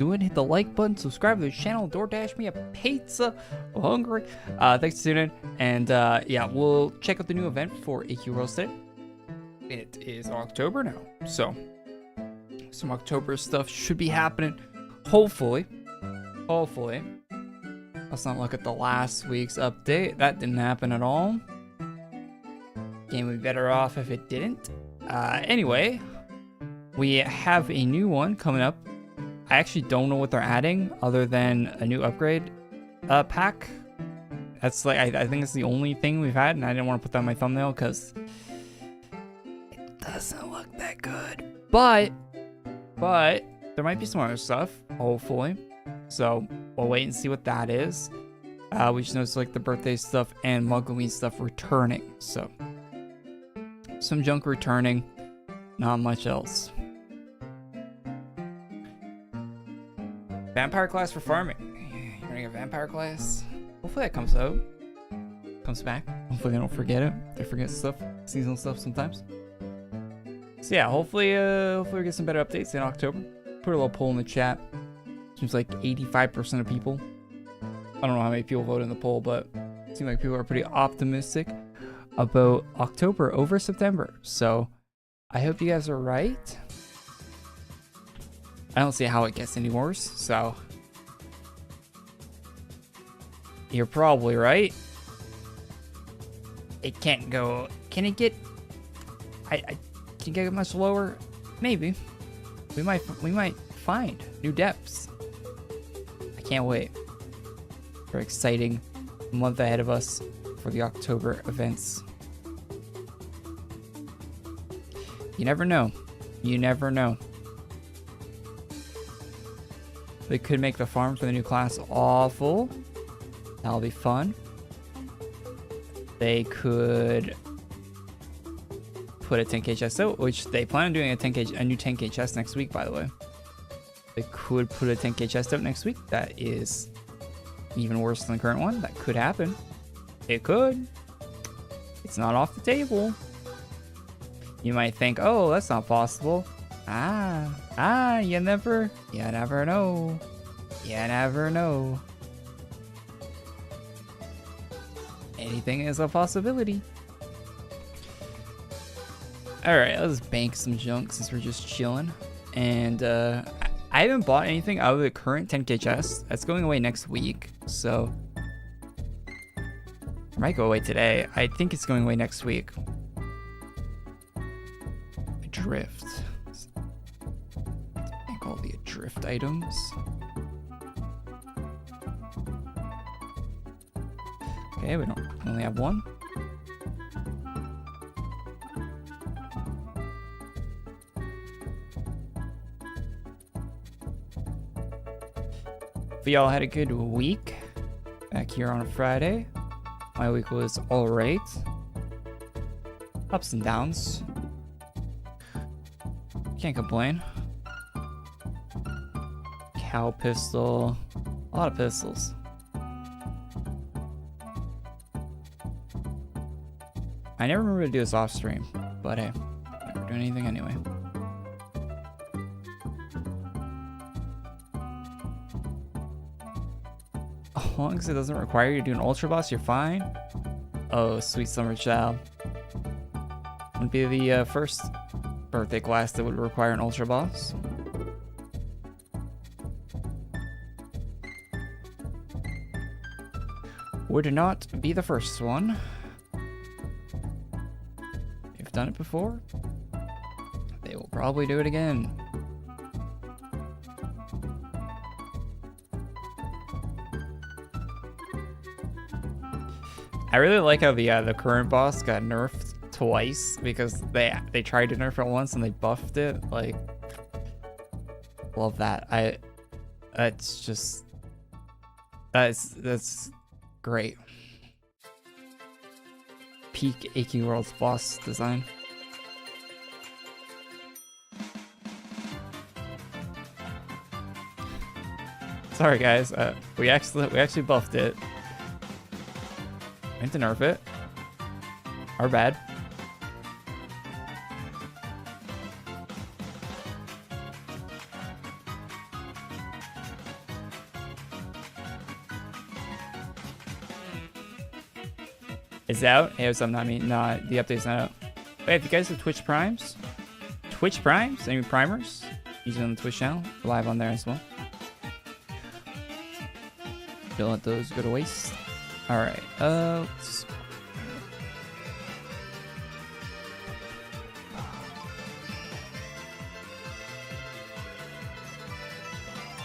doing. Hit the like button, subscribe to the channel, DoorDash me a pizza. I'm hungry. Thanks for tuning in. And yeah, we'll check out the new event for AQ Worlds today. It is October now, so some October stuff should be happening. Hopefully. Let's not look at the last week's update. That didn't happen at all. Game would be better off if it didn't. Anyway, we have a new one coming up. I actually don't know what they're adding other than a new upgrade pack. That's like, I think it's the only thing we've had, and I didn't want to put that in my thumbnail because it doesn't look that good. But there might be some other stuff, hopefully. So we'll wait and see what that is. We just noticed like the birthday stuff and Mogloween stuff returning. So some junk returning, not much else. Vampire class for farming. You're running a vampire class. Hopefully that comes out. Comes back. Hopefully they don't forget it. They forget stuff, seasonal stuff sometimes. So yeah, hopefully we get some better updates in October. Put a little poll in the chat. Seems like 85% of people. I don't know how many people voted in the poll, but it seems like people are pretty optimistic about October over September. So I hope you guys are right. I don't see how it gets any worse, so you're probably right. It can't go. Can it get? I can it get much lower? Maybe. We might find new depths. I can't wait. For an exciting month ahead of us for the October events. You never know. You never know. They could make the farm for the new class awful. That'll be fun. They could put a 10k chest out, which they plan on doing a new 10k chest next week, by the way. They could put a 10k chest out next week. That is even worse than the current one. That could happen. It could. It's not off the table. You might think, oh, that's not possible. You never know. You never know. Anything is a possibility. Alright, let's bank some junk since we're just chilling. And I haven't bought anything out of the current 10k chest. That's going away next week, so it might go away today. I think it's going away next week. Adrift. I call the adrift items. Okay, we only have one. If y'all had a good week back here on a Friday. My week was alright. Ups and downs. Can't complain. Cow pistol. A lot of pistols. I never remember to do this off stream, but hey, never do anything anyway. As long as it doesn't require you to do an ultra boss, you're fine. Oh, sweet summer child. Wouldn't be the first birthday class that would require an ultra boss. Would not be the first one. They've done it before. They will probably do it again. I really like how the current boss got nerfed twice because they tried to nerf it once and they buffed it. Like, love that. That's just that's great. Peak AQ Worlds boss design. Sorry guys, we actually buffed it. Meant to nerf it. Our bad. It's out? Hey, what's up? Not me. No, the update's not out. Wait, if you guys have Twitch Primes, any primers, using on the Twitch channel, we're live on there as well. Don't let those go to waste. All right. Let's...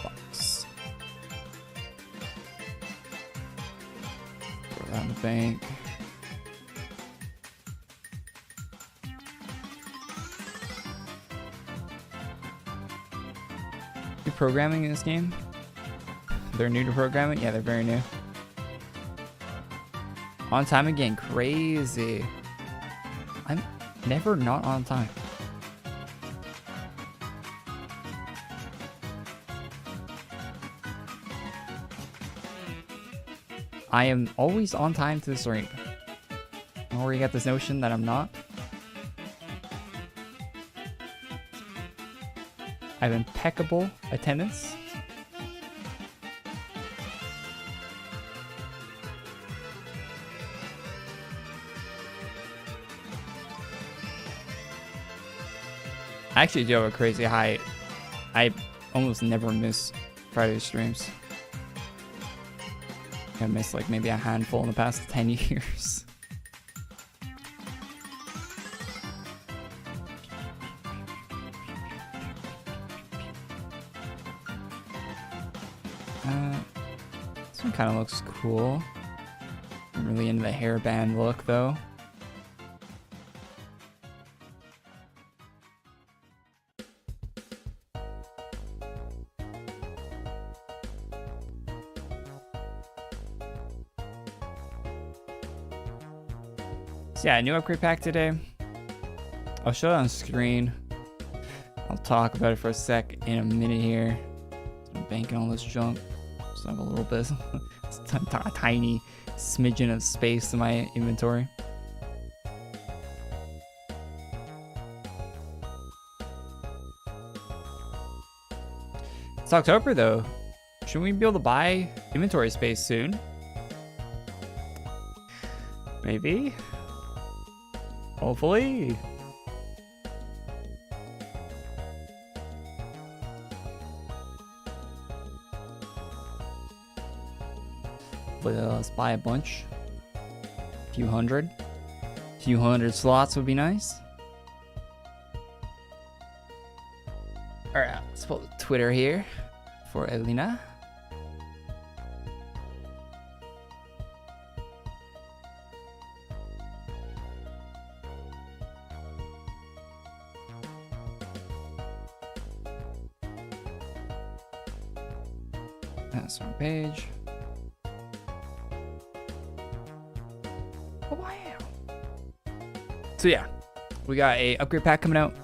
box. Throw that in the bank. You programming in this game? They're new to programming? Yeah, they're very new. On time again, crazy. I'm never not on time. I am always on time to the stream. Or you got this notion that I'm not. I have impeccable attendance. I actually do have a crazy high. I almost never miss Friday streams. I missed like maybe a handful in the past 10 years. This one kind of looks cool. I'm really into the hairband look though. So yeah, new upgrade pack today. I'll show it on screen. I'll talk about it for a sec in a minute here. I'm banking all this junk. So I have a little bit, a tiny smidgen of space in my inventory. It's October though. Shouldn't we be able to buy inventory space soon? Maybe. Hopefully. But let's buy a bunch. A few hundred slots would be nice. Alright, let's pull the Twitter here for Elena. That's our page. Oh, wow. So yeah, we got a upgrade pack coming out.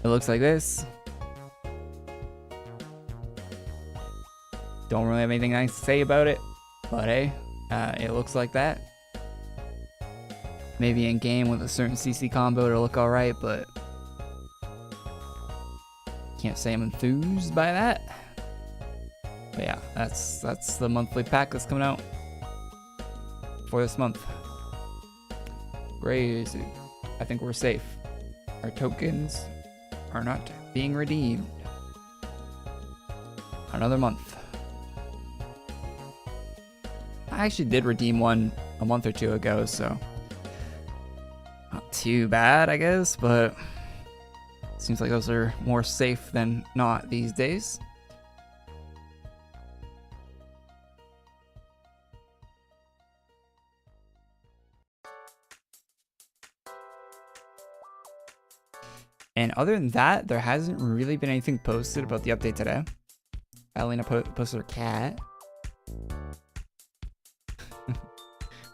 It looks like this. Don't really have anything nice to say about it, but hey, it looks like that. Maybe in game with a certain CC combo it'll look alright, but can't say I'm enthused by that. But yeah, that's the monthly pack that's coming out for this month. Crazy. I think we're safe. Our tokens are not being redeemed. Another month. I actually did redeem one a month or two ago, so not too bad, I guess, but seems like those are more safe than not these days. And other than that, there hasn't really been anything posted about the update today. Alina posted her cat.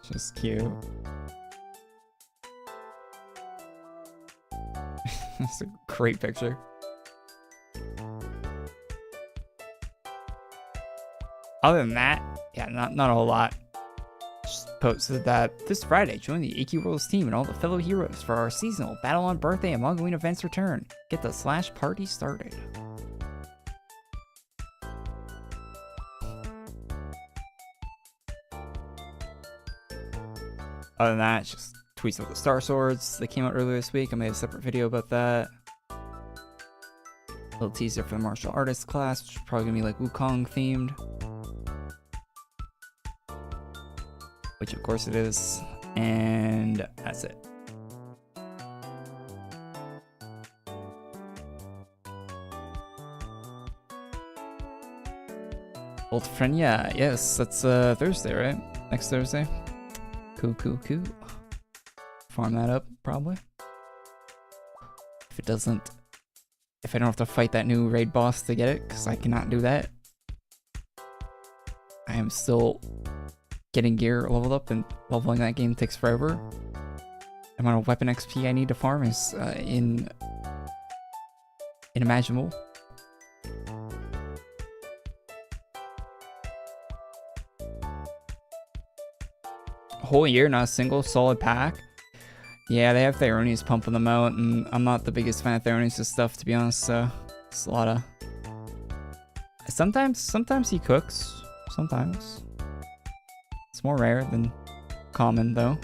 Just cute. That's a great picture. Other than that, yeah, not a whole lot. Just posted that this Friday, join the AQ Worlds team and all the fellow heroes for our seasonal Battle on Birthday and Mogloween events return. Get the / party started. Other than that, it's just tweets with the Star Swords that came out earlier this week. I made a separate video about that. Little teaser for the martial artist class, which is probably gonna be like Wukong themed. Which of course it is. And that's it. Old friend, yeah, yes, that's Thursday, right? Next Thursday. Cool. Farm that up, probably. If it doesn't, if I don't have to fight that new raid boss to get it, because I cannot do that. I am still getting gear leveled up, and leveling that game takes forever. The amount of weapon XP I need to farm is unimaginable. Whole year, not a single solid pack. Yeah, they have Theronis pumping them out, and I'm not the biggest fan of Theronis' stuff, to be honest, so it's a lot of... Sometimes he cooks. Sometimes. It's more rare than common, though.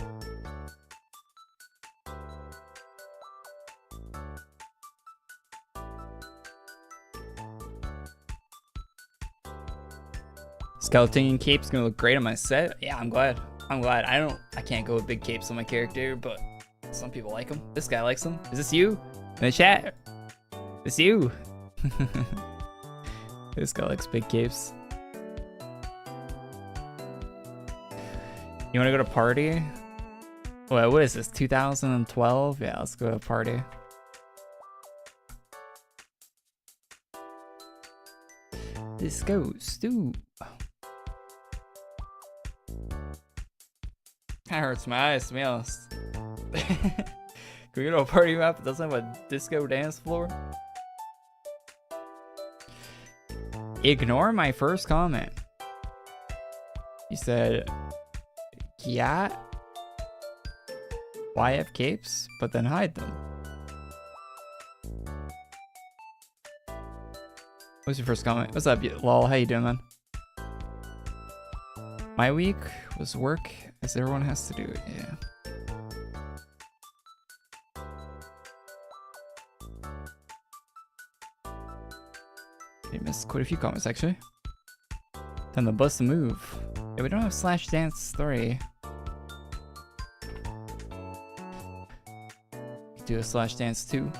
Skeleton cape's gonna look great on my set. Yeah, I'm glad. I can't go with big capes on my character, but some people like them. This guy likes them. Is this you? In the chat? It's you. This guy likes big capes. You wanna go to party? Wait, what is this, 2012? Yeah, let's go to party. Disco stew. That hurts my eyes, to be honest. Can we go to a party map that doesn't have a disco dance floor? Ignore my first comment. You said, yeah, why have capes, but then hide them? What's your first comment? What's up, lol? How you doing, man? My week was work, as everyone has to do it, yeah. You missed quite a few comments, actually. Time to bust a move. Yeah, we don't have Slash Dance 3. Do a Slash Dance 2.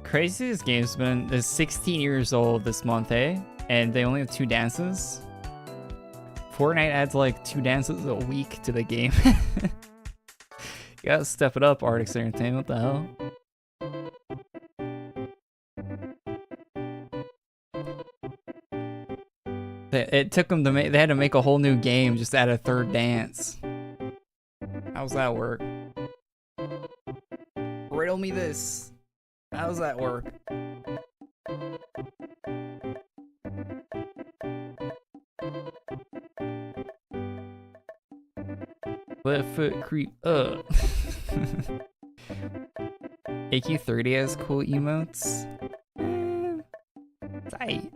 Crazy, this game's been 16 years old this month, eh? And they only have 2 dances. Fortnite adds like 2 dances a week to the game. You gotta step it up, Arctic Entertainment. What the hell? It took them to make. They had to make a whole new game just to add a 3rd dance. How's that work? Riddle me this. How's that work? Left foot creep up. AQ30 has cool emotes. Tight.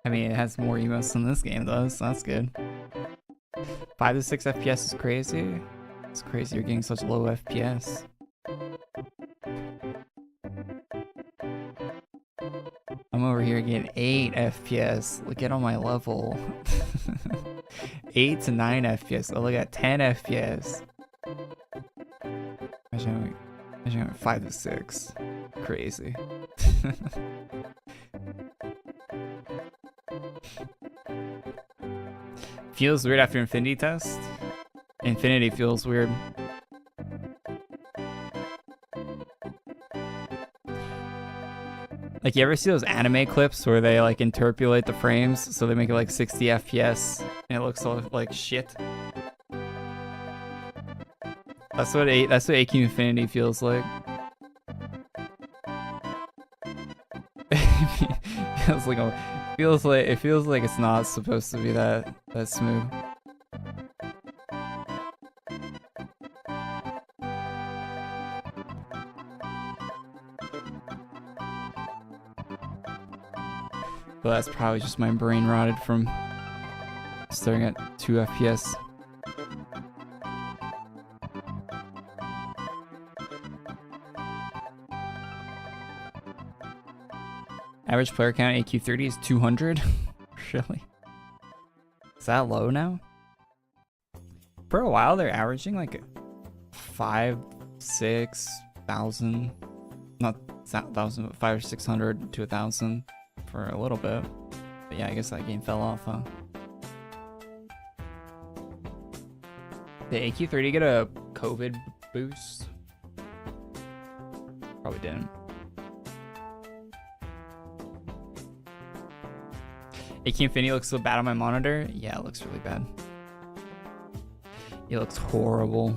I mean, it has more emotes than this game does, so that's good. 5 to 6 FPS is crazy. It's crazy you're getting such low FPS. I'm over here getting 8 FPS. Look at on my level. 8 to 9 FPS. Oh, look at 10 FPS. Imagine 5 to 6. Crazy. Feels weird after Infinity test. Infinity feels weird. Like, you ever see those anime clips where they like interpolate the frames so they make it like 60 FPS and it looks all like shit? That's what AQ Infinity feels like. It feels like it's not supposed to be that smooth. But that's probably just my brain rotted from Starting at 2 FPS. Average player count AQ30 is 200. Really? Is that low now? For a while, they're averaging like 5,000-6,000, not 1,000, but 500 or 600 to 1,000 for a little bit. But yeah, I guess that game fell off, huh? Did AQ30 get a COVID boost? Probably didn't. AQ Infinity looks so bad on my monitor. Yeah, it looks really bad. It looks horrible.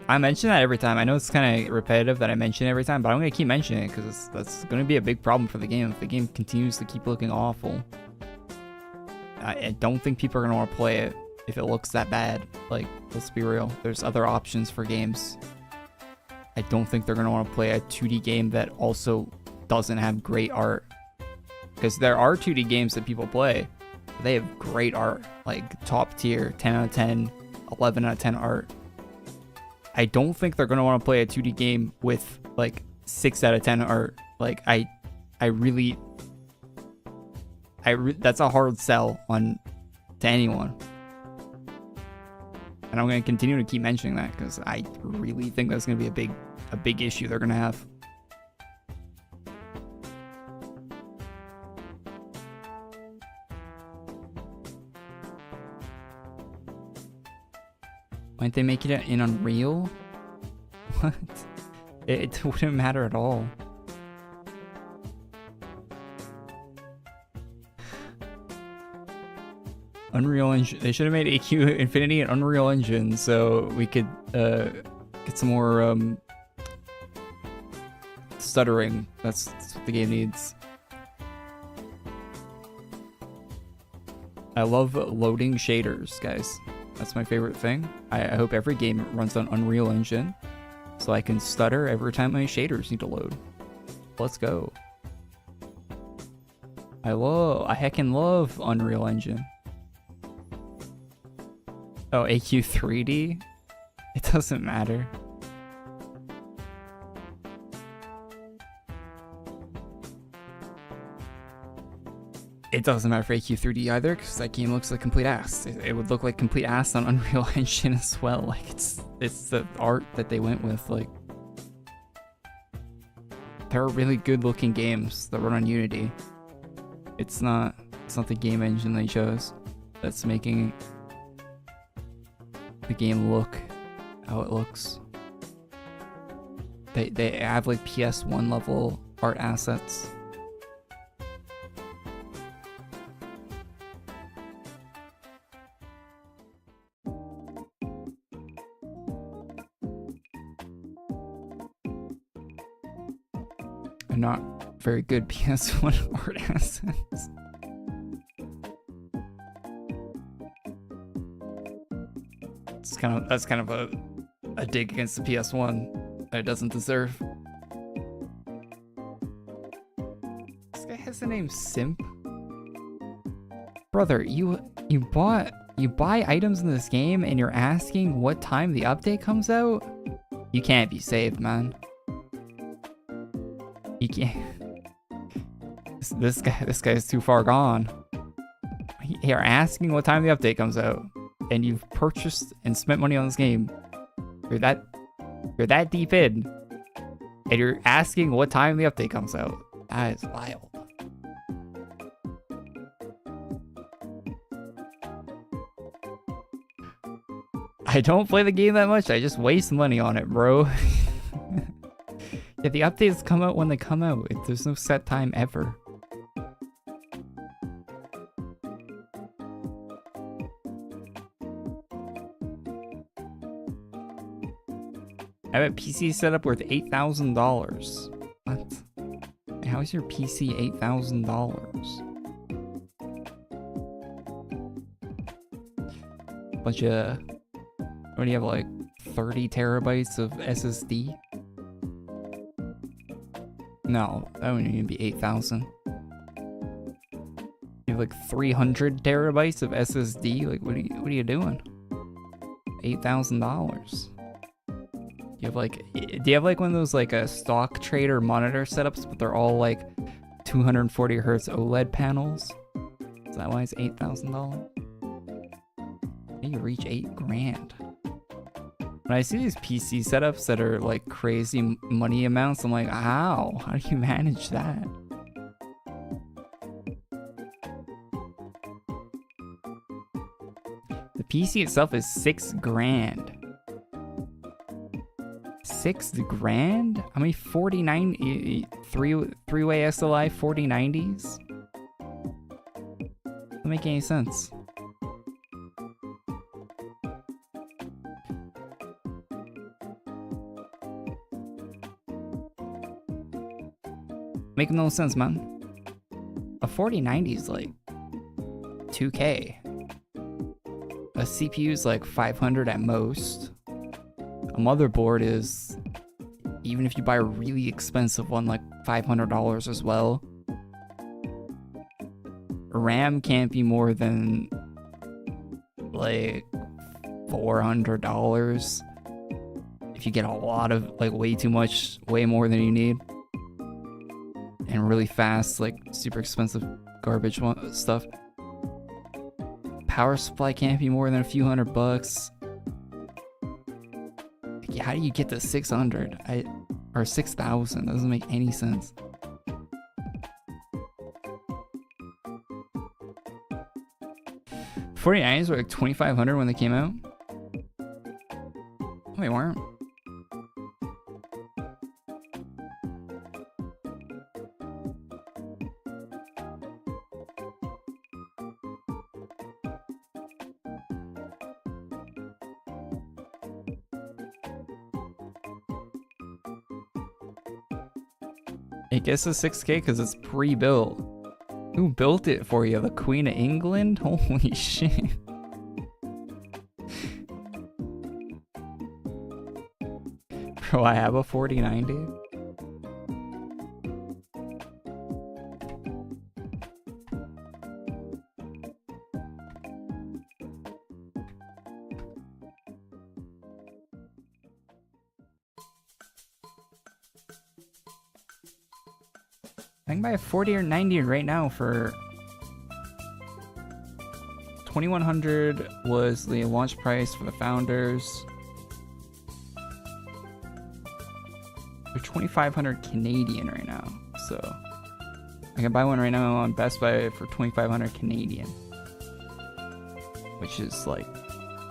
I mention that every time. I know it's kind of repetitive that I mention it every time, but I'm going to keep mentioning it because that's going to be a big problem for the game if the game continues to keep looking awful. I don't think people are going to want to play it if it looks that bad. Like, let's be real. There's other options for games. I don't think they're going to want to play a 2D game that also doesn't have great art. Because there are 2D games that people play. They have great art, like top tier, 10 out of 10, 11 out of 10 art. I don't think they're going to want to play a 2D game with like 6 out of 10 art. Like that's a hard sell to anyone. And I'm going to continue to keep mentioning that because I really think that's going to be a big issue they're going to have. Why didn't they make it in Unreal? What? It wouldn't matter at all. Unreal Engine. They should have made AQ Infinity an Unreal Engine so we could get some more stuttering. That's what the game needs. I love loading shaders, guys. That's my favorite thing. I hope every game runs on Unreal Engine so I can stutter every time my shaders need to load. Let's go. I heckin' love Unreal Engine. Oh, AQ 3D? It doesn't matter. It doesn't matter for AQ 3D either, because that game looks like complete ass. It would look like complete ass on Unreal Engine as well. Like it's the art that they went with. Like there are really good looking games that run on Unity. It's not the game engine they chose that's making the game look how it looks. They have like PS1 level art assets. Not very good PS1 art assets. That's kind of a dig against the PS1 that it doesn't deserve. This guy has the name Simp. Brother, you buy items in this game and you're asking what time the update comes out? You can't be saved, man. You can't. This guy's too far gone. You're asking what time the update comes out, and you've purchased and spent money on this game. You're that deep in, and you're asking what time the update comes out. That is wild. I don't play the game that much. I just waste money on it, bro. Yeah, the updates come out when they come out. There's no set time ever. I have a PC setup worth $8,000. What? How is your PC $8,000? Bunch of... What do you have, like 30 terabytes of SSD? No, that wouldn't even be 8,000. You have like 300 terabytes of SSD. Like, what are you doing? $8,000. You have like, do you have like one of those like a stock trader monitor setups, but they're all like 240 hertz OLED panels? Is that why it's $8,000? You reach $8,000. When I see these PC setups that are like crazy money amounts, I'm like, how? How do you manage that? The PC itself is $6,000. $6,000? How many 4090 three-way SLI 4090s? Doesn't make any sense. Making no sense, man. A 4090 is like 2K. A CPU is like 500 at most. A motherboard is, even if you buy a really expensive one, like $500 as well. RAM can't be more than like $400 if you get a lot of, like, way too much, way more than you need. And really fast, like super expensive garbage stuff. Power supply can't be more than a few $100. Like, how do you get to 600? Or 6,000? That doesn't make any sense. $49s were like $2,500 when they came out. No, they weren't. I guess it's 6K because it's pre-built. Who built it for you? The Queen of England? Holy shit. Bro, I have a 4090. I can buy a 40 or 90 right now for $2,100 was the launch price for the founders. They're 2,500 Canadian right now, so I can buy one right now on Best Buy for 2,500 Canadian, which is like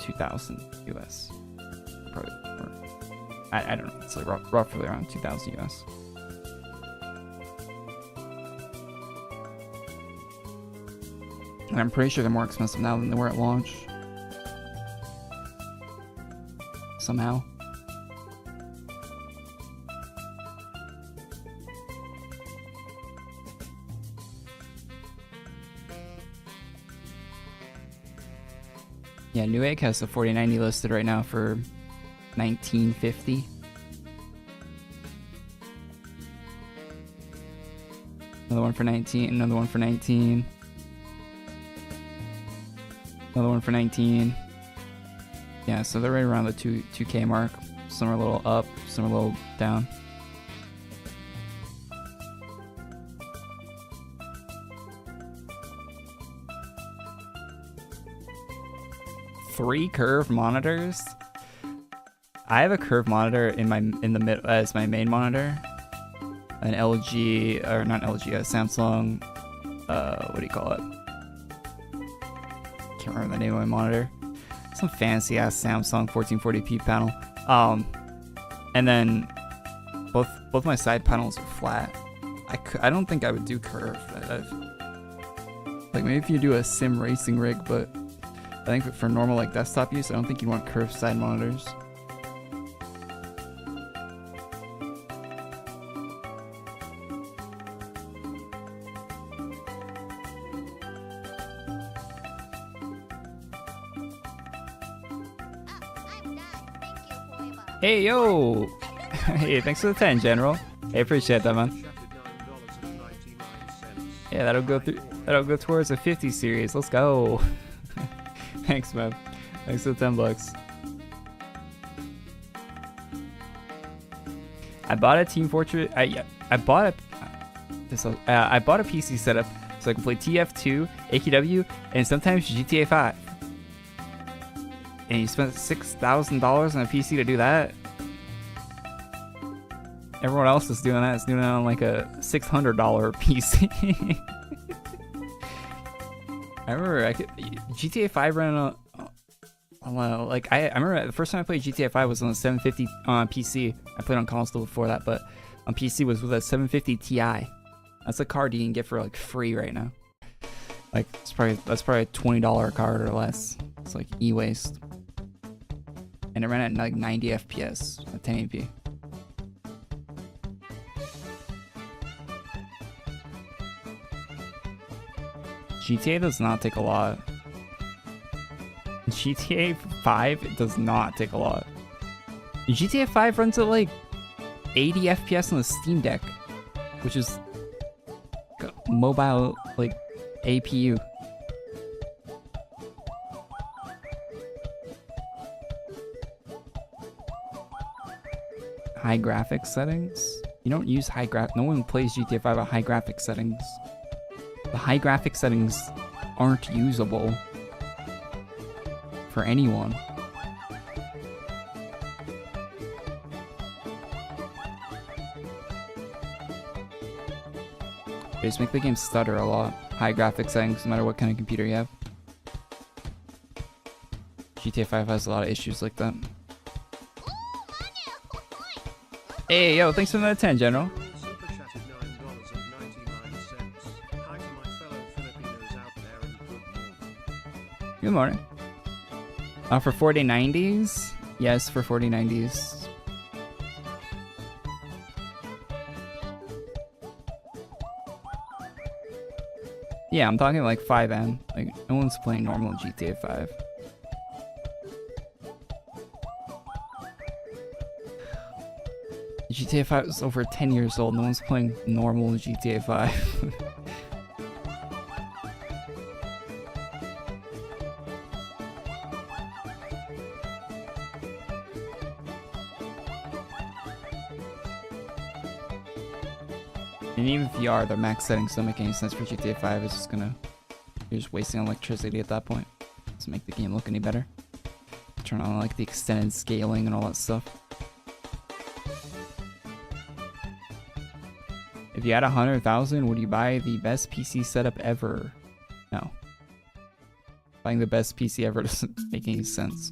2,000 US. Probably, or, I don't know. It's like roughly around 2,000 US. And I'm pretty sure they're more expensive now than they were at launch. Somehow. Yeah, Newegg has the 4090 listed right now for $1,950. Another one for 19, another one for 19. Another one for 19. Yeah, so they're right around the 2K mark. Some are a little up, some are a little down. Three curved monitors. I have a curved monitor in the mid as my main monitor. An LG, or not LG, a Samsung. What do you call it? Can't remember the name of my monitor. Some fancy ass Samsung 1440p panel. And then both my side panels are flat. I don't think I would do curved. Like maybe if you do a sim racing rig, but I think for normal like desktop use, I don't think you'd want curved side monitors. Hey, yo! Hey, thanks for the 10, General. Hey, appreciate that, man. Yeah, that'll go through. That'll go towards a 50 series. Let's go. Thanks, man. Thanks for the $10. I bought a Team Fortress. I bought a PC setup so I can play TF2, AQW, and sometimes GTA 5. And you spent $6,000 on a PC to do that. Everyone else is doing that. It's doing it on like a $600 PC. I remember GTA 5 ran on. Like I remember the first time I played GTA 5 was on a 750 on PC. I played on console before that, but on PC was with a 750 Ti. That's a card you can get for like free right now. Like that's probably a $20 card or less. It's like e-waste, and it ran at like 90 FPS at 1080p. GTA does not take a lot. GTA 5 does not take a lot. GTA 5 runs at like 80 FPS on the Steam Deck, which is mobile like APU. High graphics settings? You don't use high graph. No one plays GTA 5 at high graphics settings. The high graphics settings aren't usable for anyone. They just make the game stutter a lot. High graphics settings, no matter what kind of computer you have. GTA 5 has a lot of issues like that. Hey, yo, thanks for the 10, General. Good morning. For 4090s? Yes, for 4090s. Yeah, I'm talking like 5M. Like, no one's playing normal GTA 5. GTA 5 is over 10 years old. No one's playing normal GTA 5. And even if you are, the max settings don't make any sense for GTA 5. It's just gonna... You're just wasting electricity at that point. Doesn't make the game look any better. Turn on like the extended scaling and all that stuff. If you had 100,000, would you buy the best PC setup ever? No. Buying the best PC ever doesn't make any sense.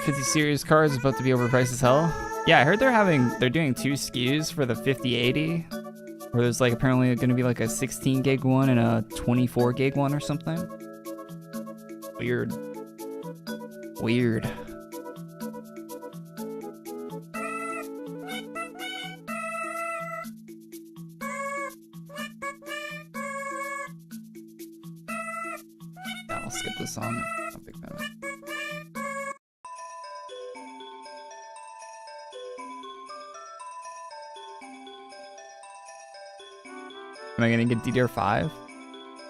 $50 series cards is about to be overpriced as hell. Yeah, I heard they're doing 2 SKUs for the 5080, where there's like apparently going to be like a 16 gig one and a 24 gig one or something. Weird. Weird. Yeah, I'll skip this song. I'm a big fan of it. Am I gonna get DDR5?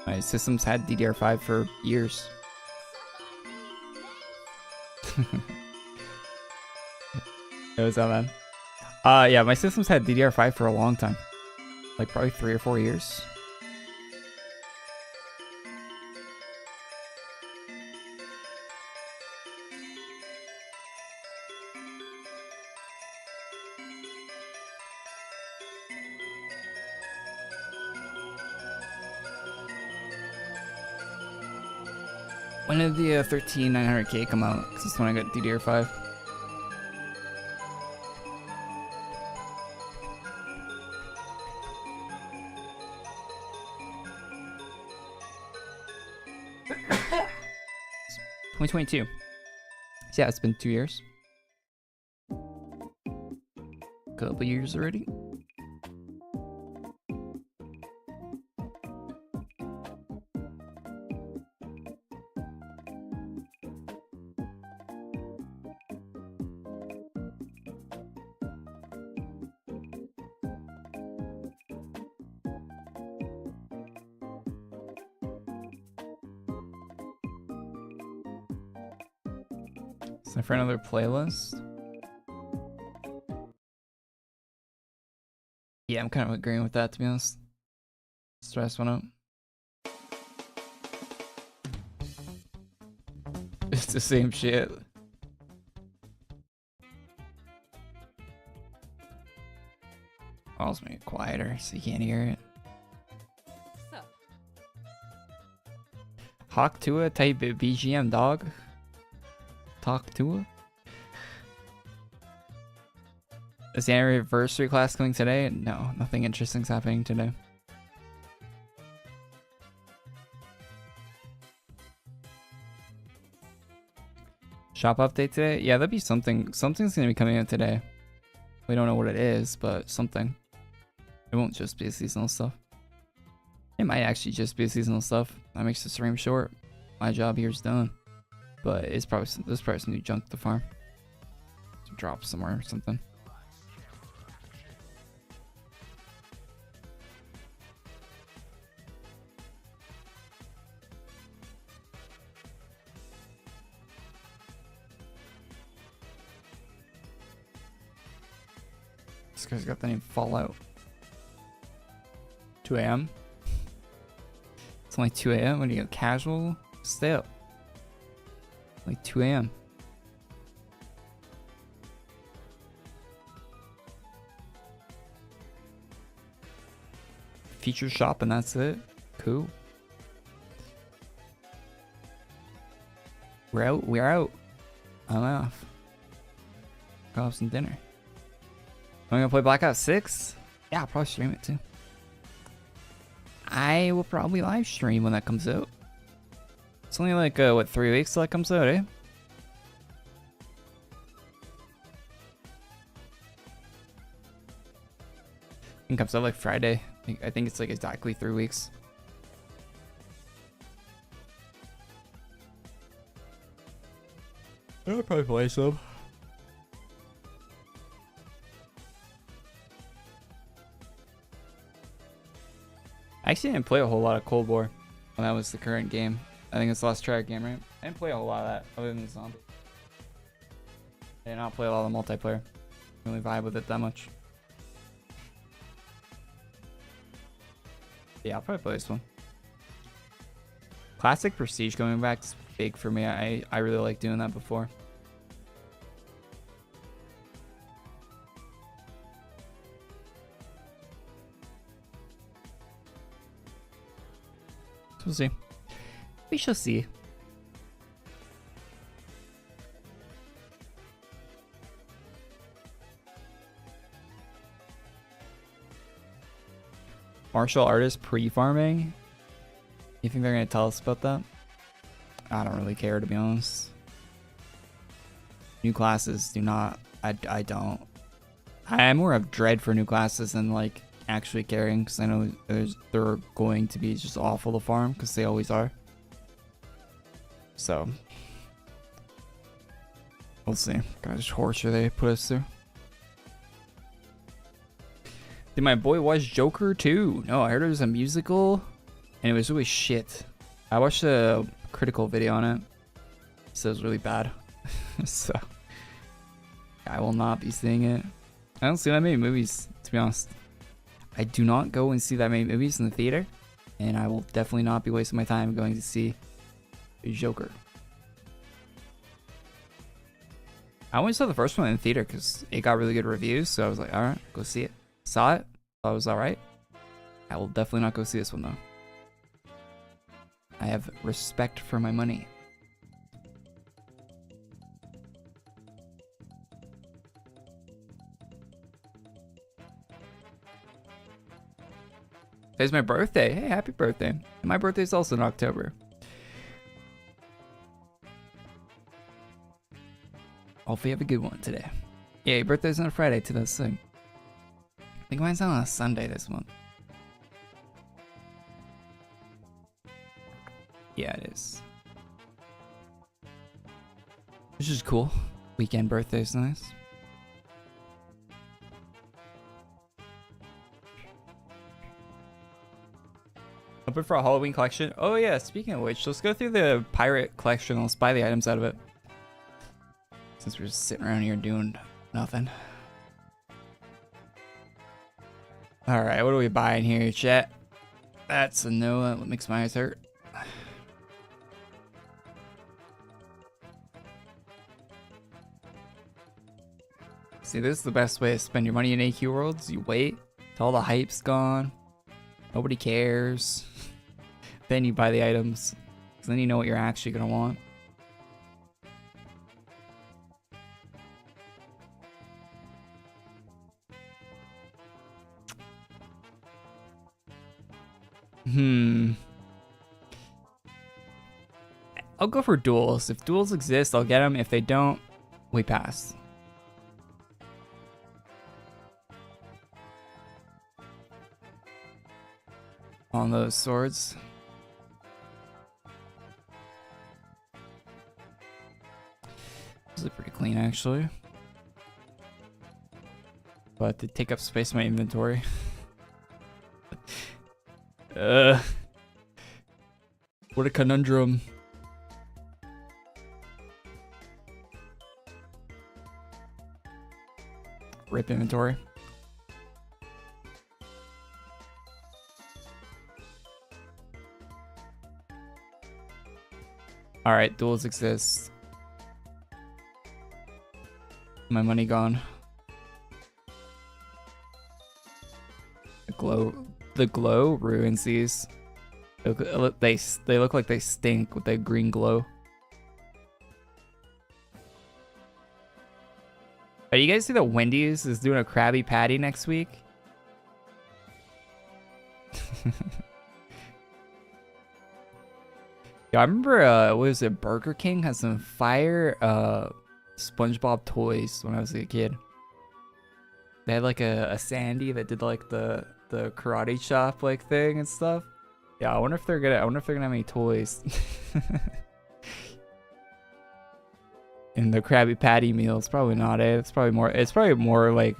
My system's had DDR5 for years. It was that, man. Yeah, my system's had DDR5 for a long time. Like probably 3 or 4 years. When did the 13900K come out? Because that's when I got DDR5. $2022. So yeah, it's been 2 years. Couple years already. So for another playlist. Yeah, I'm kind of agreeing with that, to be honest. Stress went up. It's the same shit. I'll also make it quieter so you can't hear it. Hawk Tua type BGM, dog. Talk Tua. Is the anniversary class coming today? No, nothing interesting's happening today. Shop update today? Yeah, that'd be something. Something's gonna be coming out today. We don't know what it is, but something. It won't just be seasonal stuff. It might actually just be seasonal stuff. That makes the stream short. My job here is done. But it's probably there's probably some new junk to farm. Some drops somewhere or something. This guy's got the name Fallout. 2 a.m. It's only 2 a.m. When you go casual, stay up. Like 2 a.m. Feature shop and that's it. Cool. We're out. We're out. I'm off. Go have some dinner. I'm gonna play Blackout 6. Yeah, I'll probably stream it too. I will probably live stream when that comes out. It's only like, what, 3 weeks till that comes out, eh? It comes out like Friday. I think it's like exactly 3 weeks. I'll probably play some. I actually didn't play a whole lot of Cold War when that was the current game. I think it's the last track game, right? I didn't play a whole lot of that other than the zombie. I did not play a lot of multiplayer. Really vibe with it that much. Yeah, I'll probably play this one. Classic Prestige coming back is big for me. I really like doing that before. So we'll see. We shall see. Martial artist pre-farming? You think they're going to tell us about that? I don't really care, to be honest. New classes do not. I don't. I'm more of dread for new classes than like actually caring, because I know they're going to be just awful to farm, because they always are. So we'll see. Gosh, torture they put us through. Did my boy watch Joker too? No, I heard it was a musical and it was really shit. I watched a critical video on it. So it was really bad. So I will not be seeing it. I don't see that many movies, to be honest. I do not go and see that many movies in the theater, and I will definitely not be wasting my time going to see Joker. I only saw the first one in the theater because it got really good reviews, so I was like, alright, go see it. Saw it, thought it was alright. I will definitely not go see this one though. I have respect for my money. Today's my birthday. Hey, happy birthday. And my birthday's also in October. Hopefully you have a good one today. Yeah, your birthday's on a Friday too, that's sick. I think mine's on a Sunday this month. Yeah, it is. Which is cool. Weekend birthday's nice. Open for a Halloween collection. Oh yeah, speaking of which, let's go through the pirate collection. Let's buy the items out of it. Since we're just sitting around here doing nothing. Alright, what are we buying here, chat? That's a no, that makes my eyes hurt. See, this is the best way to spend your money in AQ Worlds. You wait till all the hype's gone. Nobody cares. Then you buy the items. So then you know what you're actually going to want. I'll go for duels. If duels exist, I'll get them. If they don't, we pass. On those swords. These look pretty clean, actually. But they take up space in my inventory. What a conundrum. Rip inventory. Alright, duels exist. My money gone. The glow ruins these. They look like they stink with that green glow. Oh, you guys see that Wendy's is doing a Krabby Patty next week? Yeah, I remember, what was it, Burger King had some fire SpongeBob toys when I was a kid. They had like a Sandy that did like the karate chop like thing and stuff. Yeah, I wonder if they're gonna have any toys. In the Krabby Patty meals. Probably not, eh? It's probably more like,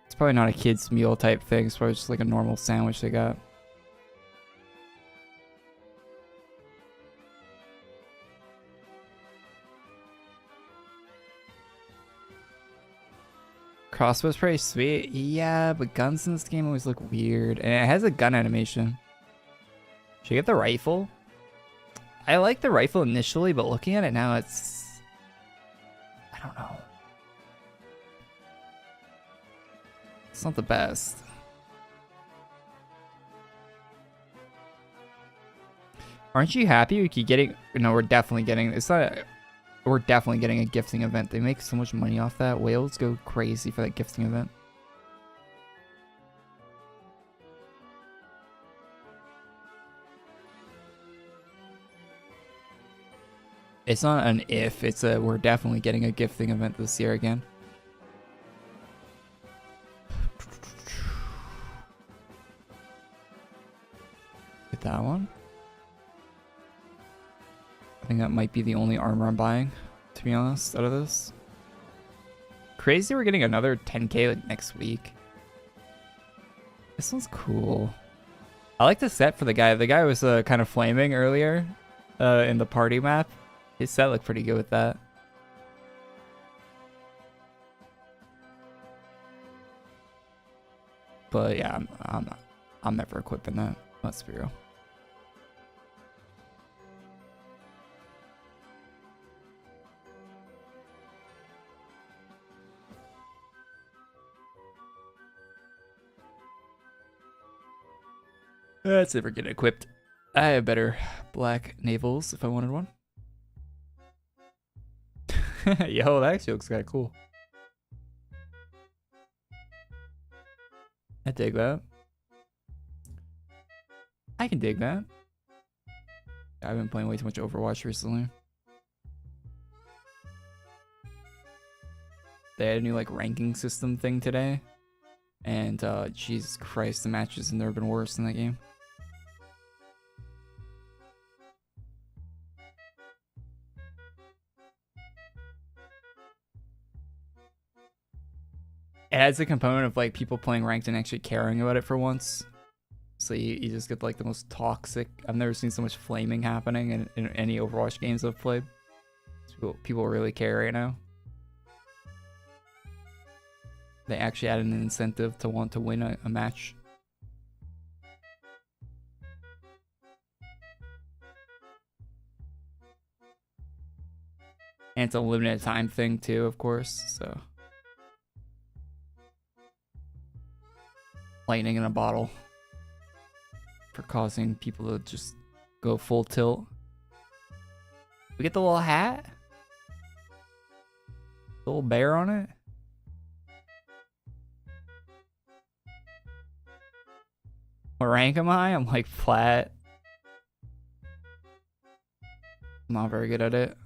it's probably not a kid's meal type thing. It's probably just like a normal sandwich they got. Crossbow's pretty sweet. Yeah, but guns in this game always look weird. And it has a gun animation. Should I get the rifle? I like the rifle initially, but looking at it now, it's... I don't know. It's not the best. Aren't you happy we keep getting... No, we're definitely getting... It's not... We're definitely getting a gifting event. They make so much money off that. Whales go crazy for that gifting event. It's not an if, it's a we're definitely getting a gifting event this year again. Get that one. I think that might be the only armor I'm buying, to be honest, out of this. Crazy we're getting another 10k like next week. This one's cool. I like the set for the guy. The guy was kind of flaming earlier in the party map. His set looked pretty good with that. But yeah, I'm never equipping that. Let's be real. Let's never get equipped. I have better black navals if I wanted one. Yo, that actually looks kind of cool. I dig that. I can dig that. I've been playing way too much Overwatch recently. They had a new like ranking system thing today. And Jesus Christ, the matches have never been worse in that game. It adds a component of like people playing ranked and actually caring about it for once. So you just get like the most toxic. I've never seen so much flaming happening in any Overwatch games I've played. People really care right now. They actually added an incentive to want to win a match. And it's a limited time thing too, of course, so. Lightning in a bottle. For causing people to just go full tilt. We get the little hat? The little bear on it? What rank am I? I'm like flat. I'm not very good at it.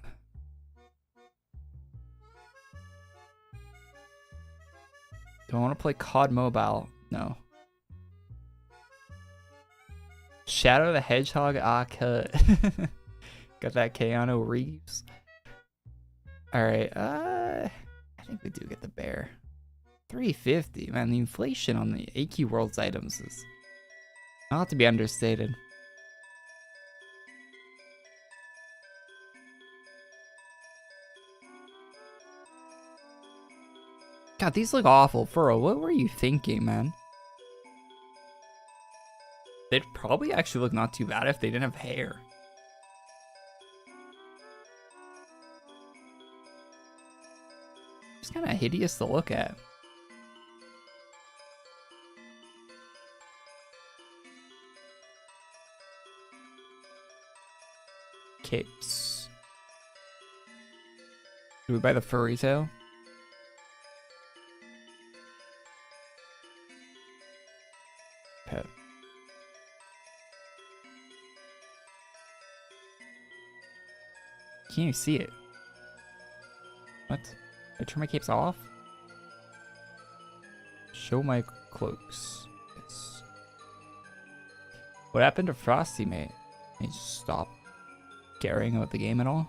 Do I want to play COD Mobile? No. Shadow the Hedgehog, cut. Got that Keanu Reeves. Alright, I think we do get the bear. 350, man. The inflation on the AQ Worlds items is not to be understated. God, these look awful. Furrow, what were you thinking, man? They'd probably actually look not too bad if they didn't have hair. It's kind of hideous to look at. Capes. Do we buy the furry tail? Pet. Can't even see it. What? Did I turn my capes off? Show my cloaks. Yes. What happened to Frosty, mate? He just stopped caring about the game at all.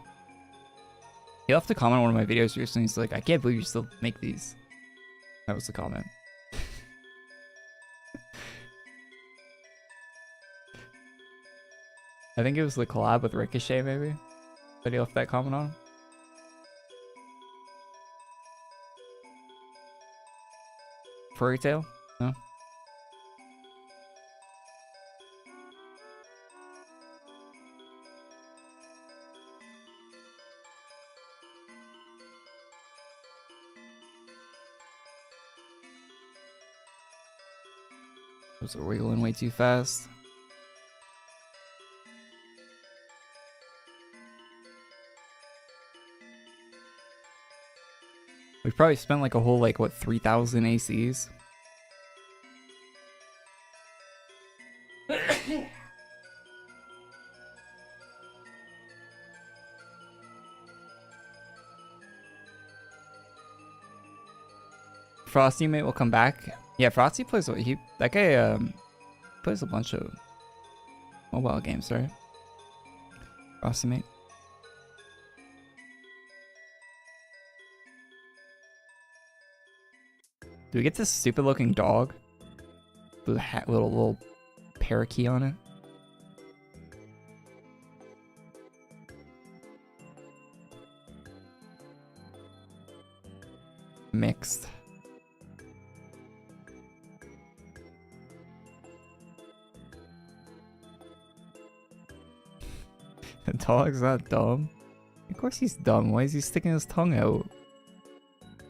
He left a comment on one of my videos recently. He's like, I can't believe you still make these. That was the comment. I think it was the collab with Ricochet, maybe, that he left that comment on. Furry tail? No? Those are wiggling way too fast. We probably spent like a whole, like, what, 3,000 ACs? Frosty mate will come back. Yeah, Frosty plays what that guy plays a bunch of mobile games, right? Frosty mate. Do we get this stupid looking dog with a little parakeet on it? Mixed. The dog's not dumb. Of course he's dumb. Why is he sticking his tongue out?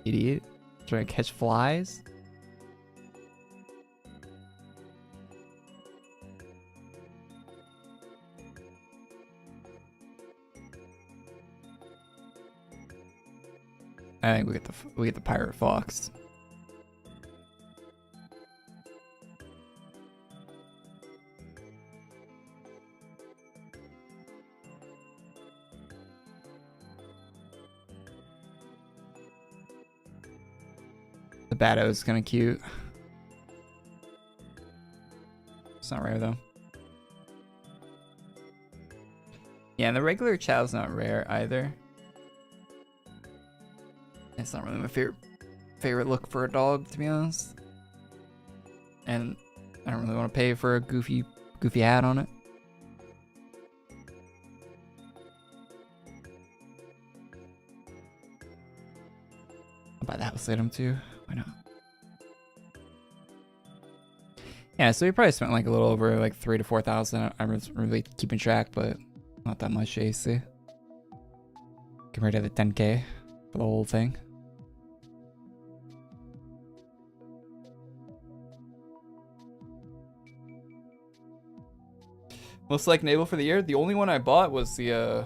Idiot. Trying to catch flies? I think we get the pirate fox. The Batto is kind of cute. It's not rare though. Yeah, and the regular chow's not rare either. It's not really my favorite look for a dog, to be honest. And I don't really want to pay for a goofy hat on it. last item too. Why not? Yeah, so we probably spent like a little over like 3,000 to 4,000. I'm really keeping track, but not that much AC compared to the 10K for the whole thing. Most like naval for the year. The only one I bought was the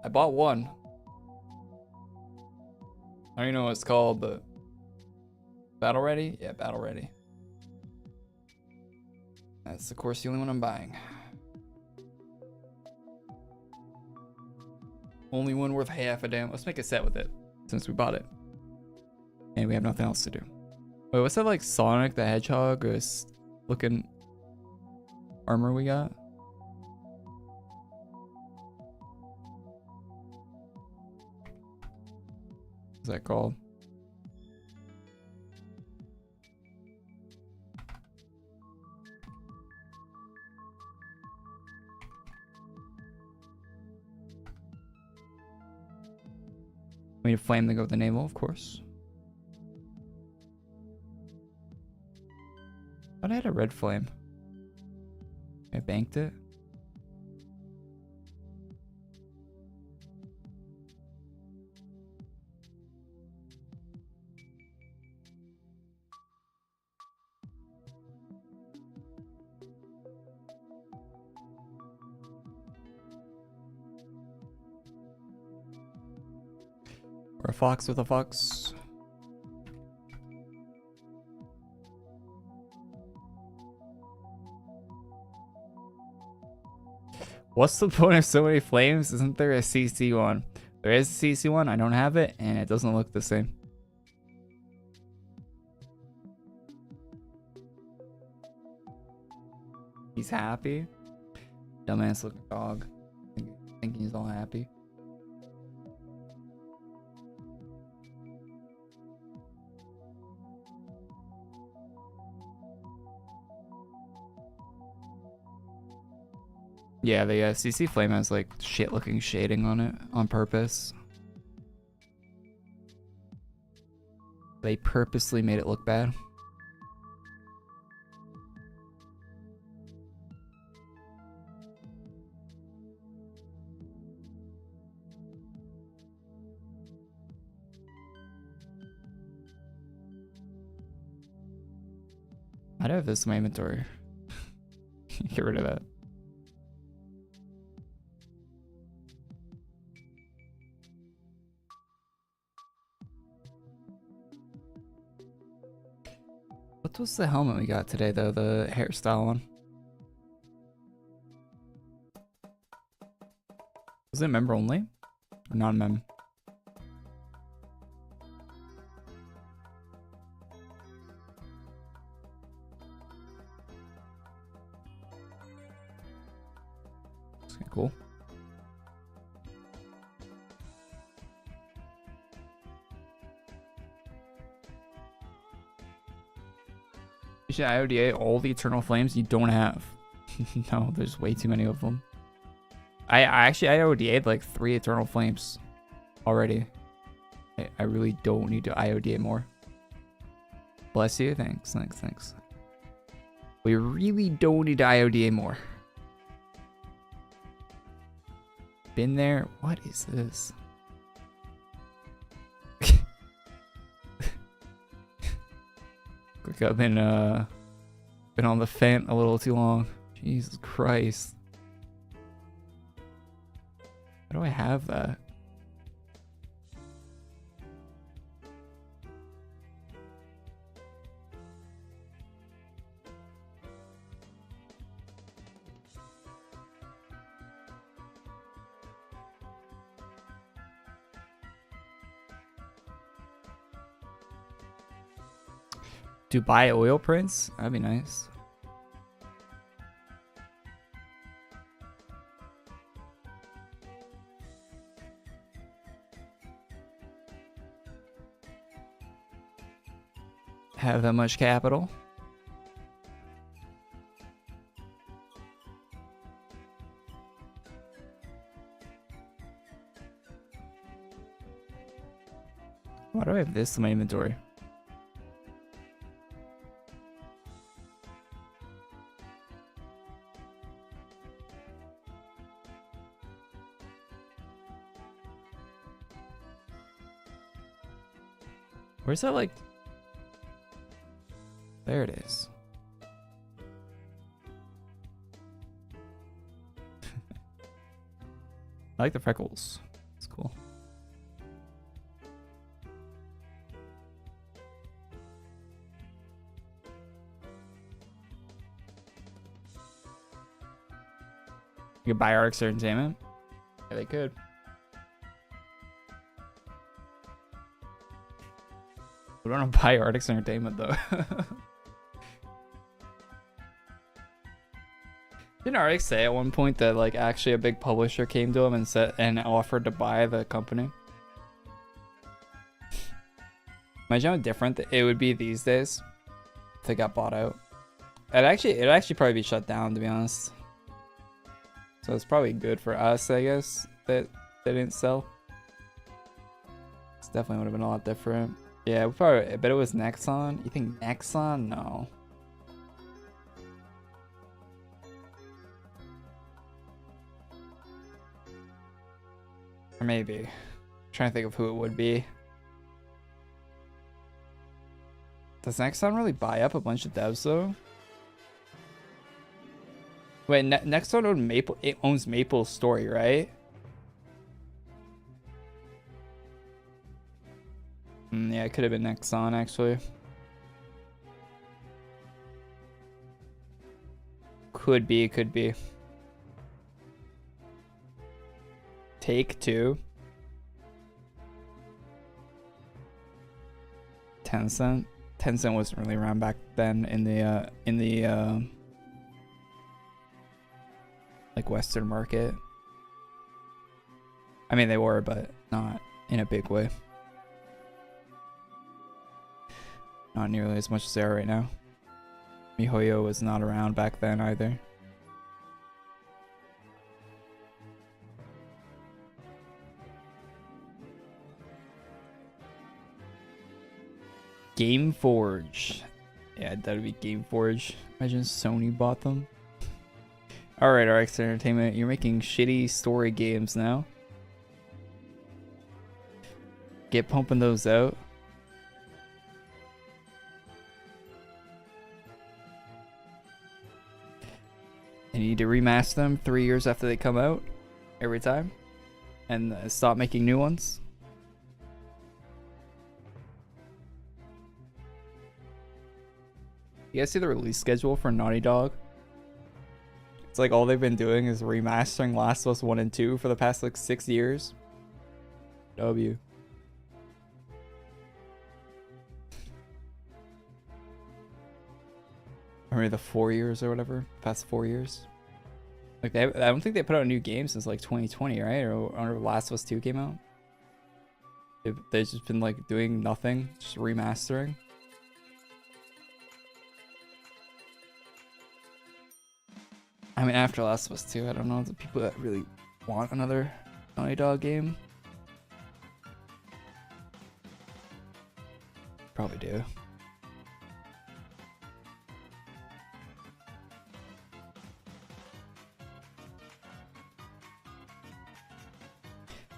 I bought one. I don't even know what it's called, but Battle Ready? Yeah, Battle Ready. That's of course the only one I'm buying. Only one worth half a damn. Let's make a set with it since we bought it. And we have nothing else to do. Wait, what's that like Sonic the Hedgehog looking armor we got? What's that called? We need a flame to go with the naval, of course. Thought I had a red flame. I banked it. Or a fox with a fox. What's the point of so many flames? Isn't there a CC one? There is a CC one. I don't have it, and it doesn't look the same. He's happy. Dumbass looking dog. Thinking he's all happy. Yeah, the CC flame has like shit looking shading on it on purpose. They purposely made it look bad. I don't have this in my inventory. Get rid of that. What was the helmet we got today, though? The hairstyle one. Was it member only? Or non-mem? Okay, cool. You should IODA all the Eternal Flames you don't have. No, there's way too many of them. I actually IODA'd like 3 Eternal Flames already. I really don't need to IODA more. Bless you. Thanks. We really don't need to IODA more. Been there. What is this? I've been on the Fent a little too long. Jesus Christ. How do I have that? Dubai oil prints? That'd be nice. Have that much capital? Why do I have this in my inventory? Where's that, like? There it is. I like the freckles. It's cool. You could buy Arc's Entertainment. Yeah, they could. We don't want to buy Arc's Entertainment though. Didn't Arctic say at one point that like actually a big publisher came to him and said and offered to buy the company? Imagine how different it would be these days if they got bought out. It'd actually probably be shut down, to be honest. So it's probably good for us, I guess, that they didn't sell. This definitely would have been a lot different. Yeah, we probably. I bet it was Nexon. You think Nexon? No. Or maybe. I'm trying to think of who it would be. Does Nexon really buy up a bunch of devs though? Wait, Nexon owns Maple. It owns Maple Story, right? Yeah, it could have been Nexon actually. Could be. Take-Two. Tencent. Tencent wasn't really around back then in the like Western market. I mean, they were, but not in a big way. Not nearly as much as they are right now. MiHoYo was not around back then either. Gameforge. Yeah, that'd be Gameforge. Imagine Sony bought them. Alright, RX Entertainment, you're making shitty story games now. Get pumping those out. And you need to remaster them 3 years after they come out every time. And stop making new ones. You guys see the release schedule for Naughty Dog? It's like all they've been doing is remastering Last of Us 1 and 2 for the past like 6 years. W. Or maybe the 4 years or whatever. Past 4 years. Like I don't think they put out a new game since like 2020, right? Or Last of Us 2 came out. They've just been like doing nothing, just remastering. I mean, after Last of Us 2, I don't know the people that really want another Naughty Dog game. Probably do.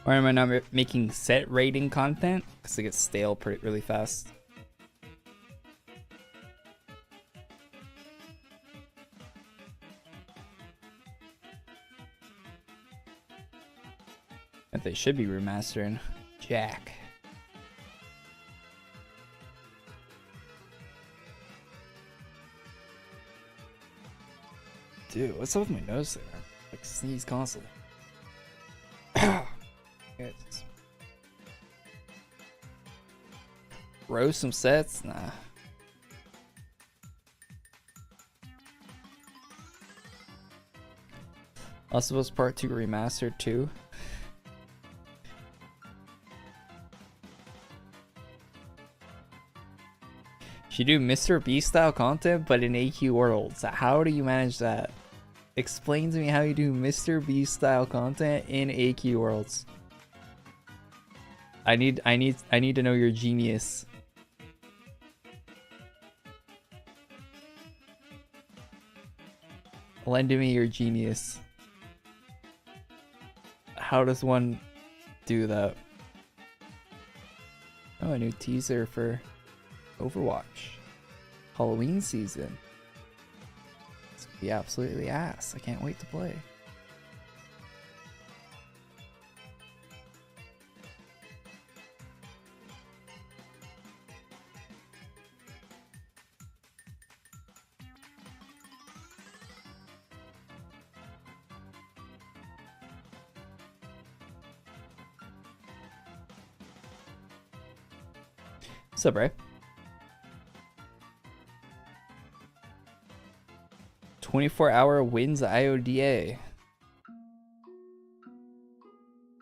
Why am I not making set rating content? Because it gets stale really fast. That they should be remastering. Jack. Dude, what's up with my nose there? I like sneeze constantly. Roast some sets? Nah. Last of Us Part 2 Remastered 2. You do Mr. Beast style content, but in AQ worlds. How do you manage that? Explain to me how you do Mr. Beast style content in AQ worlds. I need to know your genius. Lend me your genius. How does one do that? Oh, a new teaser for Overwatch. Halloween season. It's gonna be absolutely ass. I can't wait to play. What's up, Ray? 24-hour wins IODA.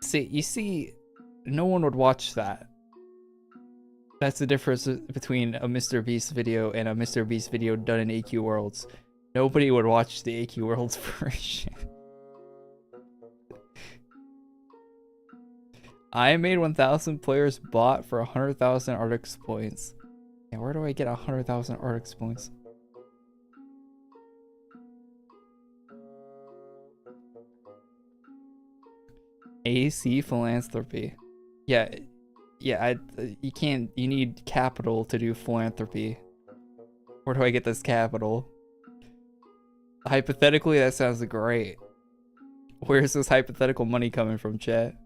See, no one would watch that. That's the difference between a Mr. Beast video and a Mr. Beast video done in AQ Worlds. Nobody would watch the AQ Worlds version. I made 1,000 players bought for 100,000 Arctic points. Yeah, where do I get 100,000 Arctic points? AC philanthropy. Yeah, you can't. You need capital to do philanthropy. Where do I get this capital? Hypothetically, that sounds great. Where's this hypothetical money coming from, chat?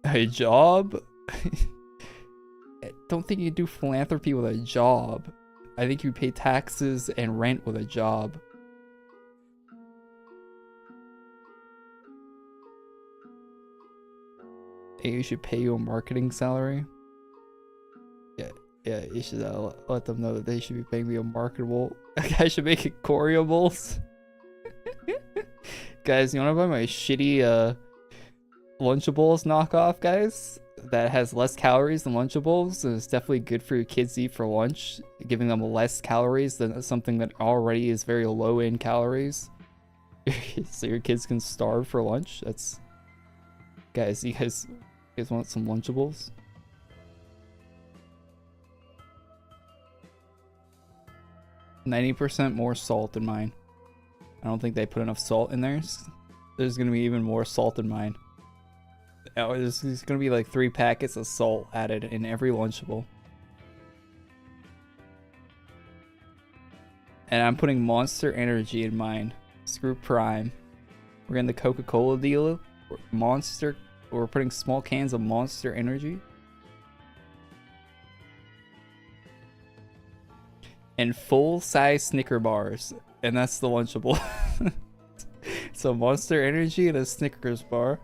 A job? I don't think you do philanthropy with a job. I think you pay taxes and rent with a job. Hey, you should pay you a marketing salary. Yeah, you should let them know that they should be paying me a marketable. I should make it Koreables. Guys, you wanna buy my shitty Lunchables knockoff, guys? That has less calories than Lunchables, and it's definitely good for your kids to eat for lunch, giving them less calories than something that already is very low in calories. So your kids can starve for lunch. That's guys, you guys want some Lunchables? %90 more salt in mine. I don't think they put enough salt in there. There's gonna be even more salt in mine. Oh, there's gonna be like 3 packets of salt added in every Lunchable. And I'm putting Monster Energy in mine. Screw Prime. We're in the Coca-Cola deal. We're putting small cans of Monster Energy. And full-size Snicker bars. And that's the Lunchable. So Monster Energy and a Snickers bar.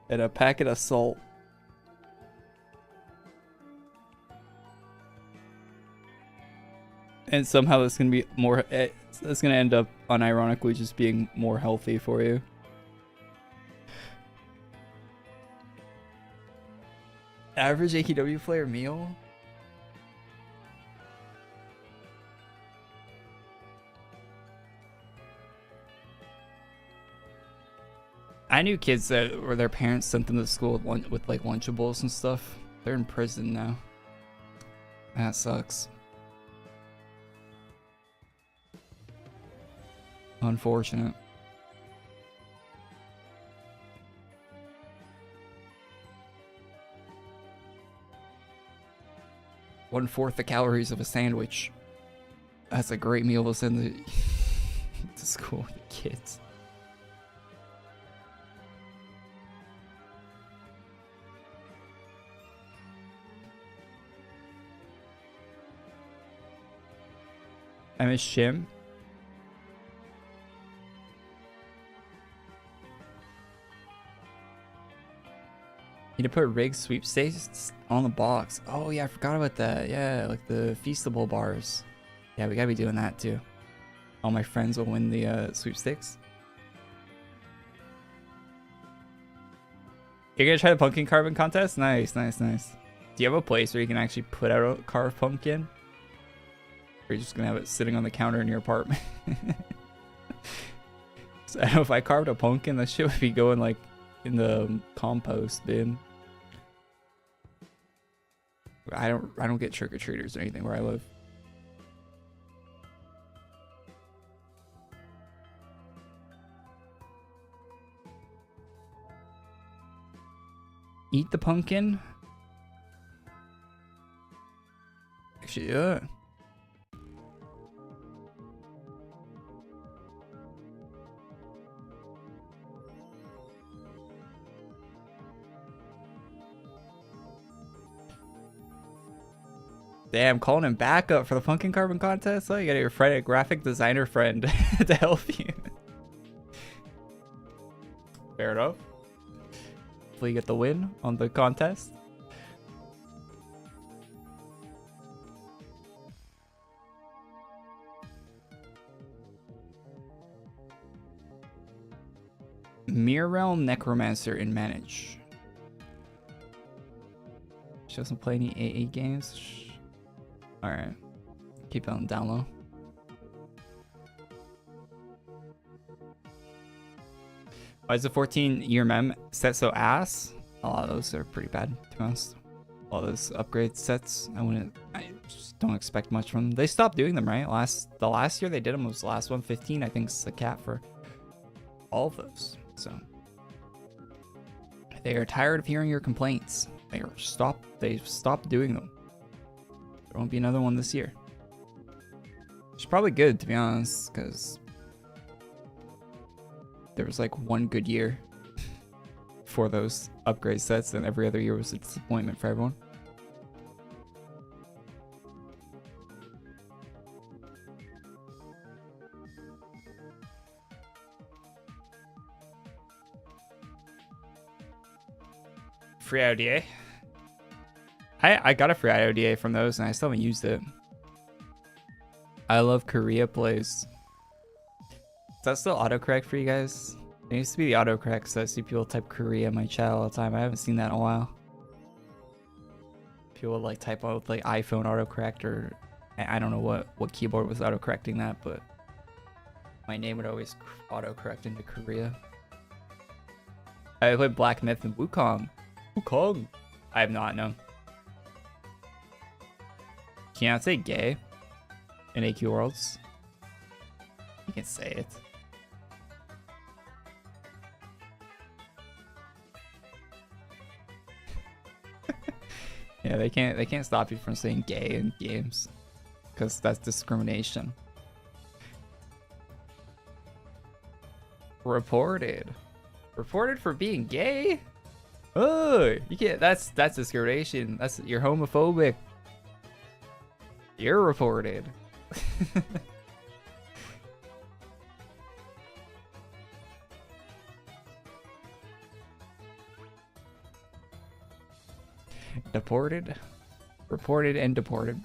And a packet of salt. And somehow that's gonna be more. That's gonna end up unironically just being more healthy for you. Average AQW player meal. I knew kids that were their parents sent them to school with like Lunchables and stuff. They're in prison now. That sucks. Unfortunate. One-fourth the calories of a sandwich. That's a great meal to send to school with kids. I miss Shim. Need to put rig sweepstakes on the box. Oh yeah, I forgot about that. Yeah, like the Feastable bars. Yeah, we gotta be doing that too. All my friends will win the sweepstakes. You're gonna try the pumpkin carving contest? Nice, nice, nice. Do you have a place where you can actually put out a carved pumpkin? Or are you just gonna have it sitting on the counter in your apartment? So I don't know, if I carved a pumpkin, that shit would be going like in the compost bin. I don't get trick-or-treaters or anything where I live. Eat the pumpkin. Actually, yeah. Damn, calling him back up for the Pumpkin Carbon contest? Oh, you got your friend, a graphic designer friend to help you. Fair enough. Hopefully you get the win on the contest. Mirror Realm Necromancer in Manage. She doesn't play any AA games. Alright. Keep it on down low. Why is the 14-year mem set so ass? A lot of those are pretty bad, to be honest. All those upgrade sets, I just don't expect much from them. They stopped doing them, right? The last year they did them was the last one. 15, I think, is the cap for all of those. So they are tired of hearing your complaints. They've stopped doing them. There won't be another one this year. It's probably good, to be honest, because there was like one good year for those upgrade sets, and every other year was a disappointment for everyone. Free IODA. I got a free IODA from those, and I still haven't used it. I love Korea plays. Is that still autocorrect for you guys? It used to be the autocorrect, so I see people type Korea in my chat all the time. I haven't seen that in a while. People would like type out with like iPhone autocorrect, or I don't know what keyboard was autocorrecting that, but my name would always autocorrect into Korea. I played Black Myth and Wukong. Wukong. I have not known. Can't say gay in AQ Worlds. You can say it. Yeah, they can't stop you from saying gay in games, because that's discrimination. Reported for being gay? Oh, you can't. That's discrimination. You're homophobic. You're reported. Deported, reported, and deported.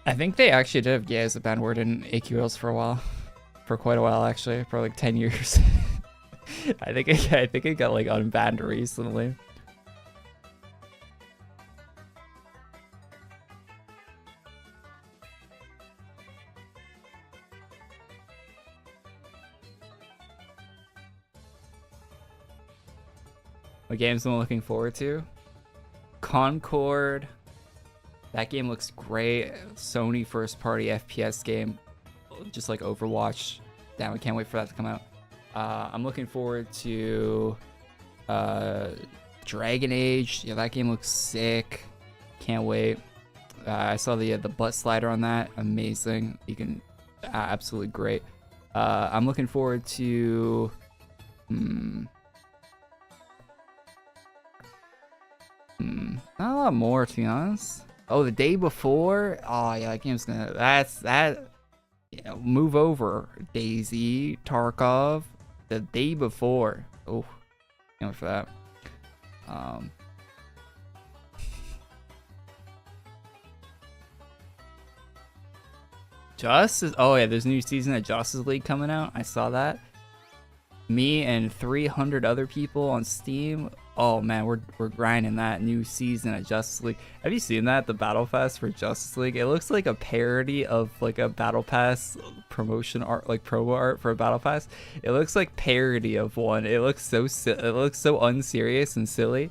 I think they actually did have gay as a banned word in AQLs for a while. For quite a while, actually. For like 10 years. I think it got like unbanned recently. What games am I looking forward to? Concord. That game looks great. Sony first party FPS game. Just like Overwatch. Damn, I can't wait for that to come out. I'm looking forward to Dragon Age. Yeah, that game looks sick. Can't wait. I saw the butt slider on that. Amazing. You can absolutely great. I'm looking forward to not a lot more, to be honest. Oh, the day before. Oh yeah, that game's gonna. That. Yeah, move over, Daisy, Tarkov. The day before. Oh, can't wait for that. Justice. Oh yeah, there's a new season of Justice League coming out. I saw that. Me and 300 other people on Steam. Oh man, we're grinding that new season of Justice League. Have you seen that? The Battle Pass for Justice League. It looks like a parody of like a Battle Pass promotion art, like promo art for a Battle Pass. It looks like parody of one. It looks so unserious and silly.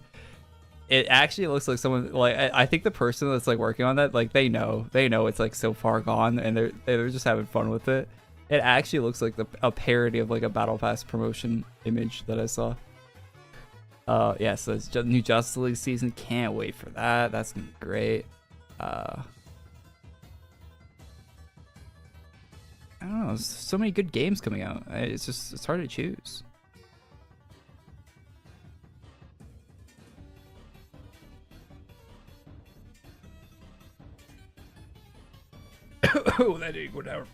It actually looks like someone like I think the person that's like working on that, like they know it's like so far gone, and they're just having fun with it. It actually looks like a parody of like a Battle Pass promotion image that I saw. Yeah, so it's just new Justice League season. Can't wait for that. That's gonna be great. I don't know. There's so many good games coming out. It's hard to choose. Oh, that didn't go down.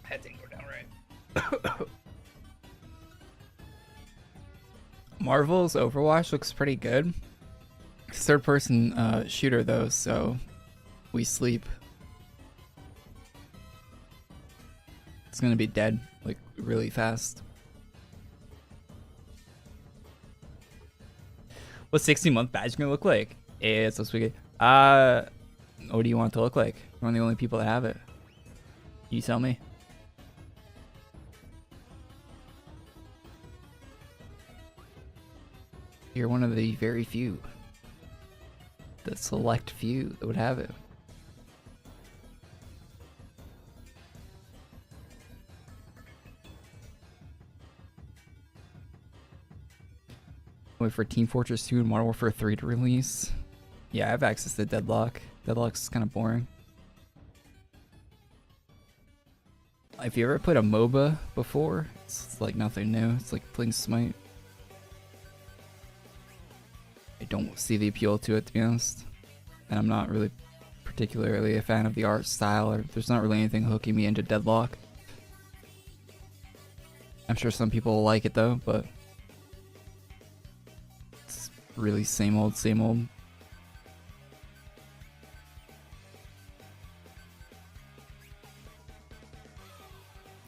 That didn't go down right. Marvel's Overwatch looks pretty good. Third person shooter though, so we sleep. It's gonna be dead like really fast. What's 60-month badge gonna look like? It's so sweet. What do you want it to look like? We're one of the only people that have it. You tell me. You're one of the very few. The select few that would have it. Wait for Team Fortress 2 and Modern Warfare 3 to release. Yeah, I have access to Deadlock. Deadlock's kind of boring. If you ever played a MOBA before, it's like nothing new. It's like playing Smite. I don't see the appeal to it, to be honest. And I'm not really particularly a fan of the art style, or there's not really anything hooking me into Deadlock. I'm sure some people will like it though, but it's really same old, same old.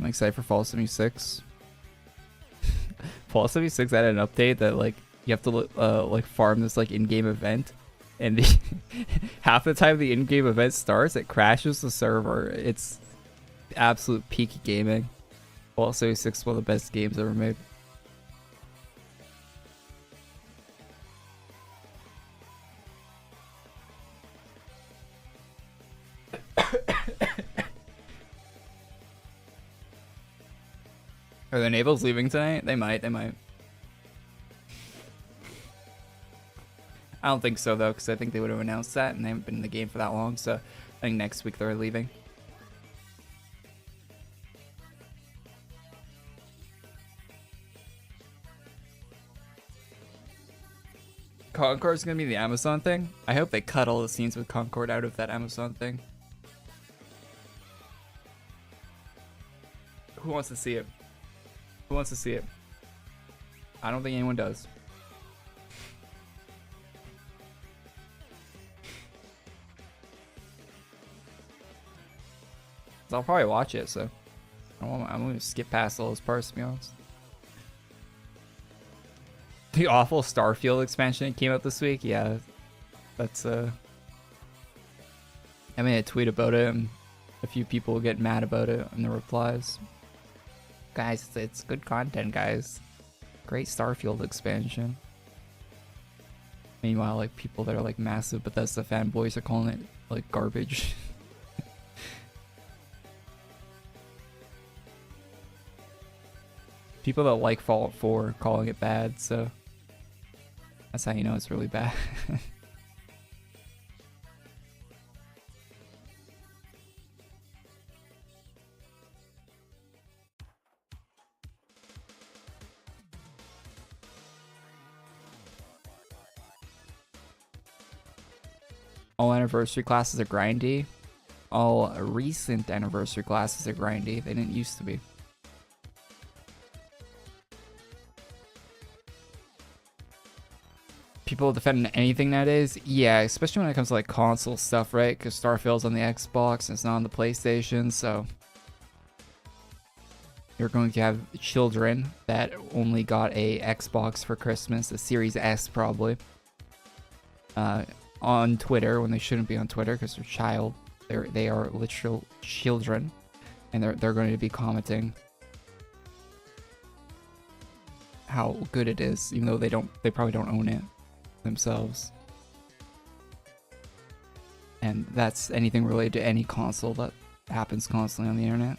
I'm excited for Fall 76. Fall 76 had an update that like you have to like farm this like in-game event, and half the time the in-game event starts, it crashes the server. It's absolute peak gaming. Fall 76 is one of the best games ever made. Are the Navals leaving tonight? They might. I don't think so though, because I think they would have announced that, and they haven't been in the game for that long. So I think next week they're leaving. Concord's gonna be the Amazon thing. I hope they cut all the scenes with Concord out of that Amazon thing. Who wants to see it? Who wants to see it? I don't think anyone does. I'll probably watch it, so I'm gonna skip past all those parts, to be honest. The awful Starfield expansion that came out this week, yeah, that's I made a tweet about it, and a few people get mad about it in the replies. Guys, it's good content, guys. Great Starfield expansion. Meanwhile, like people that are like massive Bethesda fanboys are calling it like garbage. People that like Fallout 4 are calling it bad, so that's how you know it's really bad. All anniversary classes are grindy. All recent anniversary classes are grindy. They didn't used to be. People defending anything nowadays? Yeah, especially when it comes to like console stuff, right? Because Starfield's on the Xbox and it's not on the PlayStation, so you're going to have children that only got a Xbox for Christmas, a Series S probably, on Twitter when they shouldn't be on Twitter because they are literal children, and they're going to be commenting how good it is, even though they probably don't own it themselves. And that's anything related to any console that happens constantly on the internet.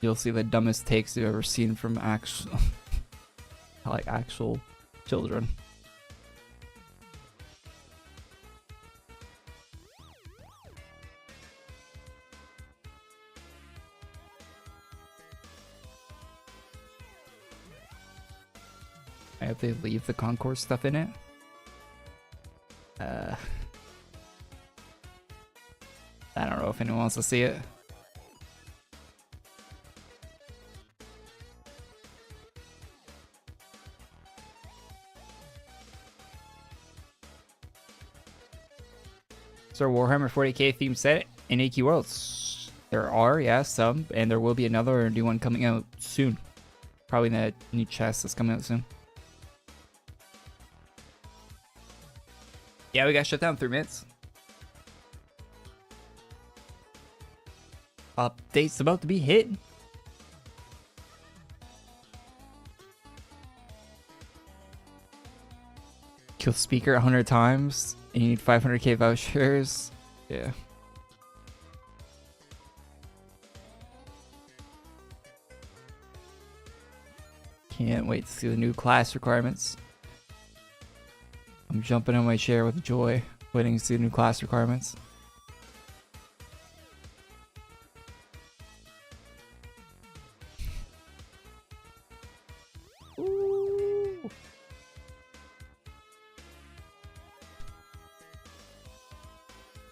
You'll see the dumbest takes you've ever seen from actual, like actual children. I hope they leave the concourse stuff in it. I don't know if anyone wants to see it. Is there a Warhammer 40k themed set in AQ Worlds? There are, yeah, some, and there will be another new one coming out soon. Probably the new chest that's coming out soon. Yeah, we got shut down 3 minutes. Update's about to be hit. Kill speaker 100 times and you need 500k vouchers. Yeah. Can't wait to see the new class requirements. I'm jumping on my chair with joy, waiting to see the new class requirements. Ooh.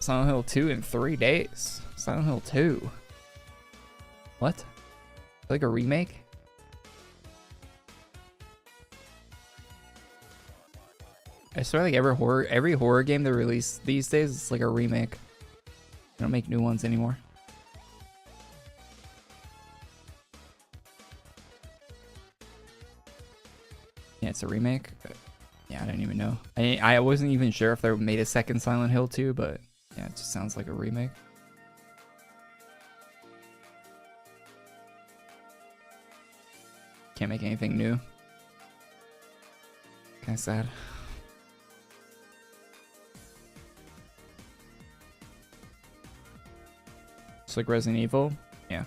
Silent Hill 2 in 3 days. Silent Hill 2. What? Like a remake? I swear, like every horror game they release these days, it's like a remake. They don't make new ones anymore. Yeah, it's a remake. Yeah, I didn't even know. I wasn't even sure if they made a second Silent Hill 2, but yeah, it just sounds like a remake. Can't make anything new. Kind of sad. It's like Resident Evil. Yeah.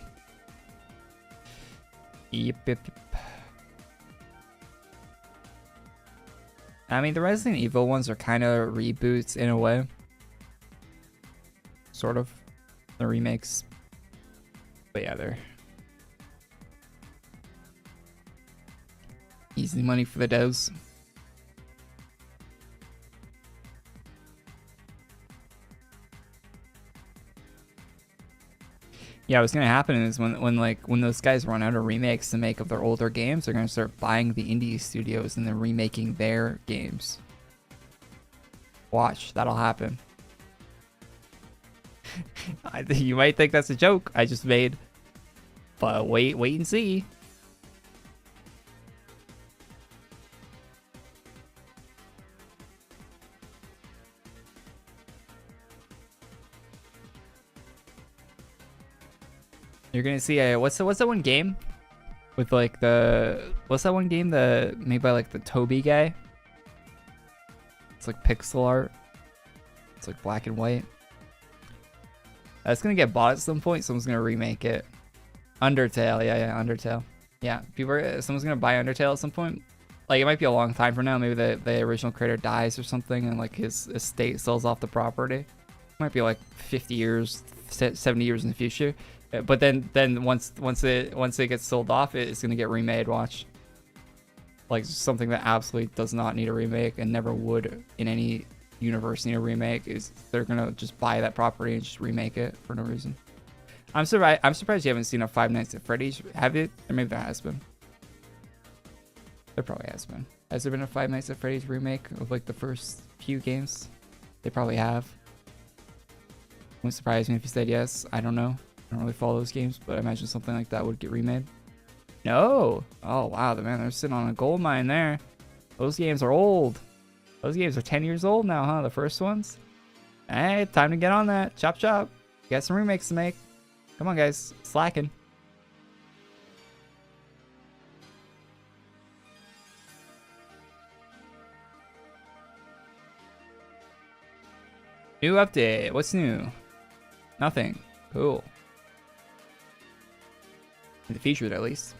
Yep. I mean, the Resident Evil ones are kind of reboots in a way. Sort of. The remakes. But yeah, they're easy money for the devs. Yeah, what's gonna happen is when those guys run out of remakes to make of their older games, they're gonna start buying the indie studios and then remaking their games. Watch, that'll happen. You might think that's a joke I just made, but wait and see. You're gonna see what's that one game with like what's that one game made by like the Toby guy? It's like pixel art. It's like black and white. That's gonna get bought at some point. Someone's gonna remake it. Undertale, yeah, Undertale. Yeah, someone's gonna buy Undertale at some point. Like it might be a long time from now. Maybe the original creator dies or something, and like his estate sells off the property. It might be like 50 years, 70 years in the future. But then once it gets sold off, it's gonna get remade. Watch. Like something that absolutely does not need a remake and never would in any universe need a remake is they're gonna just buy that property and just remake it for no reason. I'm surprised you haven't seen a Five Nights at Freddy's. Have you? Or maybe there has been. There probably has been. Has there been a Five Nights at Freddy's remake of like the first few games? They probably have. Wouldn't surprise me if you said yes. I don't know. I don't really follow those games, but I imagine something like that would get remade. No! Oh, wow, they're sitting on a gold mine there. Those games are old. Those games are 10 years old now, huh? The first ones? Hey, time to get on that. Chop chop. You got some remakes to make. Come on, guys. Slacking. New update. What's new? Nothing. Cool. In the featured, at least.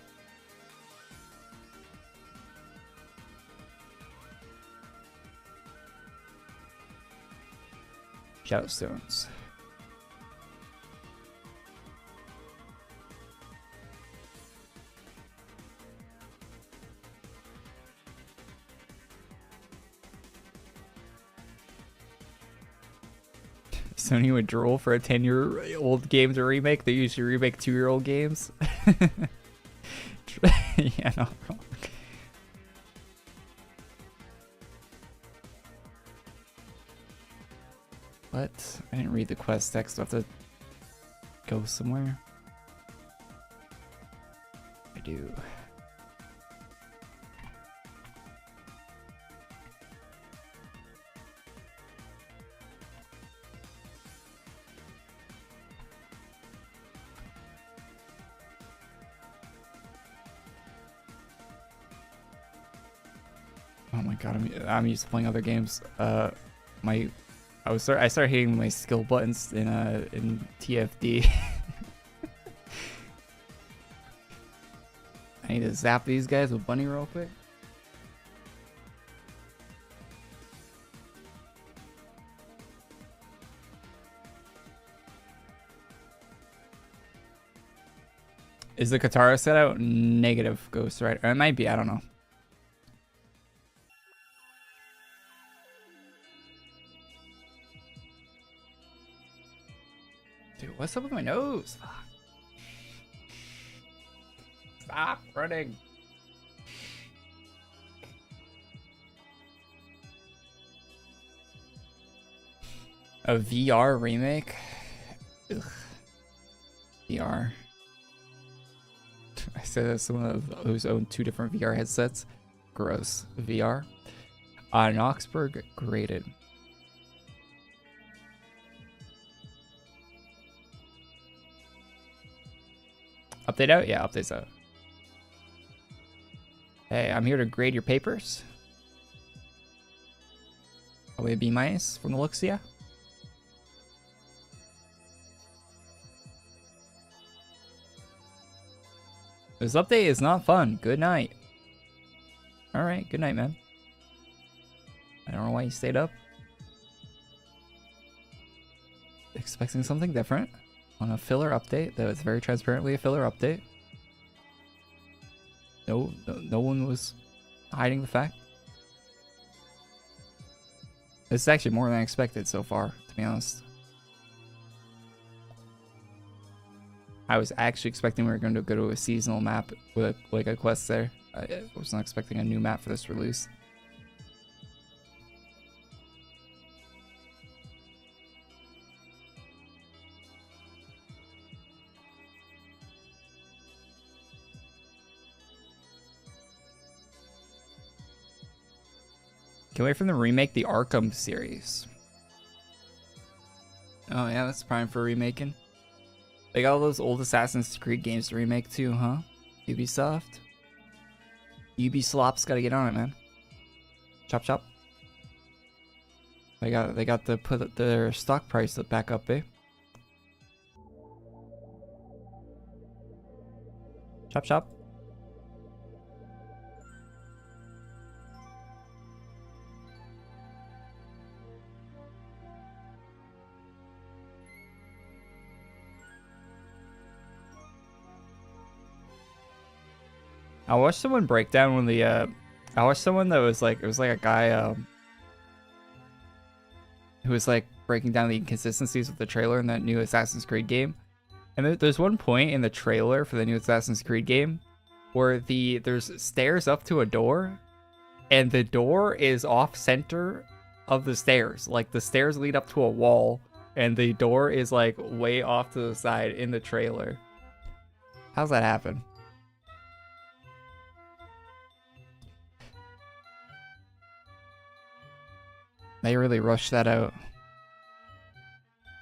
Shadowstones. Sony would drool for a 10-year-old game to remake. They usually remake 2-year-old games. Yeah, no. What? I didn't read the quest text. Do I have to go somewhere? I do. Oh my god, I'm used to playing other games. I started hitting my skill buttons in TFD. I need to zap these guys with bunny real quick. Is the Katara set out? Negative, Ghost, right? Or it might be, I don't know. Dude, what's up with my nose? Stop running. A VR remake? Ugh. VR. I said that someone who's owned 2 different VR headsets. Gross. VR. Oxburg graded. Update out? Yeah, update's out. Hey, I'm here to grade your papers. Probably a B- from the looks, yeah. This update is not fun. Good night. Alright, good night, man. I don't know why you stayed up. Expecting something different on a filler update, though it's very transparently a filler update. No one was hiding the fact. This is actually more than I expected so far, to be honest. I was actually expecting we were going to go to a seasonal map with like a quest there. I was not expecting a new map for this release. Can't wait for them to remake the Arkham series. Oh yeah, that's prime for remaking. They got all those old Assassin's Creed games to remake too, huh? Ubisoft. Ubisoft's gotta get on it, man. Chop chop. They got to put their stock price back up, eh? Chop chop. I watched someone break down one of the I watched someone that was like, it was like a guy who was like breaking down the inconsistencies with the trailer in that new Assassin's Creed game. And there's one point in the trailer for the new Assassin's Creed game where there's stairs up to a door and the door is off center of the stairs. Like the stairs lead up to a wall and the door is like way off to the side in the trailer. How's that happen? They really rushed that out.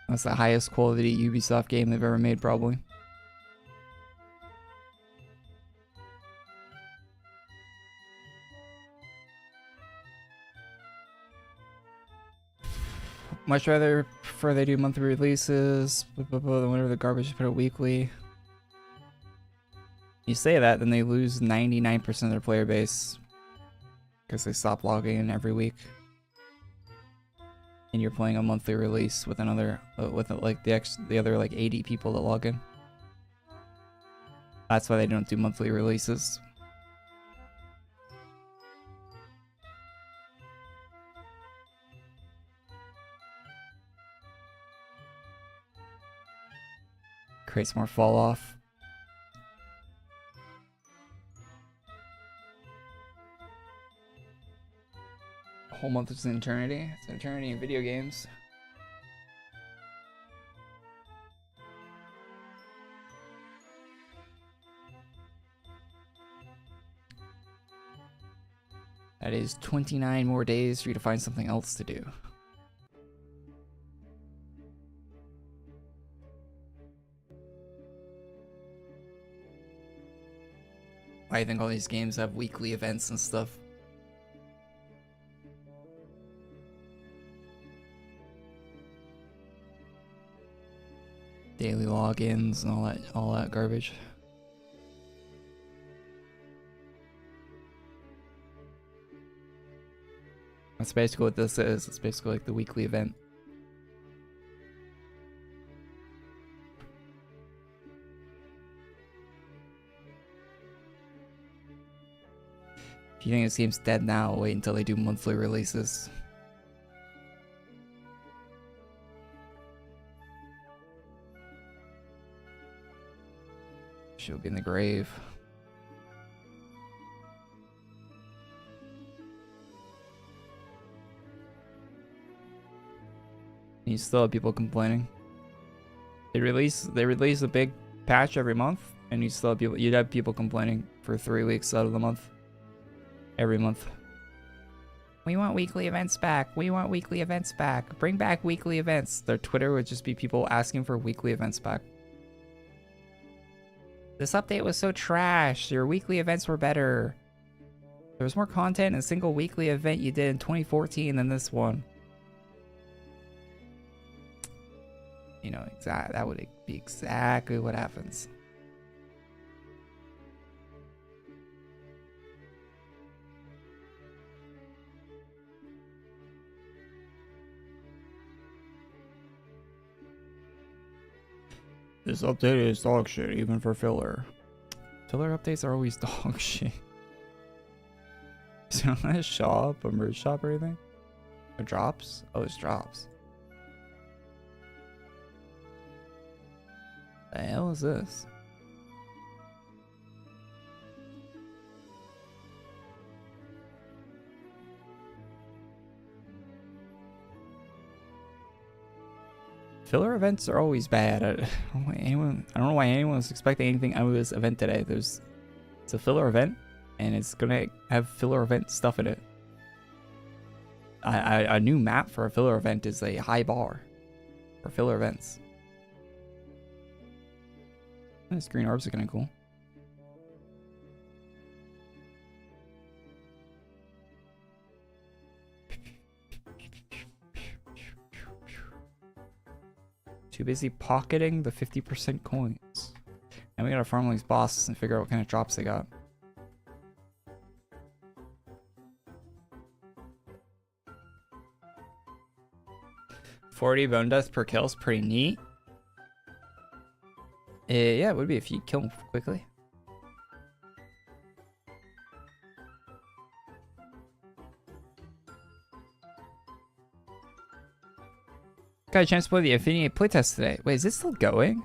That's the highest quality Ubisoft game they've ever made, probably. Much rather prefer they do monthly releases. Whenever the garbage is put out weekly. You say that, then they lose 99% of their player base because they stop logging in every week. And you're playing a monthly release with another, with like the other like 80 people that log in. That's why they don't do monthly releases. Creates more fall off. A whole month is an eternity. It's an eternity in video games. That is 29 more days for you to find something else to do. Why do you think all these games have weekly events and stuff? Daily logins and all that garbage. That's basically what this is. It's basically like the weekly event. If you think this game's dead now, wait until they do monthly releases. She'll be in the grave. You still have people complaining. They release a big patch every month, and you still have people. You'd have people complaining for 3 weeks out of the month. Every month. We want weekly events back. We want weekly events back. Bring back weekly events. Their Twitter would just be people asking for weekly events back. This update was so trash. Your weekly events were better. There was more content in a single weekly event you did in 2014 than this one. You know, that would be exactly what happens. This update is dog shit, even for filler. Filler updates are always dog shit. Is it not a shop, a merch shop or anything? Or drops? Oh, it's drops. The hell is this? Filler events are always bad. I don't know why anyone was expecting anything out of this event today. It's a filler event, and it's gonna have filler event stuff in it. A new map for a filler event is a high bar for filler events. This green orbs are kind of cool. Too busy pocketing the 50% coins. And we gotta farm all these bosses and figure out what kind of drops they got. $40 bone deaths per kill is pretty neat. Yeah, it would be if you kill him quickly. Got a chance to play the Infinity playtest today. Wait, is it still going?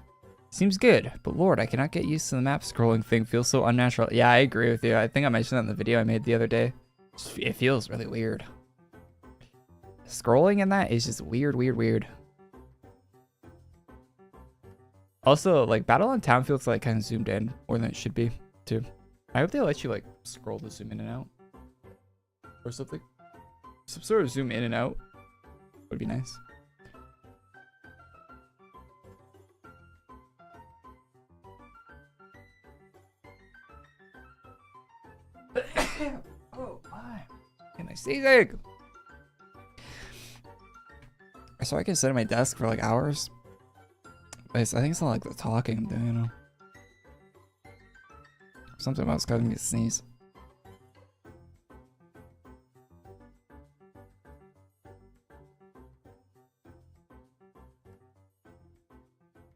Seems good, but lord, I cannot get used to the map scrolling thing. Feels so unnatural. Yeah, I agree with you. I think I mentioned that in the video I made the other day. It feels really weird. Scrolling in that is just weird. Also, like, Battle on Town feels like kind of zoomed in more than it should be, too. I hope they let you, like, scroll to zoom in and out. Or something. Some sort of zoom in and out would be nice. Oh, my. Am I sneezing? So I can sit at my desk for like hours. But I think it's not like the talking I'm doing, you know. Something about it's causing me to sneeze.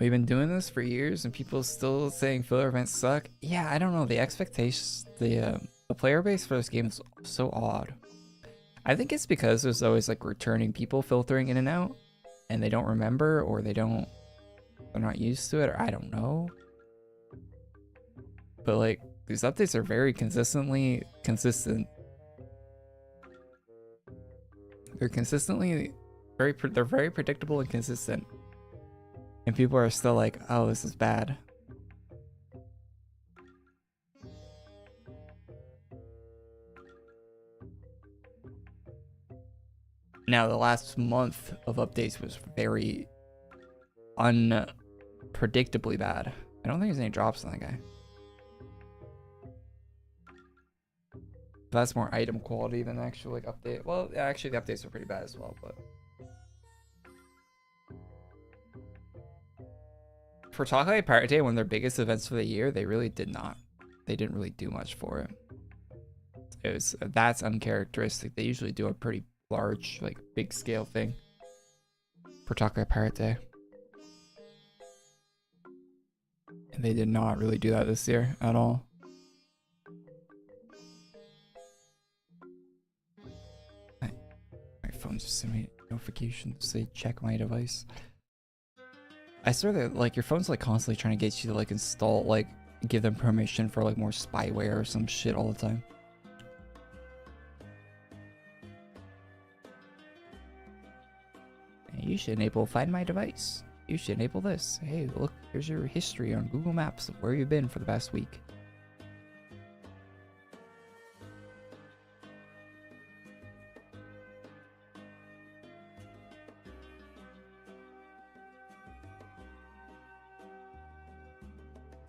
We've been doing this for years and people still saying filler events suck. Yeah, I don't know. The expectations, the player base for this game is so odd. I think it's because there's always like returning people filtering in and out and they don't remember or they're not used to it, or I don't know. But like these updates are very consistently consistent. They're consistently they're very predictable and consistent. And people are still like, oh, this is bad. Now, the last month of updates was very unpredictably bad. I don't think there's any drops on that guy. That's more item quality than actual like update. Well, actually the updates are pretty bad as well, but for Talk Pirate Day, one of their biggest events for the year, they really did not. They didn't really do much for it. That's uncharacteristic. They usually do a pretty large, like big scale thing for Talk Pirate Day. And they did not really do that this year at all. My phone just sent me a notification to say check my device. I swear that like your phone's like constantly trying to get you to like install, like give them permission for like more spyware or some shit all the time. Hey, you should enable Find My Device. You should enable this. Hey, look, here's your history on Google Maps of where you've been for the past week.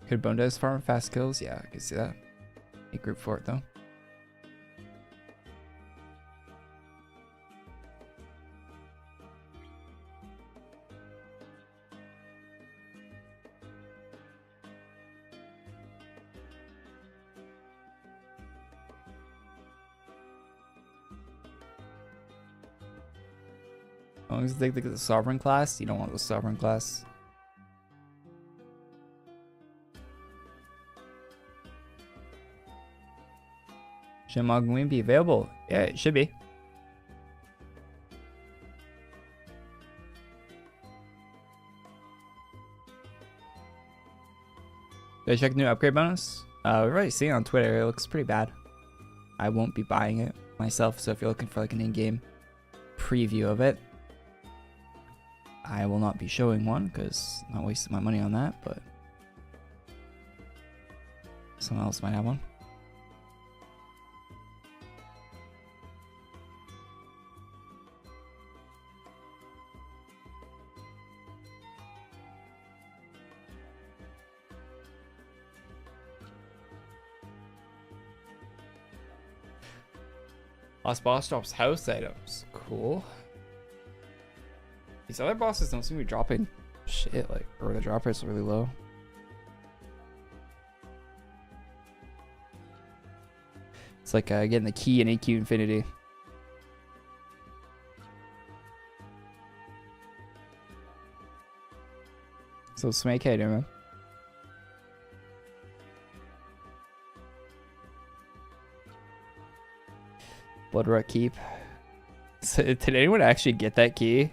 Could Bondes farm fast kills? Yeah, I can see that. A group for it though. As long as they get the sovereign class, you don't want the sovereign class. Should Mogloween be available? Yeah, it should be. Did I check the new upgrade bonus? We've already seen it on Twitter. It looks pretty bad. I won't be buying it myself, so if you're looking for like an in-game preview of it, I will not be showing one because I'm not wasting my money on that, but someone else might have one. Last boss drops house items. Cool. These other bosses don't seem to be dropping shit, like, or the drop rates are really low. It's like getting the key in AQW Infinity. So Snake, how you doing, man? Bloodroot Keep. So, did anyone actually get that key?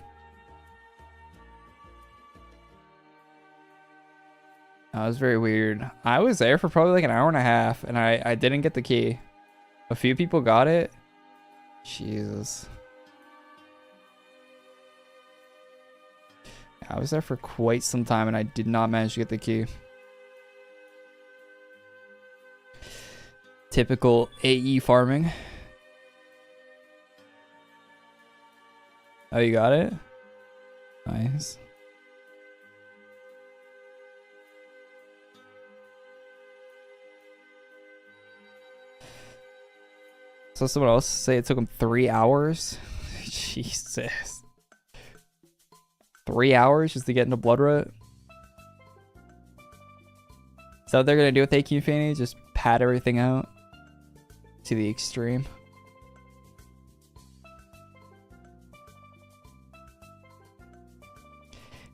That was very weird. I was there for probably like an hour and a half and I didn't get the key. A few people got it. Jesus. I was there for quite some time and I did not manage to get the key. Typical AE farming. Oh, you got it? Nice. So someone else say it took him 3 hours? Jesus. 3 hours just to get into Blood Root. So what they're gonna do with AQW Infinity, just pad everything out to the extreme.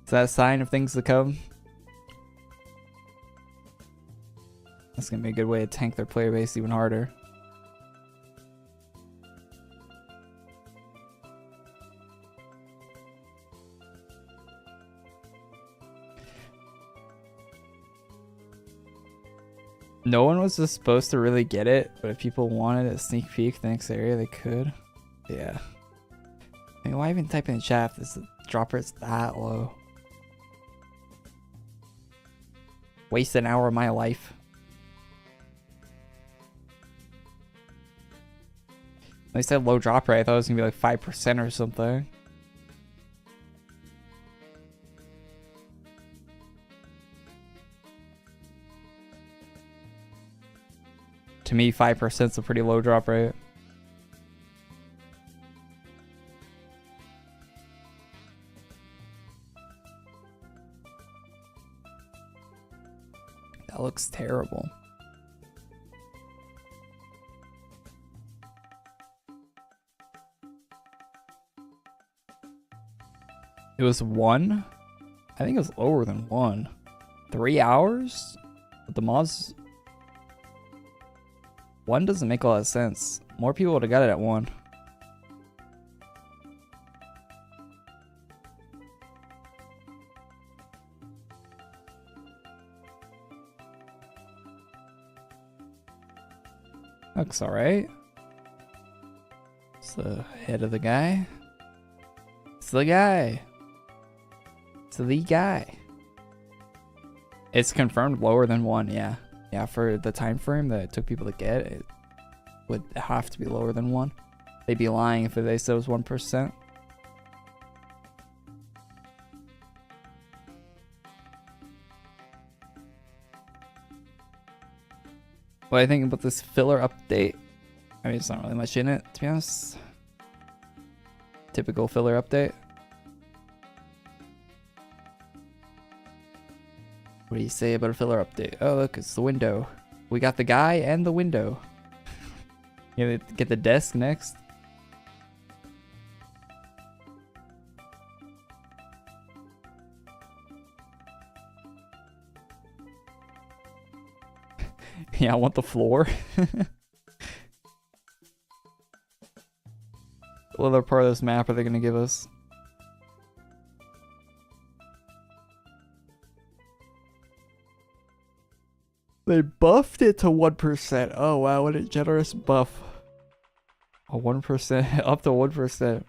Is that a sign of things to come? That's gonna be a good way to tank their player base even harder. No one was just supposed to really get it, but if people wanted a sneak peek the next area, they could. Yeah. I mean, why even type in the chat if this drop rate's that low? Waste an hour of my life. They said low drop rate. I thought it was gonna be like 5% or something. To me, 5% is a pretty low drop rate. That looks terrible. It was 1? I think it was lower than 1. 3 hours? But the mobs... 1 doesn't make a lot of sense. More people would have got it at 1. Looks alright. It's the head of the guy. It's the guy. It's the guy. It's confirmed lower than 1, yeah. Yeah, for the time frame that it took people to get, it would have to be lower than 1. They'd be lying if they said it was 1%. What I think about this filler update, I mean, it's not really much in it, to be honest. Typical filler update. What do you say about a filler update? Oh, look, it's the window. We got the guy and the window. You get the desk next. Yeah, I want the floor. What other part of this map are they going to give us? They buffed it to 1%. Oh wow, what a generous buff. A 1%, up to 1%.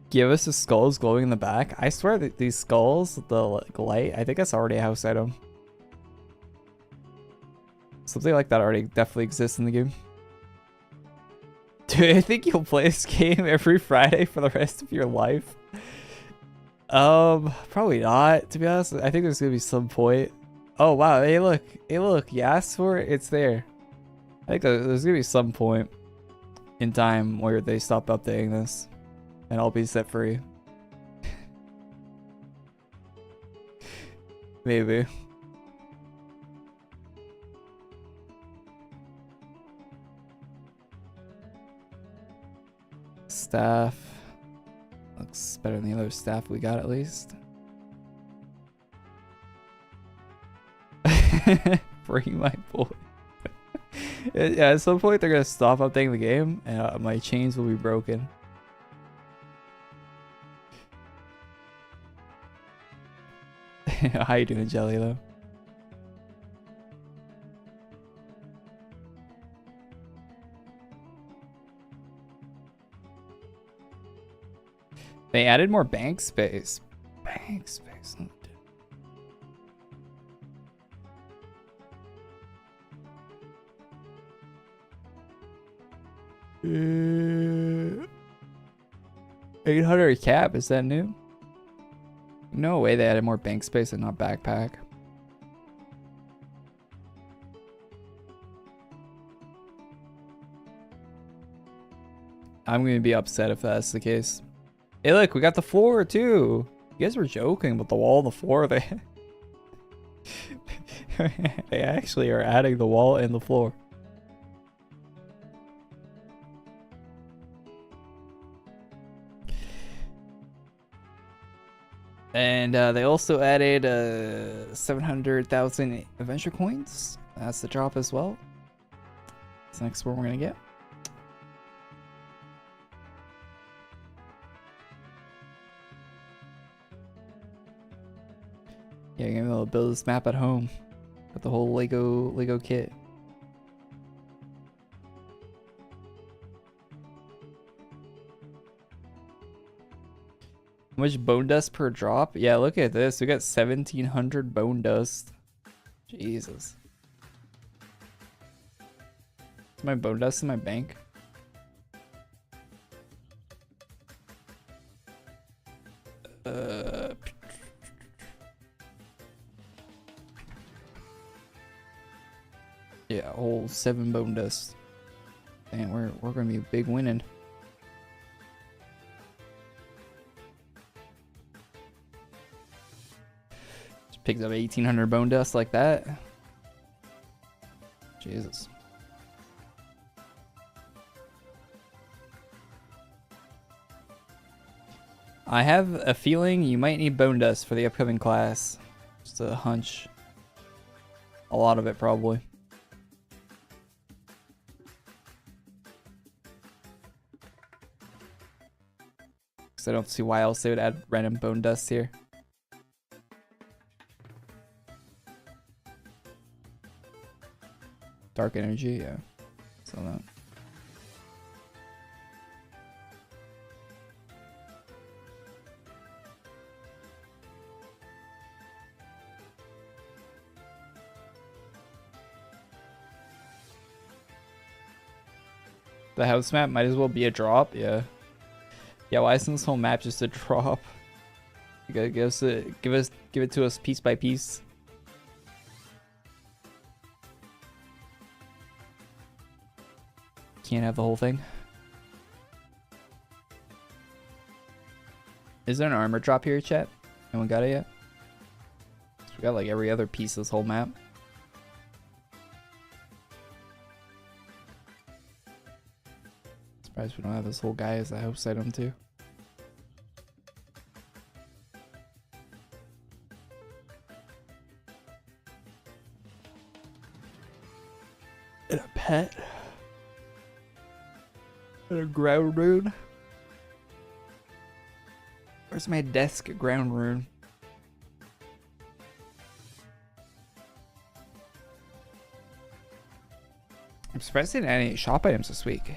Give us the skulls glowing in the back. I swear that these skulls, the light, I think that's already a house item. Something like that already definitely exists in the game. Dude, I think you'll play this game every Friday for the rest of your life. Probably not, to be honest. I think there's gonna be some point. Oh wow, hey look, you asked for it, it's there. I think there's gonna be some point in time where they stop updating this and I'll be set free. Maybe. Staff looks better than the other staff we got, at least. Free my boy. Yeah, at some point they're gonna stop updating the game and my chains will be broken. How you doing, Jelly, though? They added more bank space. Bank space. 800 cap, is that new? No way they added more bank space and not backpack. I'm gonna be upset if that's the case. Hey, look, we got the floor too. You guys were joking about the wall and the floor. They they actually are adding the wall and the floor. And they also added 700,000 adventure coins. That's the drop as well. That's the next one we're gonna get. Yeah, you're gonna be able to build this map at home with the whole Lego kit. How much bone dust per drop? Yeah, look at this. We got 1,700 bone dust. Jesus. Is my bone dust in my bank? Yeah, a whole 7 bone dust. Damn, we're gonna be big winning. Just picked up 1,800 bone dust like that. Jesus. I have a feeling you might need bone dust for the upcoming class. Just a hunch. A lot of it, probably. Because I don't see why else they would add random bone dust here. Dark energy, yeah. So that. The house map might as well be a drop, yeah. Yeah, why isn't this whole map just a drop? You gotta give it to us piece by piece. Can't have the whole thing. Is there an armor drop here, chat? Anyone got it yet? We got like every other piece of this whole map. Surprised we don't have this whole guy as a house item too. And a pet. And a ground rune. Where's my desk ground rune? I'm surprised they didn't add any shop items this week.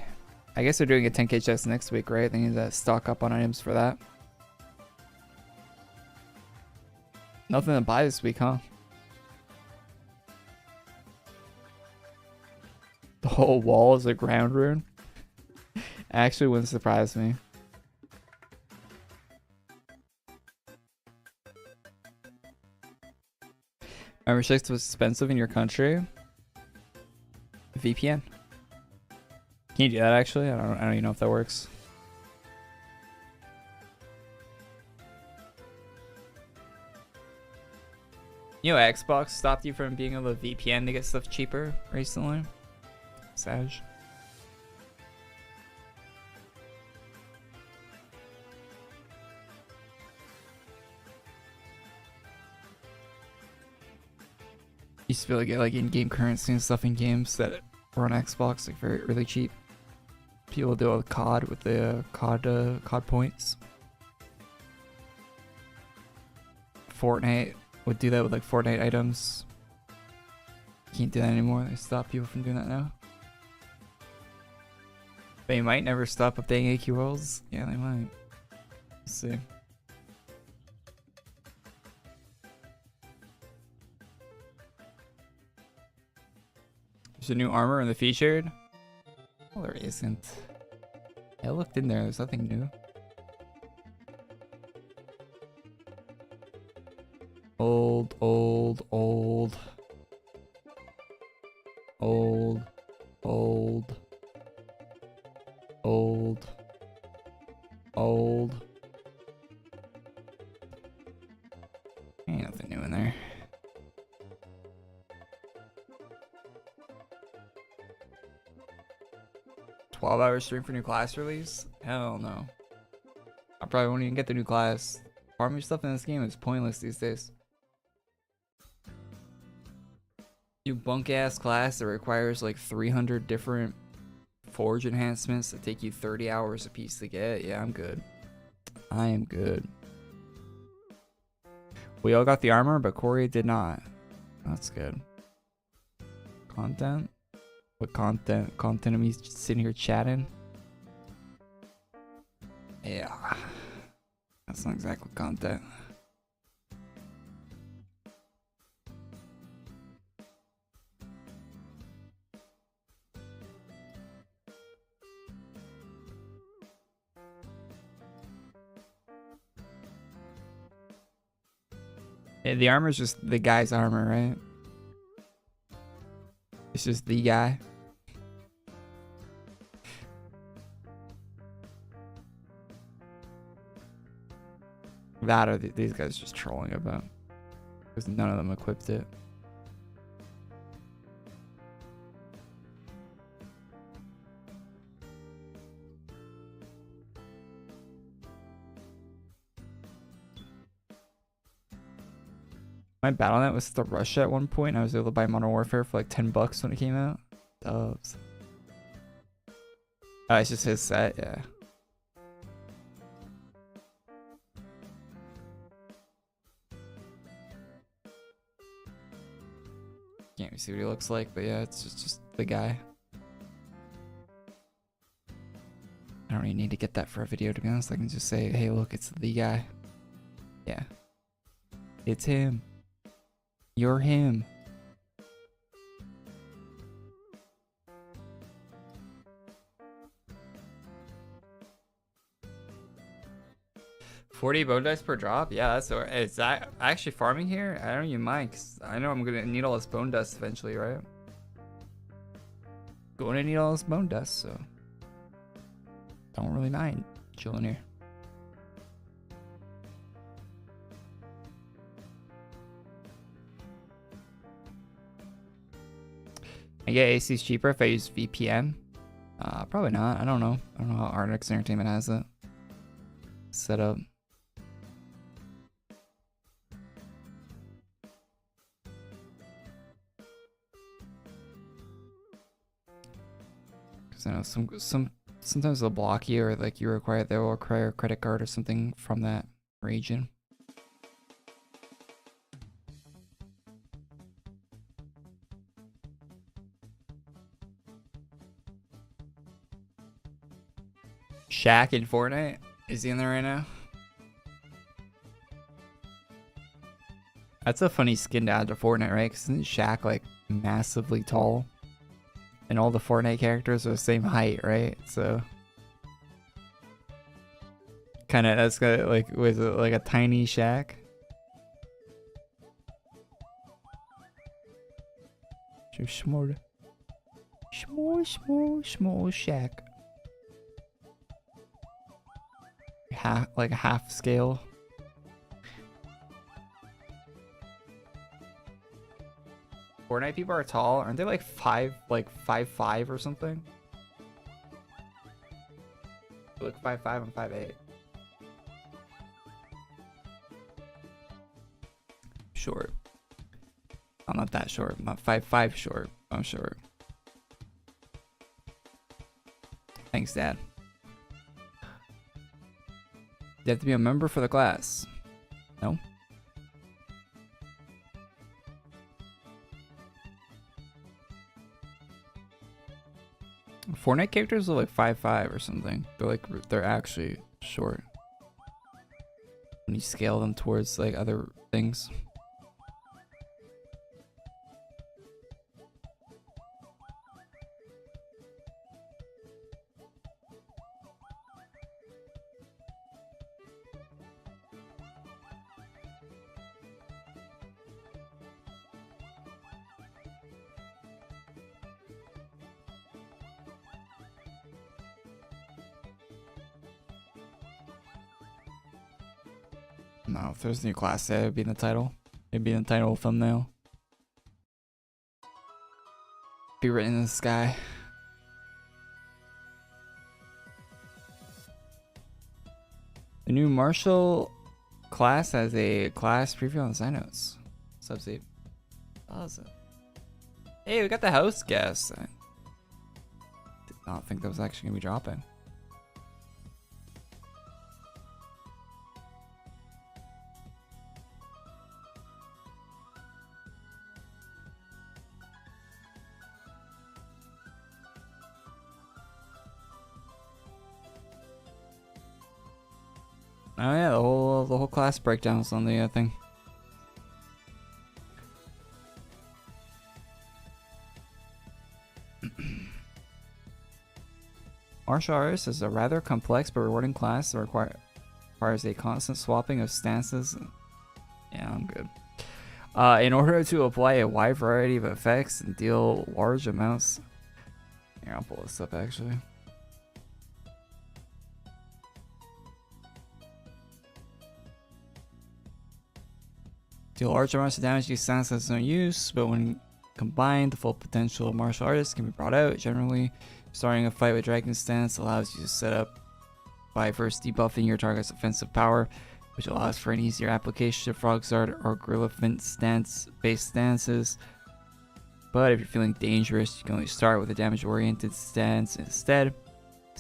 I guess they're doing a 10k chest next week, right? They need to stock up on items for that. Nothing to buy this week, huh? The whole wall is a ground rune. Actually wouldn't surprise me. Membership was expensive in your country. VPN. Can you do that actually? I don't even know if that works. You know, Xbox stopped you from being able to VPN to get stuff cheaper recently. Sad. Used to be able to get like in-game currency and stuff in games that were on Xbox, like really cheap. People do it with COD with the COD points. Fortnite would do that with like Fortnite items. Can't do that anymore. They stop people from doing that now. They might never stop updating AQLs. Yeah, they might. Let's see. There's a new armor in the featured. Oh, there isn't. I looked in there. There's nothing new. Old. 12-hour stream for new class release? Hell no. I probably won't even get the new class. Farming stuff in this game is pointless these days. You bunk ass class that requires like 300 different forge enhancements that take you 30 hours a piece to get. Yeah, I'm good. I am good. We all got the armor, but Korey did not. That's good. Content? What content? Content of me sitting here chatting? Yeah. That's not exactly content. Yeah, the armor is just the guy's armor, right? It's just the guy. That or these guys just trolling about. Because none of them equipped it. My Battle.net was the Russia at one point. I was able to buy Modern Warfare for like 10 bucks when it came out. Dubs. Oh, it's just his set, yeah. Can't really see what he looks like, but yeah, it's just the guy. I don't really need to get that for a video, to be honest. I can just say, hey, look, it's the guy. Yeah. It's him. You're him. $40 bone dice per drop? Yeah, that's alright. Is that actually farming here? I don't even mind, 'cause I know I'm gonna need all this bone dust eventually, right? Going to need all this bone dust, so don't really mind chilling here. I get AC's cheaper if I use VPN. Probably not. I don't know. I don't know how Artix Entertainment has it set up. Because I know sometimes they'll block you, or like they will require a credit card or something from that region. Shaq in Fortnite? Is he in there right now? That's a funny skin to add to Fortnite, right? Because isn't Shaq like massively tall? And all the Fortnite characters are the same height, right? So kind of that's got like with like a tiny Shaq. Small Shaq. Like a half scale. Fortnite people are tall, aren't they? Like 5'5" or something. You look 5'5", I'm 5'8". Short. I'm not that short. I'm not 5'5" short. I'm short. Thanks, Dad. You have to be a member for the class. No? Fortnite characters are like 5'5" or something. They're actually short when you scale them towards like other things. No, if there's a new class, it would be in the title. It'd be in the title thumbnail. Be written in the sky. The new martial class has a class preview on the side notes. Subsea. Awesome. Hey, we got the house guest. I did not think that was actually gonna be dropping. Oh yeah, the whole class breakdowns on the thing. Martial Arts is a rather complex but rewarding class that requires a constant swapping of stances. Yeah, I'm good. In order to apply a wide variety of effects and deal large amounts. Here, I'll pull this up actually. Deal large amounts of damage, these stances has no use, but when combined, the full potential of martial artists can be brought out. Generally, starting a fight with Dragon Stance allows you to set up by first debuffing your target's offensive power, which allows for an easier application of Frog's Art or Gorilla Flint stance-based stances. But if you're feeling dangerous, you can only start with a damage-oriented stance instead.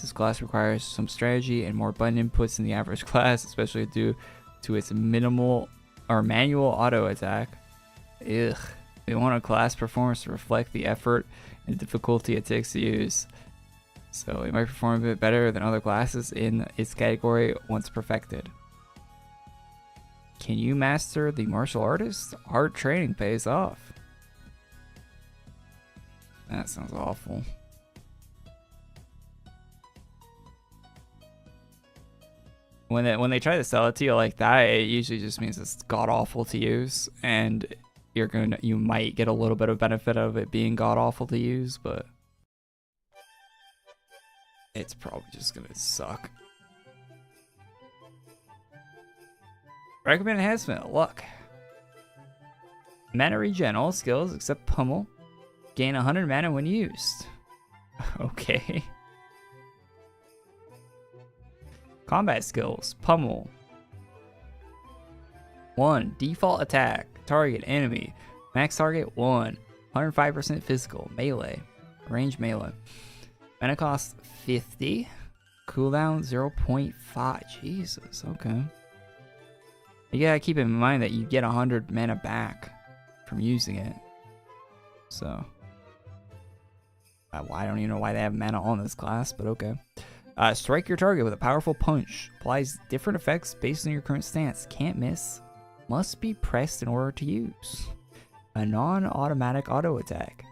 This class requires some strategy and more button inputs than the average class, especially due to its manual auto attack. Ugh. We want a class performance to reflect the effort and difficulty it takes to use. So it might perform a bit better than other classes in its category once perfected. Can you master the martial artist? Hard training pays off. That sounds awful. When they try to sell it to you like that, it usually just means it's god awful to use, and you might get a little bit of benefit of it being god awful to use, but it's probably just gonna suck. Recommend enhancement. Luck. Mana regen all skills except pummel. Gain 100 mana when used. Okay. Combat skills. Pummel. 1. Default attack. Target enemy. Max target 1. 105% physical. Melee. Range melee. Mana cost 50. Cooldown 0.5. Jesus. Okay. You gotta keep in mind that you get 100 mana back from using it. So. I don't even know why they have mana on this class, but okay. Strike your target with a powerful punch. Applies different effects based on your current stance. Can't miss. Must be pressed in order to use. A non-automatic auto attack.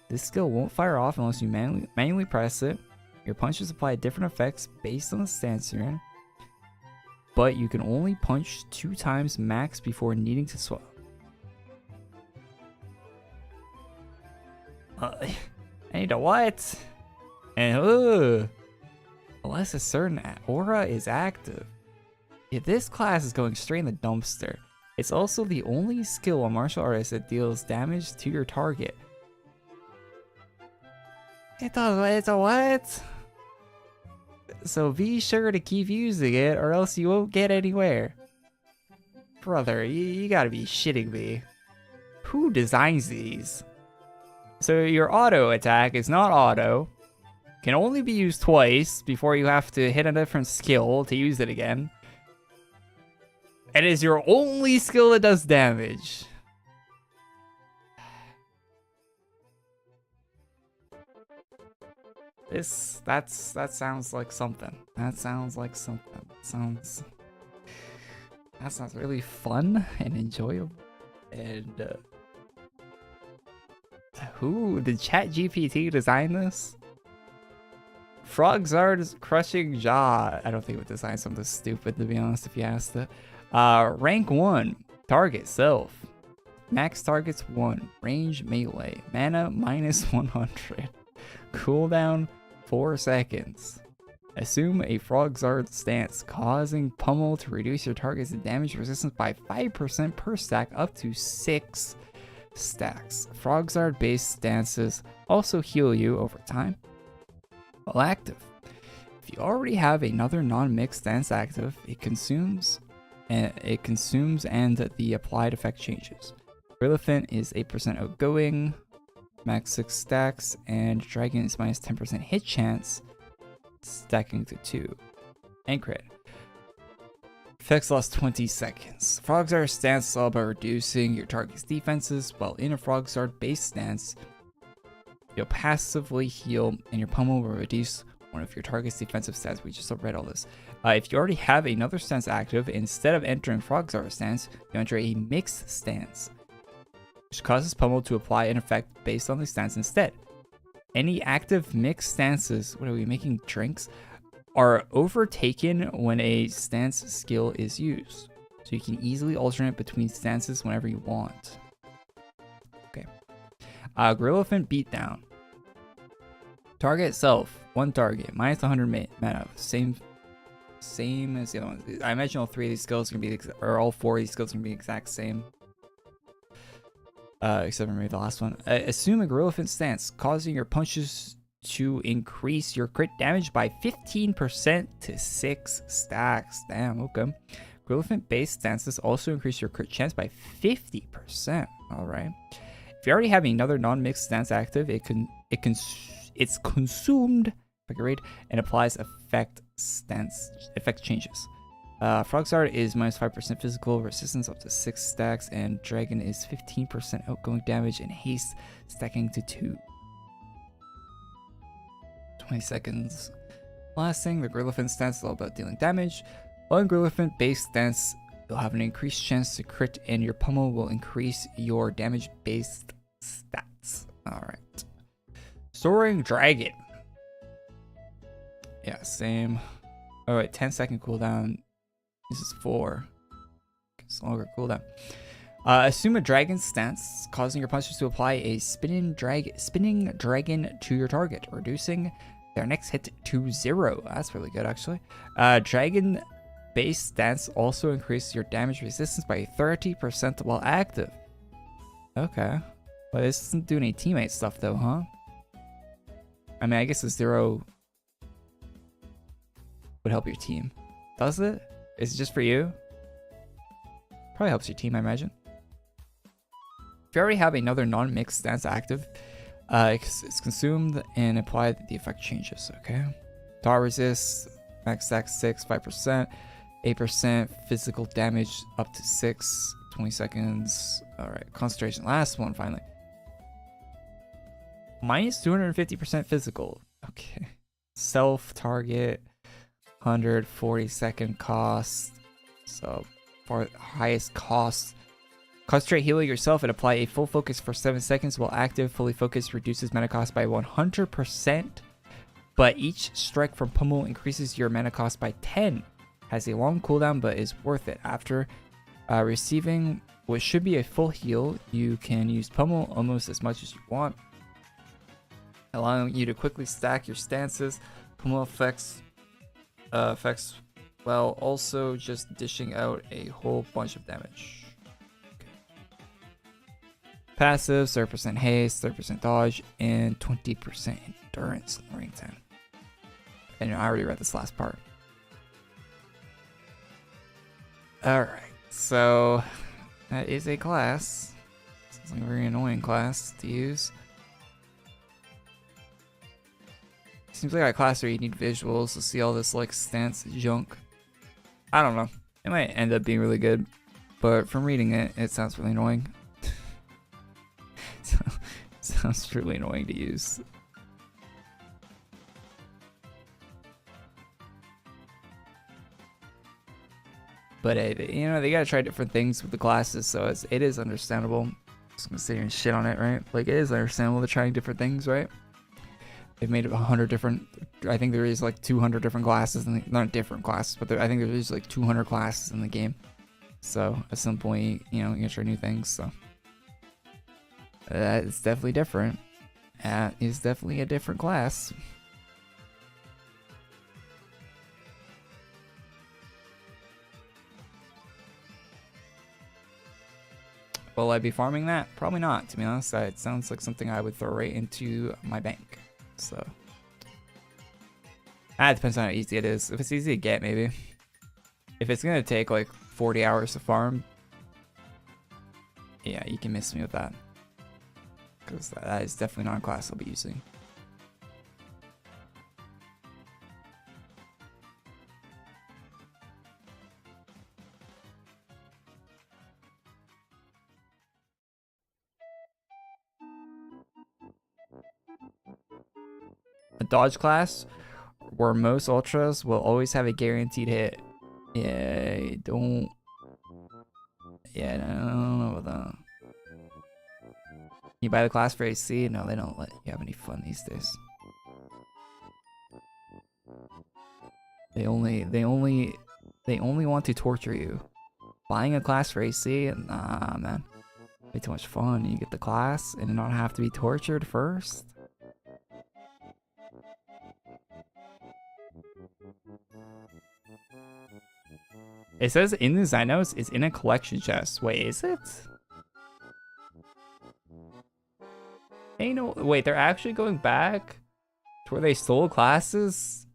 This skill won't fire off unless you manually press it. Your punches apply different effects based on the stance you're in. But you can only punch 2 times max before needing to swap. I need to what? And unless a certain aura is active. If this class is going straight in the dumpster. It's also the only skill on martial artists that deals damage to your target. It's a what? So be sure to keep using it or else you won't get anywhere. Brother, you gotta be shitting me. Who designs these? So your auto attack is not auto. Can only be used twice before you have to hit a different skill to use it again. It is your only skill that does damage. That sounds like something. That sounds like something. That sounds really fun and enjoyable. And who did ChatGPT design this? Frogzard's crushing jaw. I don't think it would design something stupid, to be honest, if you asked it. Rank 1. Target self. Max targets 1. Range melee. Mana minus 100. Cooldown 4 seconds. Assume a Frogzard stance, causing pummel to reduce your target's damage resistance by 5% per stack up to 6 stacks. Frogzard based stances also heal you over time. While active. If you already have another non-mixed stance active, it consumes and the applied effect changes. Relevant is 8% outgoing, max 6 stacks, and Dragon is minus 10% hit chance, stacking to 2. And crit. Effects last 20 seconds. Frogzard stance is all about reducing your target's defenses, while in a Frogzard base stance, you'll passively heal and your pummel will reduce one of your target's defensive stats. We just read all this. If you already have another stance active, instead of entering Frogzard stance, you enter a mixed stance, which causes pummel to apply an effect based on the stance instead. Any active mixed stances, what are we making drinks, are overtaken when a stance skill is used. So you can easily alternate between stances whenever you want. Okay. Gorillafant Beatdown. Target itself, one target, minus 100 mana. Same as the other ones. I imagine all 3 of these skills are gonna be, or all 4 of these skills are gonna be the exact same. Except for maybe the last one. Assume a Gorillafant stance, causing your punches to increase your crit damage by 15% to 6 stacks. Damn, okay. Gorillafant based stances also increase your crit chance by 50%. Alright. If you already have another non-mixed stance active, it's consumed, if I can read, and applies effect changes. Frogzard is minus 5% physical resistance up to 6 stacks, and Dragon is 15% outgoing damage and haste, stacking to 2. 20 seconds. Last thing, the Gorillafant stance is all about dealing damage. On Gorillafant base stance, you'll have an increased chance to crit, and your pummel will increase your damage-based stats. Alright. Soaring Dragon. Yeah, same. Alright, 10-second cooldown. This is 4. It's longer cooldown. Assume a dragon stance, causing your punches to apply a spinning dragon to your target, reducing their next hit to 0. That's really good, actually. Dragon base stance also increases your damage resistance by 30% while active. Okay. Well, this doesn't do any teammate stuff, though, huh? I mean, I guess a 0 would help your team. Does it? Is it just for you? Probably helps your team, I imagine. If you already have another non-mixed stance active, it's consumed and applied, the effect changes, okay? Dart resist, max stack 6, 5%, 8% physical damage up to 6, 20 seconds. Alright, concentration, last one finally. Minus 250% physical. Okay. Self-target, 140-second cost. So, for highest cost. Concentrate healing yourself and apply a full focus for 7 seconds while active. Fully focused reduces mana cost by 100%, but each strike from pummel increases your mana cost by 10. Has a long cooldown but is worth it. After receiving what should be a full heal, you can use pummel almost as much as you want, allowing you to quickly stack your stances. Pummel effects while also just dishing out a whole bunch of damage. Passive, 30% haste, 30% dodge, and 20% endurance in ring 10. And I already read this last part. Alright, so that is a class. Sounds like a very annoying class to use. Seems like a class where you need visuals to see all this like stance junk. I don't know. It might end up being really good, but from reading it, it sounds really annoying. Sounds really annoying to use. But hey, you know, they gotta try different things with the classes, so it is understandable. I'm just gonna sit here and shit on it, right? Like, it is understandable they're trying different things, right? They've made 100 different. I think there is like 200 different classes, not different classes, but I think there is like 200 classes in the game. So at some point, you know, you can try new things. So it's definitely different. It's definitely a different class. Will I be farming that? Probably not, to be honest. It sounds like something I would throw right into my bank. So Ah, it depends on how easy it is. If it's easy to get, maybe. If it's gonna take like 40 hours to farm, yeah, you can miss me with that. Because that is definitely not a class I'll be using. A dodge class where most ultras will always have a guaranteed hit. Yeah, I don't know about that. You buy the class for AC? No, they don't let you have any fun these days. They only want to torture you. Buying a class for AC? Nah, man. Way too much fun. You get the class and not have to be tortured first. It says in the Xynos, it's in a collection chest. Wait, is it? Ain't no. Wait, they're actually going back to where they stole classes?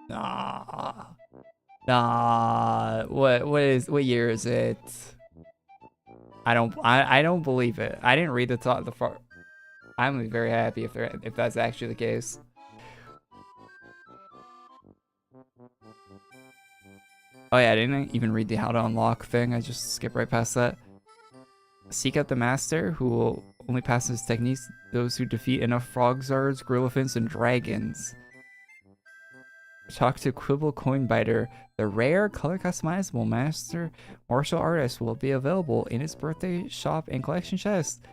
Nah. Nah. What year is it? I don't believe it. I didn't read the far. I'm very happy if that's actually the case. Oh yeah, I didn't even read the how to unlock thing. I just skipped right past that. Seek out the master who will only pass his techniques those who defeat enough frog zards, gorillafins, and dragons. Talk to Quibble Coinbiter. The rare color customizable master martial artist will be available in his birthday shop and collection chest.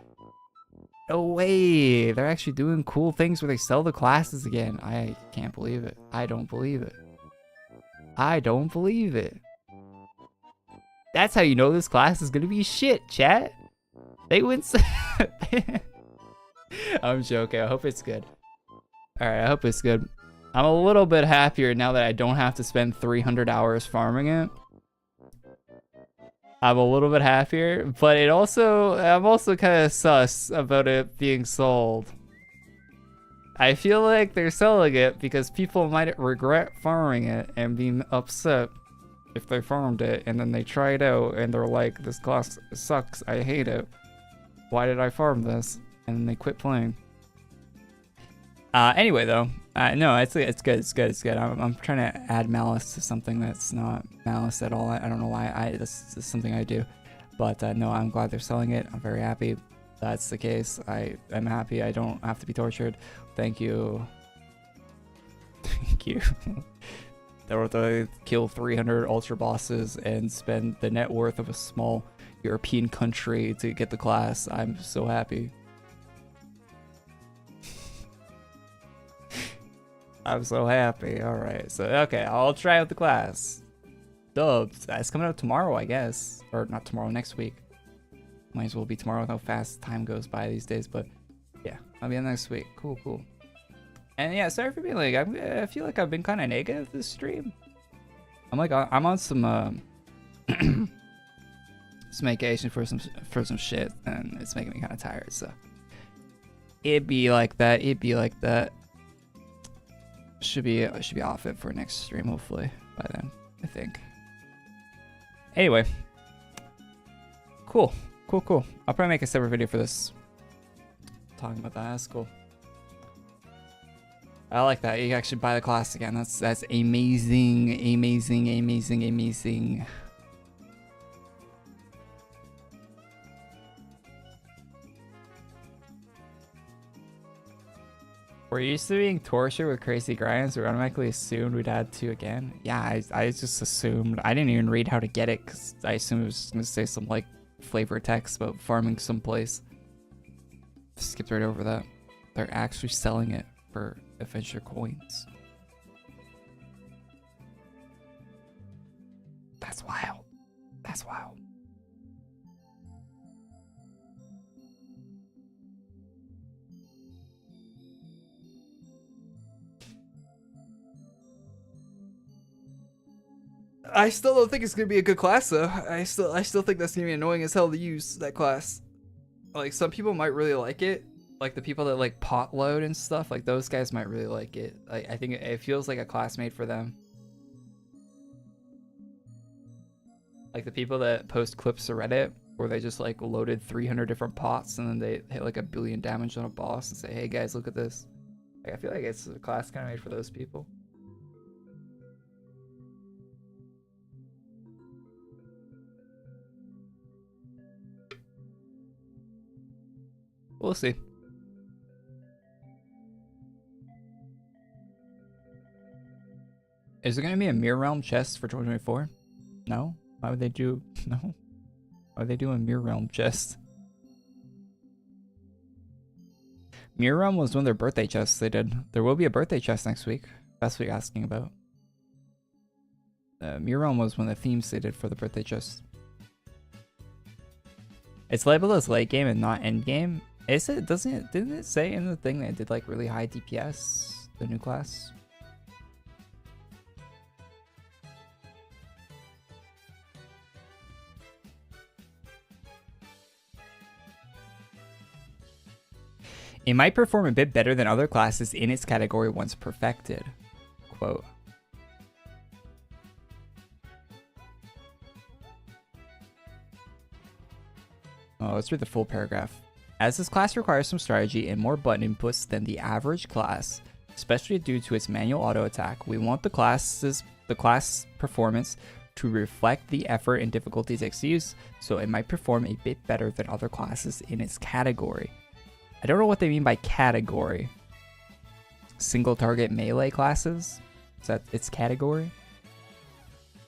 No way! They're actually doing cool things where they sell the classes again. I can't believe it. I don't believe it. I don't believe it. That's how you know this class is gonna be shit, chat. They went. I'm joking. I hope it's good. Alright, I hope it's good. I'm a little bit happier now that I don't have to spend 300 hours farming it. I'm a little bit happier, but I'm also kind of sus about it being sold. I feel like they're selling it because people might regret farming it and be upset if they farmed it and then they try it out and they're like, this class sucks, I hate it. Why did I farm this? And then they quit playing. Anyway though, no, it's good. I'm trying to add malice to something that's not malice at all. I don't know why this is something I do. But no, I'm glad they're selling it. I'm very happy that's the case. I'm happy I don't have to be tortured. Thank you. Thank you. They were to kill 300 ultra bosses and spend the net worth of a small European country to get the class. I'm so happy. I'm so happy. Alright, so okay, I'll try out the class. Dubs. It's coming out tomorrow, I guess. Or not tomorrow, next week. Might as well be tomorrow with how fast time goes by these days, but yeah, I'll be on next week. Cool. And yeah, sorry for being like, I feel like I've been kind of negative this stream. I'm on some some medication for some shit, and it's making me kind of tired. So it'd be like that. Should be off it for next stream, hopefully by then, I think. Anyway, cool. I'll probably make a separate video for this. Talking about that, that's cool. I like that. You can actually buy the class again. That's amazing. We're used to being tortured with crazy grinds. We automatically assumed we'd add 2 again. Yeah, I just assumed. I didn't even read how to get it because I assumed it was just gonna say some like flavor text about farming someplace. Skipped right over that. They're actually selling it for adventure coins. That's wild. That's wild. I still don't think it's gonna be a good class though. I still think that's gonna be annoying as hell to use that class. Like some people might really like it, Like the people that like pot load and stuff, like those guys might really like it. Like I think it feels like a class made for them. Like the people that post clips to Reddit where they just like loaded 300 different pots and then they hit like 1 billion damage on a boss and say, hey guys, look at this. Like, I feel like it's a class kind of made for those people. We'll see. Is there going to be a Mirror Realm chest for 2024? No? Why would they do... No? Why would they do a Mirror Realm chest? Mirror Realm was one of their birthday chests they did. There will be a birthday chest next week. That's what you're asking about. Mirror Realm was one of the themes they did for the birthday chest. It's labeled as late game and not end game. Is it? Didn't it say in the thing that it did like really high DPS? The new class? It might perform a bit better than other classes in its category once perfected. Quote. Oh, let's read the full paragraph. As this class requires some strategy and more button inputs than the average class, especially due to its manual auto attack, we want the class performance to reflect the effort and difficulties it use, so it might perform a bit better than other classes in its category. I don't know what they mean by category. Single target melee classes? Is that its category?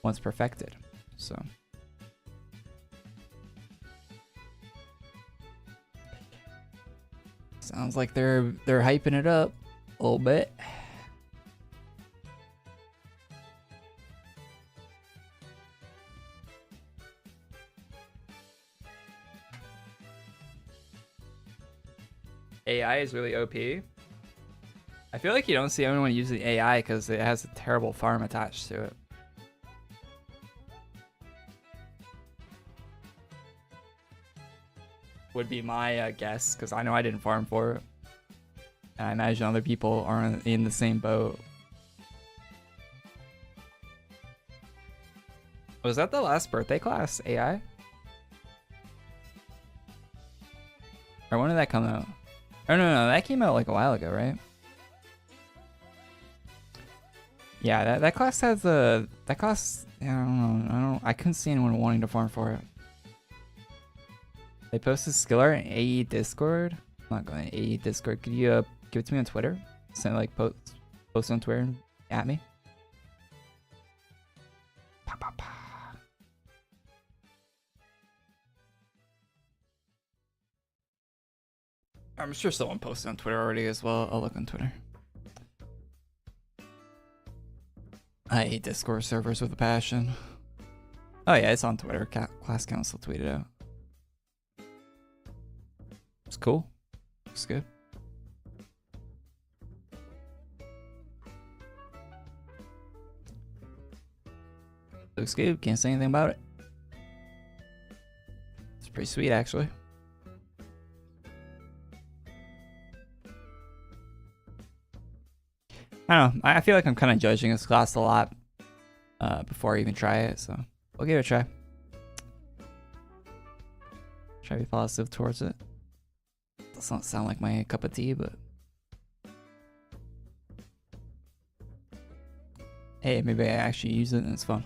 Once perfected. So. Sounds like they're hyping it up a little bit. AI is really OP. I feel like you don't see anyone using AI because it has a terrible farm attached to it. Would be my guess, because I know I didn't farm for it. And I imagine other people aren't in the same boat. Was that the last birthday class, AI? Or when did that come out? Oh no, that came out like a while ago, right? Yeah, that class has a I don't know. I couldn't see anyone wanting to farm for it. They posted skill art in AE Discord. I'm not going to AE Discord. Could you give it to me on Twitter? Send like post on Twitter at me. Pa, pa, pa. I'm sure someone posted on Twitter already as well. I'll look on Twitter. I hate Discord servers with a passion. Oh yeah, it's on Twitter. Class Council tweeted out. It's cool. Looks good. Looks good. Can't say anything about it. It's pretty sweet, actually. I don't know. I feel like I'm kind of judging this class a lot before I even try it, so we'll give it a try. Try to be positive towards it. Doesn't sound like my cup of tea, but hey, maybe I actually use it and it's fun.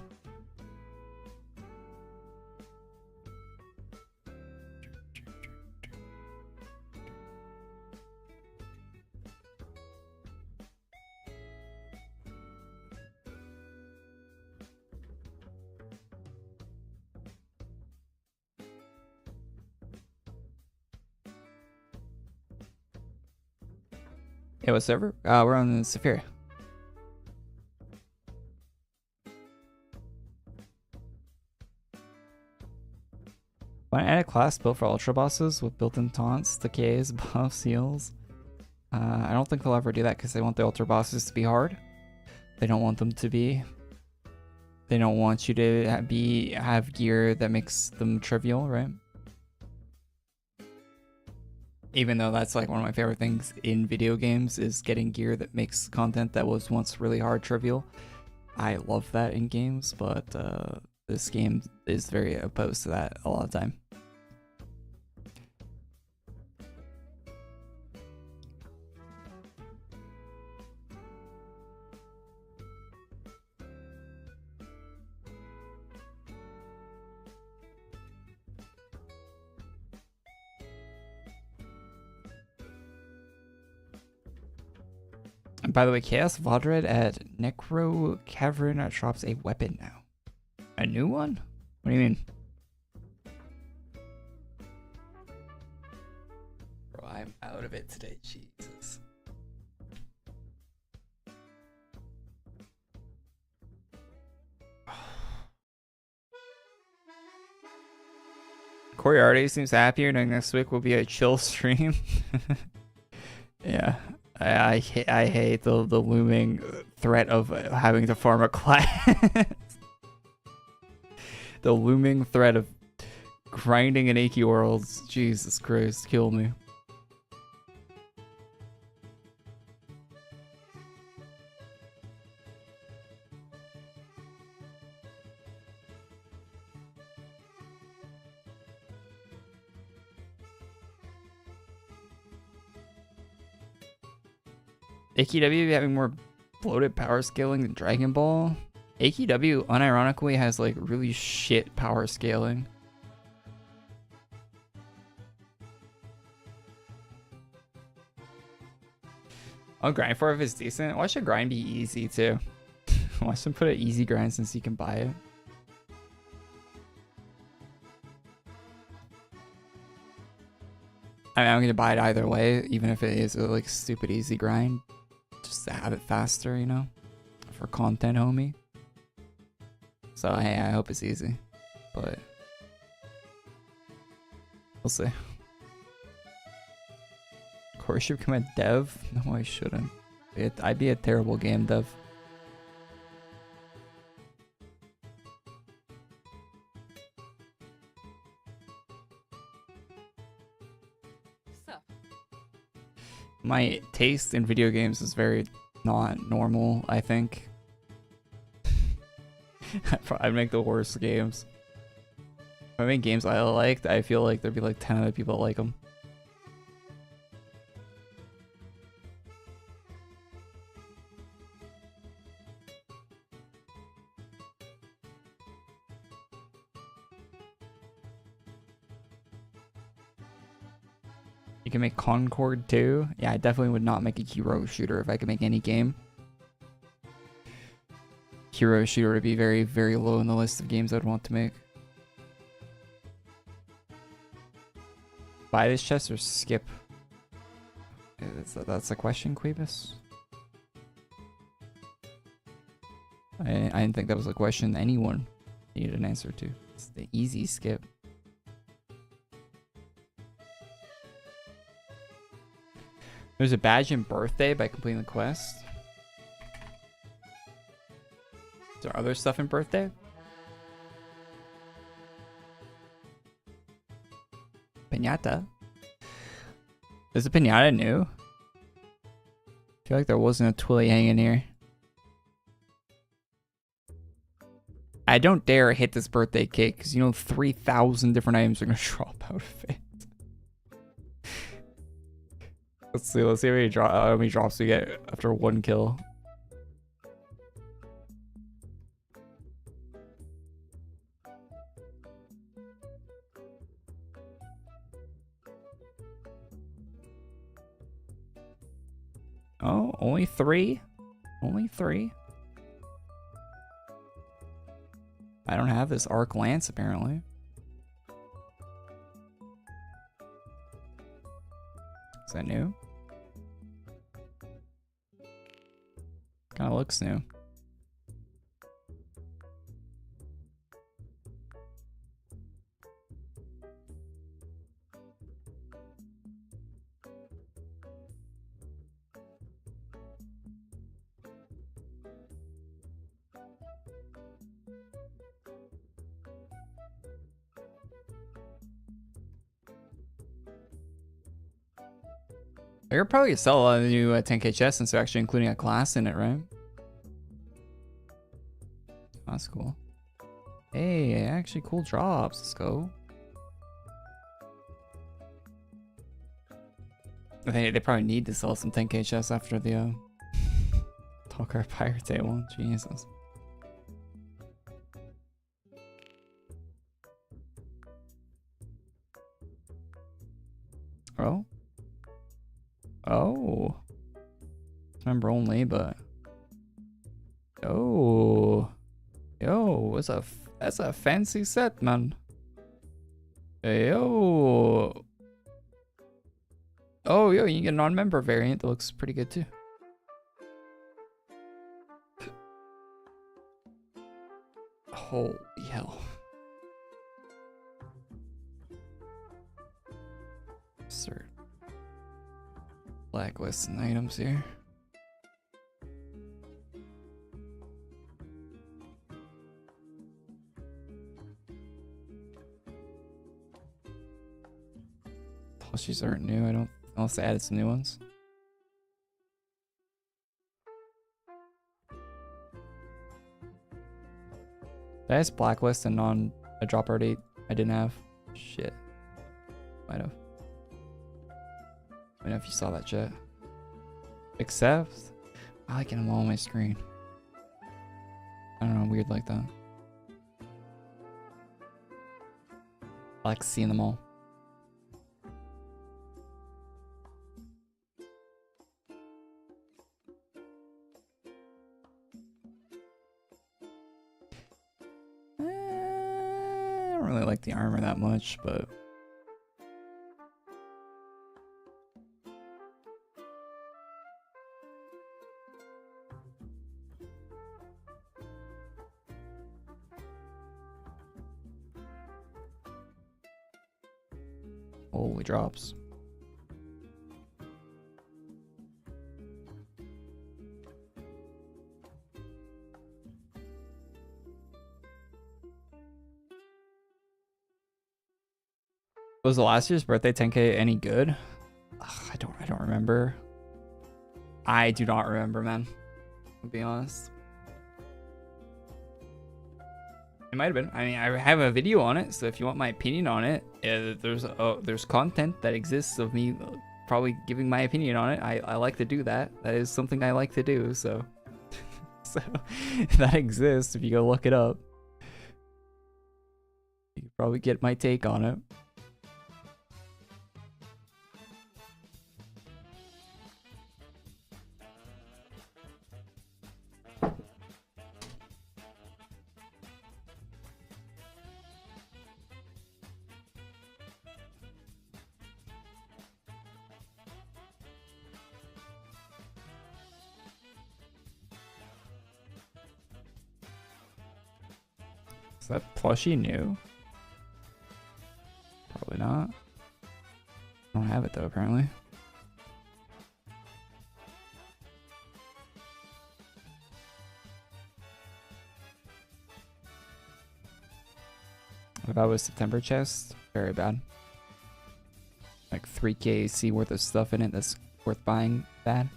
Yeah, what server? We're on the Saphira. Want to add a class built for ultra bosses with built-in taunts, decays, buffs, heals? I don't think they'll ever do that because they want the ultra bosses to be hard. They don't want them to be. They don't want you to have gear that makes them trivial, right? Even though that's like one of my favorite things in video games is getting gear that makes content that was once really hard trivial. I love that in games, but this game is very opposed to that a lot of the time. And by the way, Chaos Vodred at Necro Cavern drops a weapon now. A new one? What do you mean? Bro, I'm out of it today, Jesus. Korey already seems happier knowing next week will be a chill stream. Yeah. I hate the looming threat of having to farm a class. The looming threat of grinding in AQ Worlds. Jesus Christ, kill me. AQW having more bloated power scaling than Dragon Ball. AQW unironically has like really shit power scaling. I'll grind for it if it's decent. Why should grind be easy too? Why should put an easy grind since you can buy it? I mean, I'm gonna buy it either way, even if it is a like stupid easy grind. Just to have it faster, you know? For content, homie. So, hey, I hope it's easy. But we'll see. Korey should become a dev? No, I shouldn't. I'd be a terrible game dev. My taste in video games is very not normal, I think. I'd make the worst games. If I make games I liked, I feel like there'd be like 10 other people that like them. You can make Concord too. Yeah, I definitely would not make a hero shooter if I could make any game. Hero shooter would be very, very low in the list of games I'd want to make. Buy this chest or skip? That's a question, Quibus? I didn't think that was a question anyone needed an answer to. It's the easy skip. There's a badge in birthday by completing the quest. Is there other stuff in birthday? Piñata? Is the piñata new? I feel like there wasn't a Twilly hanging here. I don't dare hit this birthday cake because you know 3,000 different items are going to drop out of it. Let's see how many drops we get after one kill. Oh, only 3? Only 3? I don't have this arc lance apparently. Is that new? Kind of looks new. You're probably sell a lot of the new 10k chests since they're actually including a class in it, right? Oh, that's cool. Hey, actually cool drops. Let's go. I think they probably need to sell some 10k chests after the Talker Pirate Day one. Jesus. Oh. Oh. Member only, but. Oh. Yo, that's a fancy set, man. Yo. Oh, yo, you can get a non-member variant that looks pretty good too. Holy hell. Insert blacklist and items here. Plushies aren't new, I don't, unless they added some new ones. Did I just blacklist and on a drop already I didn't have? Shit. Might have. I don't know if you saw that chat. Except, I like them all on my screen. I don't know, weird like that. I like seeing them all. I don't really like the armor that much, but holy drops. Was the last year's birthday 10k any good? Ugh, I don't remember. I do not remember, man. To be honest. It might have been. I mean, I have a video on it, so if you want my opinion on it, there's content that exists of me probably giving my opinion on it. I like to do that. That is something I like to do, so so that exists if you go look it up. You can probably get my take on it. Is that plushie new? Probably not. I don't have it though, apparently. If I was September chest, very bad. Like 3k C worth of stuff in it that's worth buying bad.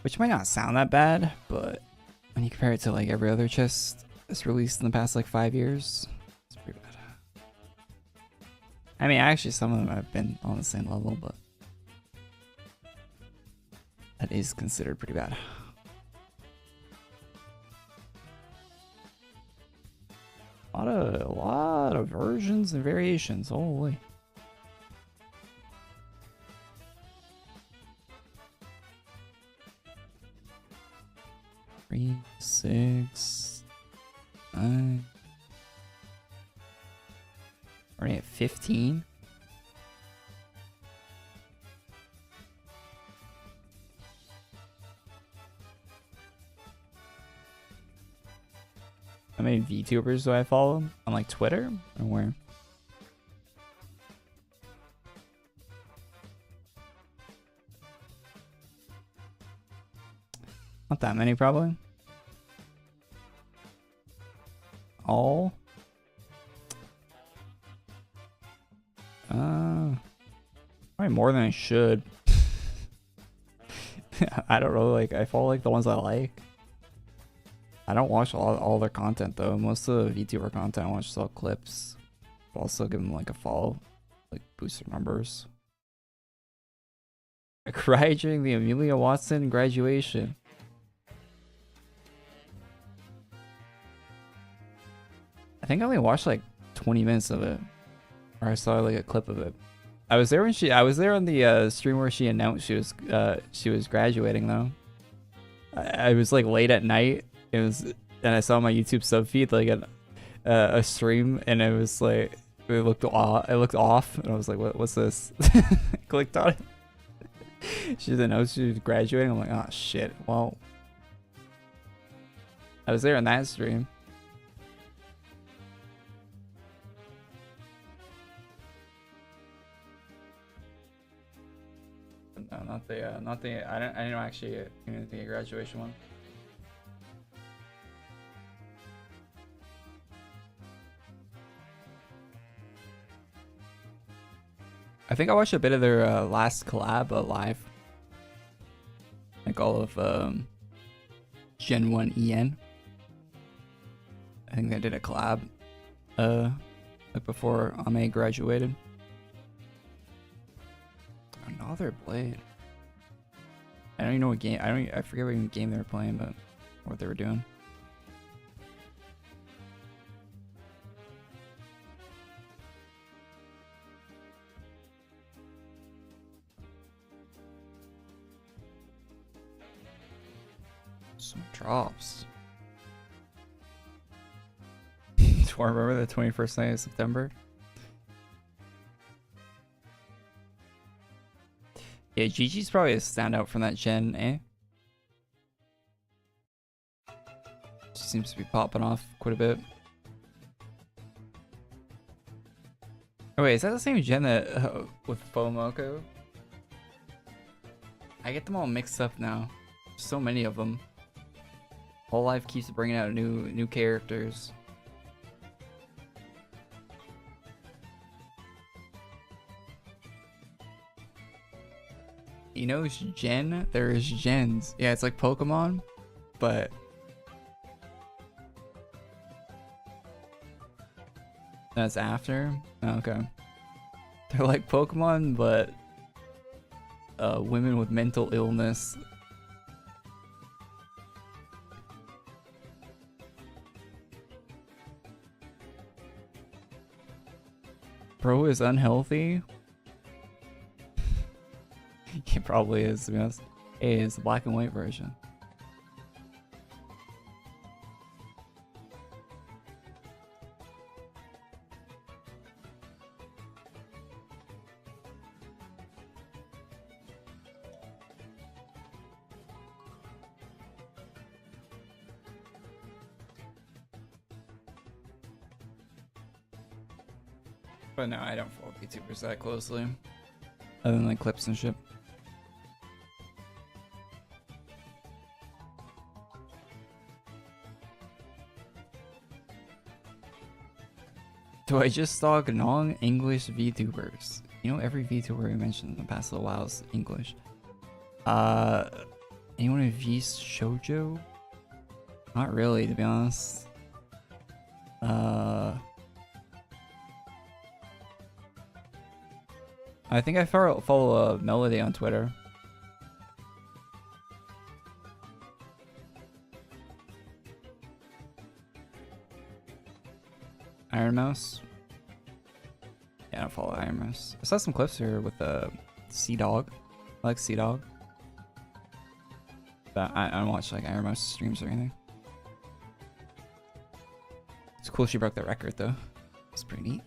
Which might not sound that bad, but when you compare it to like every other chest that's released in the past like 5 years, it's pretty bad. I mean, actually some of them have been on the same level, but that is considered pretty bad. A lot of versions and variations, holy. 3, 6, 9. Already at 15. How many VTubers do I follow on like Twitter or where? Not that many, probably. All. Probably more than I should. I don't know, like, I follow like the ones I like. I don't watch all their content though. Most of the VTuber content I watch is all clips. But also give them like a follow, like boost their numbers. I cried during the Amelia Watson graduation. I think I only watched like 20 minutes of it, or I saw like a clip of it. I was there when I was there on the stream where she announced she was graduating though. I was like late at night. It was, and I saw my YouTube sub feed like a stream, and it was like it looked off, and I was like, what's this? I clicked on it. She didn't know she was graduating. I'm like, oh shit. Well, I was there on that stream. No, not the. I didn't actually even think a graduation one. I think I watched a bit of their last collab live. Like all of Gen 1 EN. I think they did a collab like before Ame graduated. Another Blade. I don't even know what game. I forget what game they were playing, but what they were doing. Some drops. Do I remember the 21st night of September? Yeah, Gigi's probably a standout from that gen, eh? She seems to be popping off quite a bit. Oh wait, is that the same gen that with Fomoko? I get them all mixed up now. So many of them. Whole Life keeps bringing out new characters. You know, Gen? There is gens. Yeah, it's like Pokemon, but that's after? Oh, okay. They're like Pokemon, but women with mental illness. Bro is unhealthy? It probably is, to be honest. Hey, it's the black and white version. But no, I don't follow VTubers that closely. Other than like clips and shit. Do I just stalk non-English VTubers? You know, every VTuber we mentioned in the past little while is English. Anyone in V Shoujo? Not really, to be honest. I think I follow Melody on Twitter. Iron Mouse? Yeah, I don't follow Iron Mouse. I saw some clips here with Sea Dog. I like Sea Dog. But I don't watch like Iron Mouse streams or anything. It's cool she broke the record though. It's pretty neat.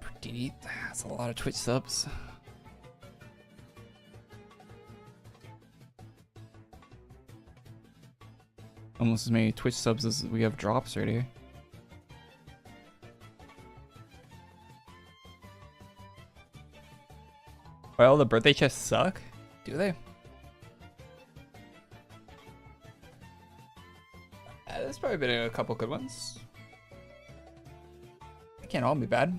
Pretty neat. That's a lot of Twitch subs. Almost as many Twitch subs as we have drops right here. Why all the birthday chests suck? Do they? There's probably been a couple good ones. They can't all be bad.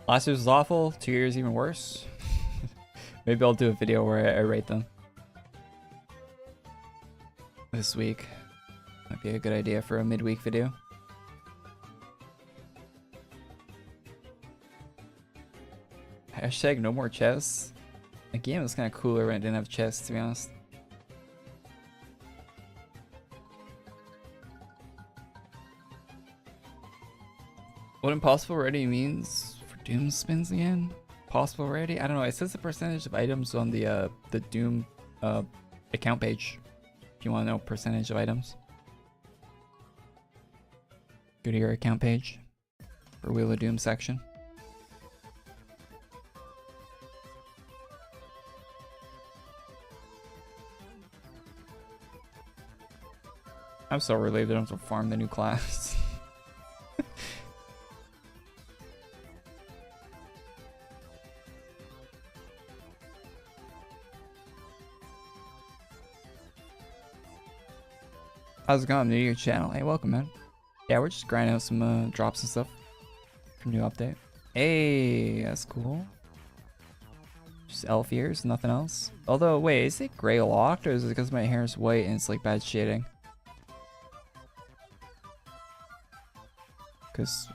Last year's was awful. 2 years even worse. Maybe I'll do a video where I rate them. This week. Might be a good idea for a midweek video. Hashtag no more chests. The game was kind of cooler when it didn't have chests, to be honest. What impossible ready means for Doom spins again? Possible ready? I don't know. It says the percentage of items on the Doom account page. If you want to know percentage of items, go to your account page for Wheel of Doom section. I'm so relieved I don't have to farm the new class. How's it going? I'm new to your channel. Hey, welcome, man. Yeah, we're just grinding out some drops and stuff from new update. Hey, that's cool. Just elf ears, nothing else. Although, wait, is it gray locked or is it because my hair is white and it's like bad shading? Because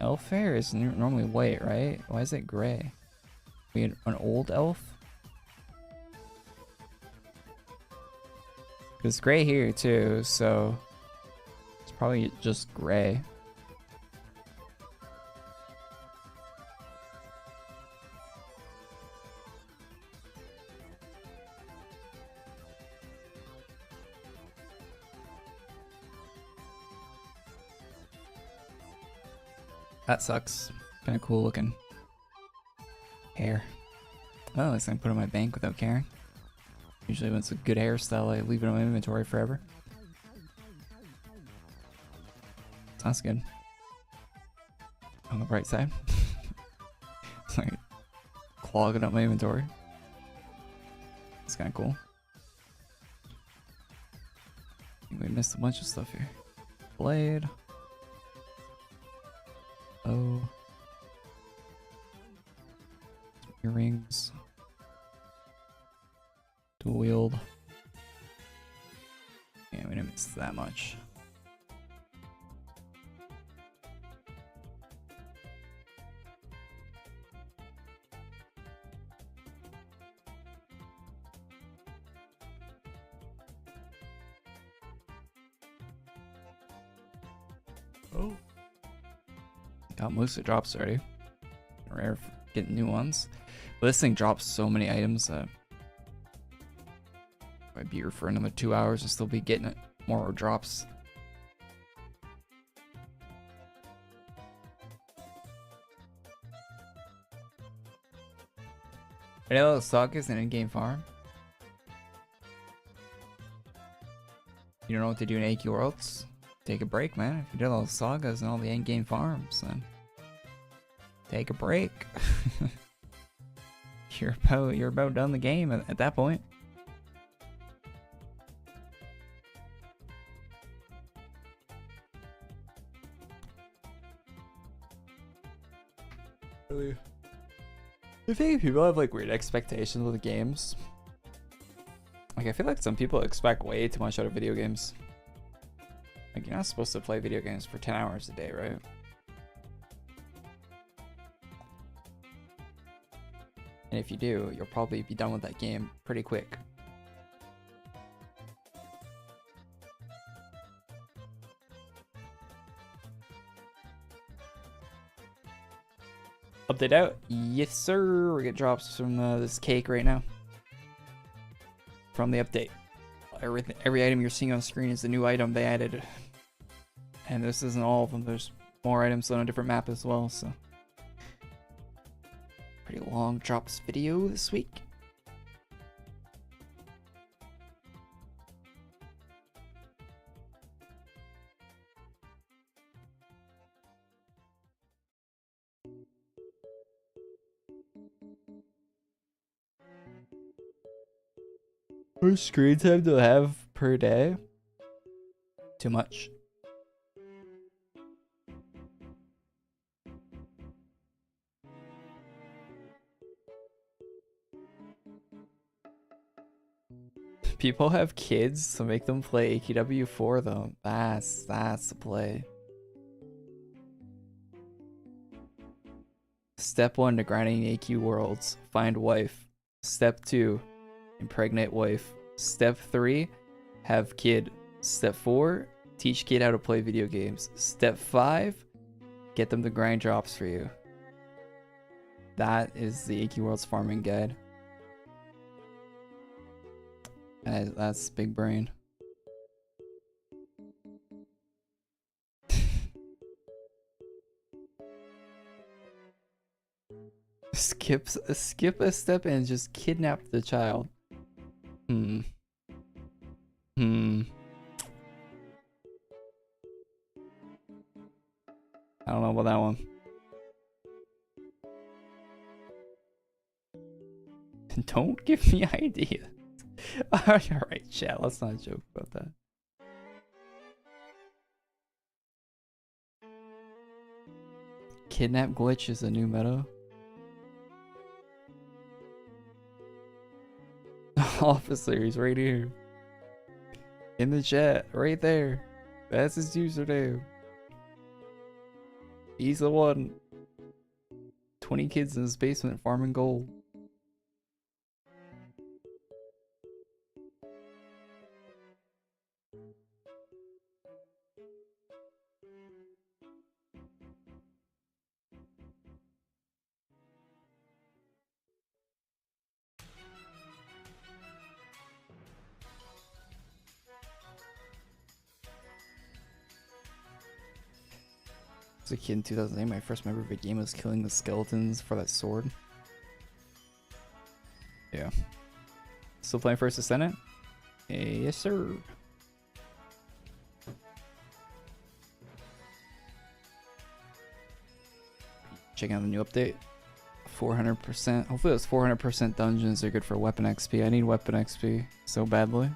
elf hair is normally white, right? Why is it gray? We had an old elf? It's gray here too, so it's probably just gray. That sucks. Kind of cool looking hair. Oh, at least I can put it in my bank without caring. Usually when it's a good hairstyle, I leave it in my inventory forever. That's good. On the bright side. It's like clogging up my inventory. It's kind of cool. I think we missed a bunch of stuff here. Blade. Oh. Some earrings. Dual wield. Yeah, we didn't miss that much. Oh. Got most of the drops already. Rare for getting new ones. But this thing drops so many items that I'd be here for another 2 hours and still be getting it. More drops. I know Saga is an in-game farm. You don't know what to do in AQ Worlds? Take a break, man. If you did all the sagas and all the in-game farms, then take a break. you're about done the game at that point. Really? I think people have like weird expectations with the games. Like I feel like some people expect way too much out of video games. Like you're not supposed to play video games for 10 hours a day, right? And if you do, you'll probably be done with that game pretty quick. Update out? Yes, sir. We get drops from this cake right now. From the update. Every item you're seeing on screen is the new item they added. And this isn't all of them. There's more items on a different map as well, so. Pretty long drops video this week. What screen time do I have per day? Too much. People have kids, so make them play AQW for them. That's the play. Step 1 to grinding AQ worlds. Find wife. Step 2, impregnate wife. Step 3, have kid. Step 4, teach kid how to play video games. Step 5, get them to grind drops for you. That is the AQ Worlds farming guide. That's big brain. Skip a step and just kidnap the child. I don't know about that one. Don't give me ideas. Alright, chat, let's not joke about that. Kidnap glitch is a new meta. Officer, he's right here. In the chat, right there. That's his username. He's the one. 20 kids in his basement farming gold. As a kid in 2008, my first memory of a game was killing the skeletons for that sword. Yeah. Still playing First Ascendant? Yes, sir. Checking out the new update. 400%. Hopefully those 400% dungeons are good for weapon XP. I need weapon XP so badly.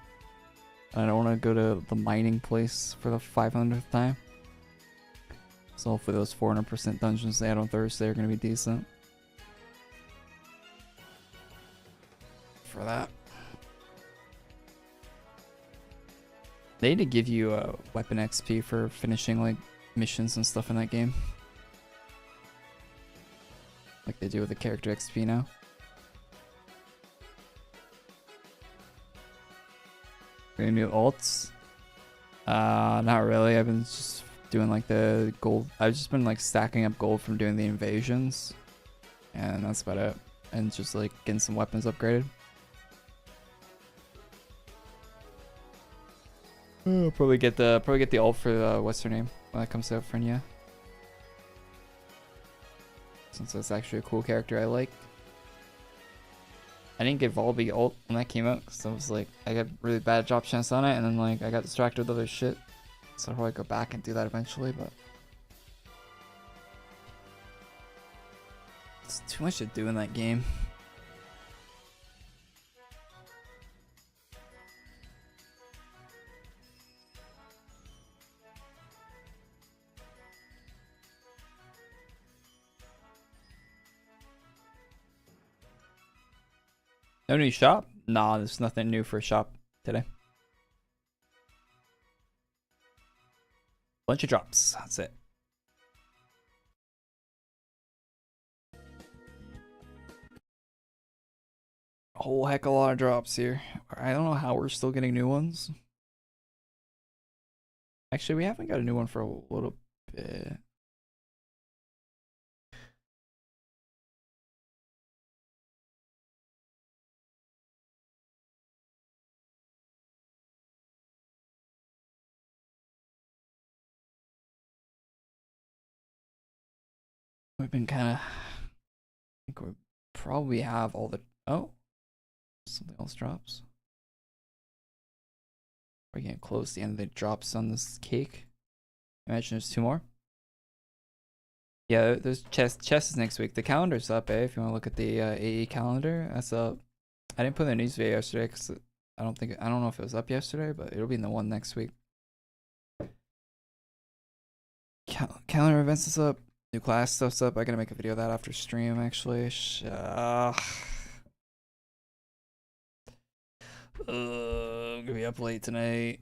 I don't want to go to the mining place for the 500th time. So hopefully those 400% dungeons they had on Thursday are going to be decent. For that. They need to give you a weapon XP for finishing like missions and stuff in that game. Like they do with the character XP now. Any new alts? Not really. I've been just doing like the gold. I've just been like stacking up gold from doing the invasions, and that's about it. And just like getting some weapons upgraded. Probably get the ult for the what's her name when that comes out for Nya. Since that's actually a cool character I like. I didn't get Volby ult when that came out because I was like, I got really bad drop chance on it, and then like I got distracted with other shit. So I'll probably go back and do that eventually, but it's too much to do in that game. No new shop? Nah, there's nothing new for shop today. Bunch of drops, that's it. A whole heck of a lot of drops here. I don't know how we're still getting new ones. Actually, we haven't got a new one for a little bit. We've been kind of, I think we probably have all the, oh, something else drops. We're getting close to the end of the drops on this cake. Imagine there's 2 more. Yeah, there's chess is next week. The calendar's up, eh? If you want to look at the AE calendar, that's up. I didn't put in the news video yesterday because I don't know if it was up yesterday, but it'll be in the one next week. Calendar events is up. New class stuff's up. I gotta make a video of that after stream, actually. I'm gonna be up late tonight.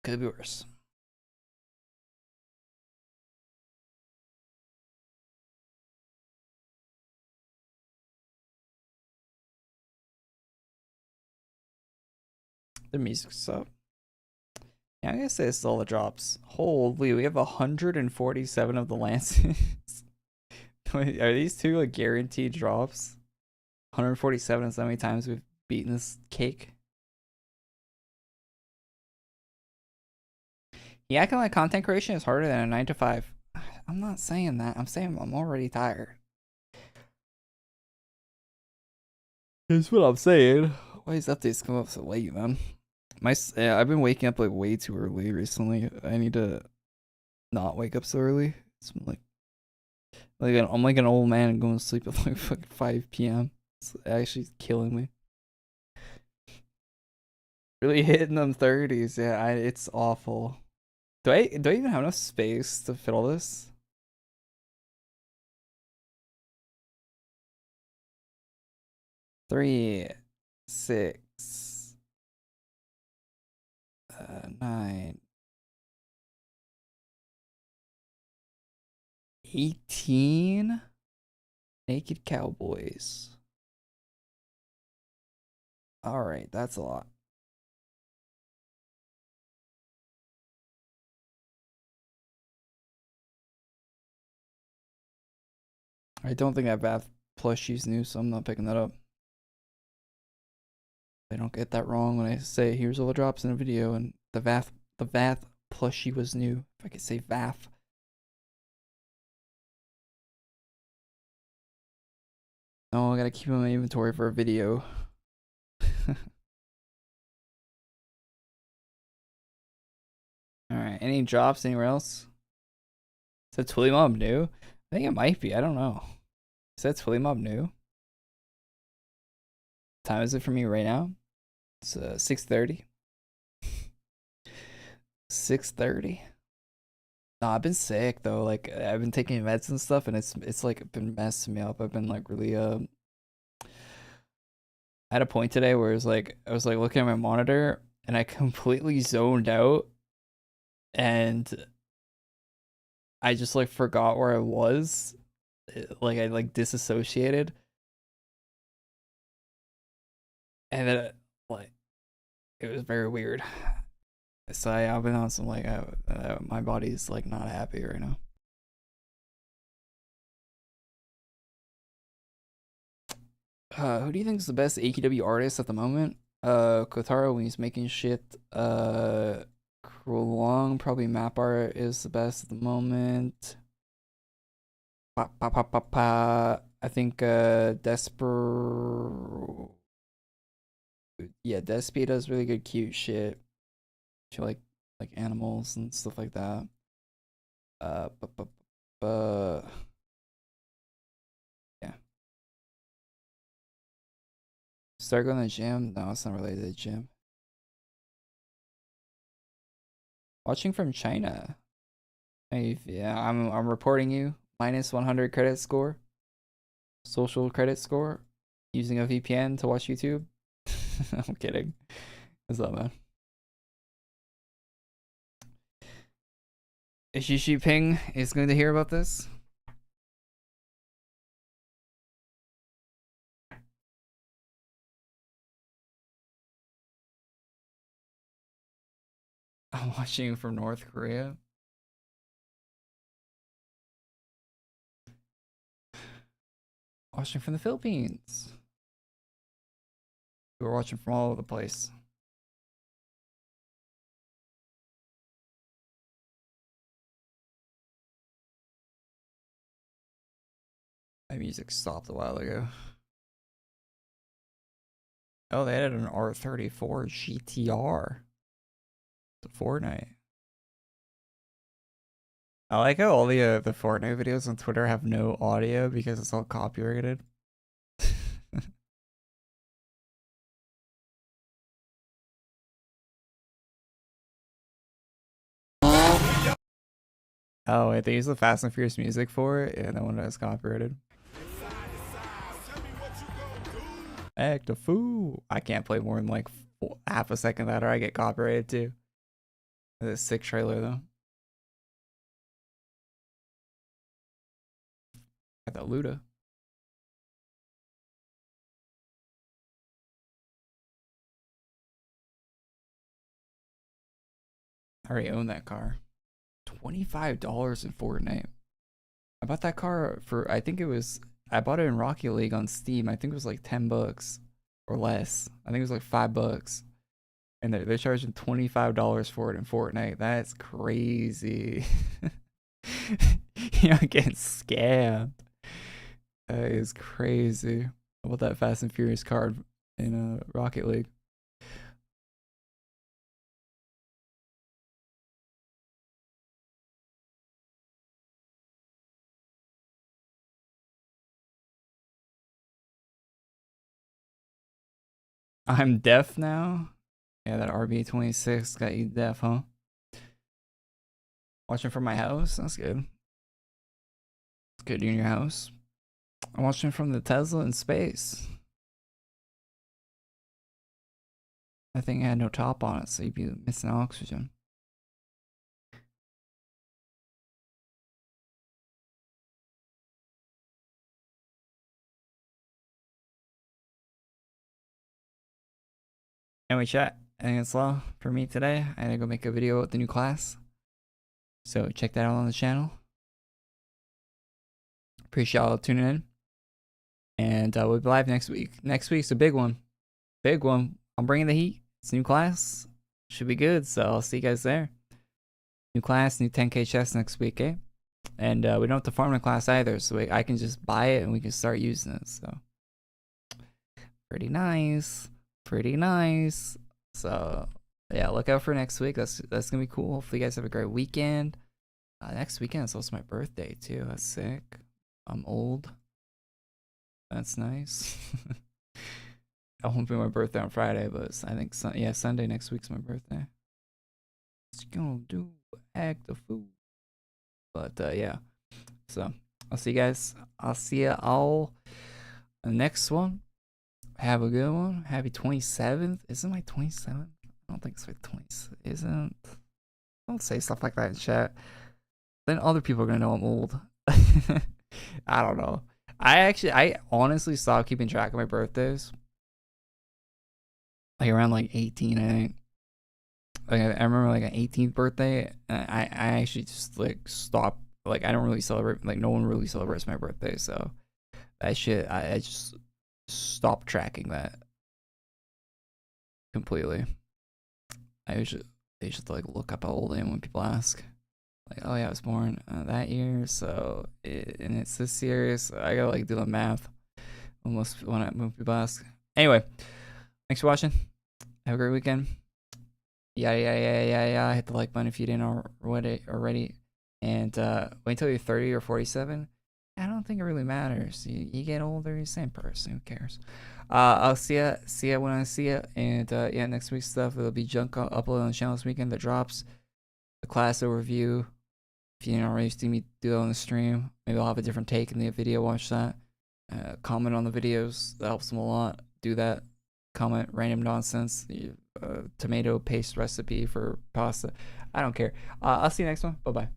Could be worse. The music's up. Yeah, I guess this is all the drops. Holy, we have 147 of the lances. Wait, are these two like guaranteed drops? 147 is how many times we've beaten this cake. Yeah, acting like content creation is harder than a 9 to 5. I'm not saying that. I'm saying I'm already tired. That's what I'm saying. Why these updates come up so late, man? I've been waking up like way too early recently. I need to not wake up so early. It's been I'm like an old man going to sleep at like fucking 5 p.m. It's actually killing me. Really hitting them 30s. Yeah, it's awful. Do I even have enough space to fit all this? Three, 6, 9, 18 naked cowboys. All right, that's a lot. I don't think that bath plushie's new, so I'm not picking that up. I don't get that wrong when I say here's all the drops in a video and the Vath plushie was new. If I could say Vath. No, I gotta keep them in my inventory for a video. Alright, any drops anywhere else? Is that Twilly Mob new? I think it might be, I don't know. Is that Twilly Mob new? What time is it for me right now? It's 6:30. 6:30. No, I've been sick though. Like I've been taking meds and stuff, and it's like been messing me up. I've been like really I had a point today where it was like I was like looking at my monitor and I completely zoned out, and I just like forgot where I was. Like I like disassociated, and then like it was very weird. So I've been on some like my body's like not happy right now. Who do you think is the best AQW artist at the moment? Kotaro when he's making shit. Krulong, probably map art is the best at the moment. Pa pa pa pa pa. I think yeah, Despi does really good cute shit. She like animals and stuff like that. Uh, bu- bu- bu- yeah. Start going to the gym? No, it's not related to the gym. Watching from China. Yeah, I'm reporting you. Minus 100 credit score. Social credit score. Using a VPN to watch YouTube. I'm kidding. What's up, man? Is Xi Ping is going to hear about this? I'm watching from North Korea. Watching from the Philippines. We're watching from all over the place. My music stopped a while ago. Oh, they added an R34 GTR to Fortnite. I like how all the Fortnite videos on Twitter have no audio because it's all copyrighted. Oh, wait, they use the Fast and Furious music for it, and that one is copyrighted. Act a fool. I can't play more than like half a second of that or I get copyrighted too. It's a sick trailer though. Got the Luda. I already own that car. $25 in Fortnite. I bought that car for, I think it was, I bought it in Rocket League on Steam. I think it was like 10 bucks or less. I think it was like 5 bucks. And they're charging $25 for it in Fortnite. That's crazy. You're getting scammed. That is crazy. How about that Fast and Furious card in Rocket League? I'm deaf now. Yeah, that RB26 got you deaf, huh? Watching from my house? That's good. It's good in your house. I'm watching from the Tesla in space. That thing had no top on it, so you'd be missing oxygen. Anyway, chat, I think it's all for me today. I gotta go make a video with the new class. So check that out on the channel. Appreciate y'all tuning in. And we'll be live next week. Next week's a big one. Big one. I'm bringing the heat. It's a new class. Should be good. So I'll see you guys there. New class, new 10K chest next week, eh? And we don't have to farm the class either. So I can just buy it and we can start using it. So pretty nice. Pretty nice. So yeah, look out for next week. That's gonna be cool. Hopefully you guys have a great weekend. Next weekend is also my birthday too. That's sick. I'm old. That's nice. I won't be my birthday on Friday, but I think Sunday next week's my birthday. What's you gonna do? Act a fool. But yeah. So I'll see you guys. I'll see you all in the next one. Have a good one. Happy 27th. Isn't my 27th? I don't think it's my 20th. Isn't. Don't say stuff like that in chat. Then other people are gonna know I'm old. I don't know. I honestly stopped keeping track of my birthdays. Like around like 18, I think. Like I remember like an 18th birthday, and I actually just like stopped. Like I don't really celebrate. Like no one really celebrates my birthday, so that shit. I just stopped tracking that completely. I usually like look up how old I am when people ask. Like, oh yeah, I was born that year, so and it's this year, so I gotta like do the math almost when people ask. Anyway, thanks for watching. Have a great weekend. Yeah. Hit the like button if you didn't already. And wait until you're 30 or 47. I don't think it really matters. You get older, you're the same person. Who cares? I'll see ya when I see ya. And yeah, next week's stuff, it'll be junk uploaded on the channel this weekend that drops. The class overview. If you didn't already see me do that on the stream, maybe I'll have a different take in the video. Watch that. Comment on the videos. That helps them a lot. Do that. Comment random nonsense. Tomato paste recipe for pasta. I don't care. I'll see you next one. Bye bye.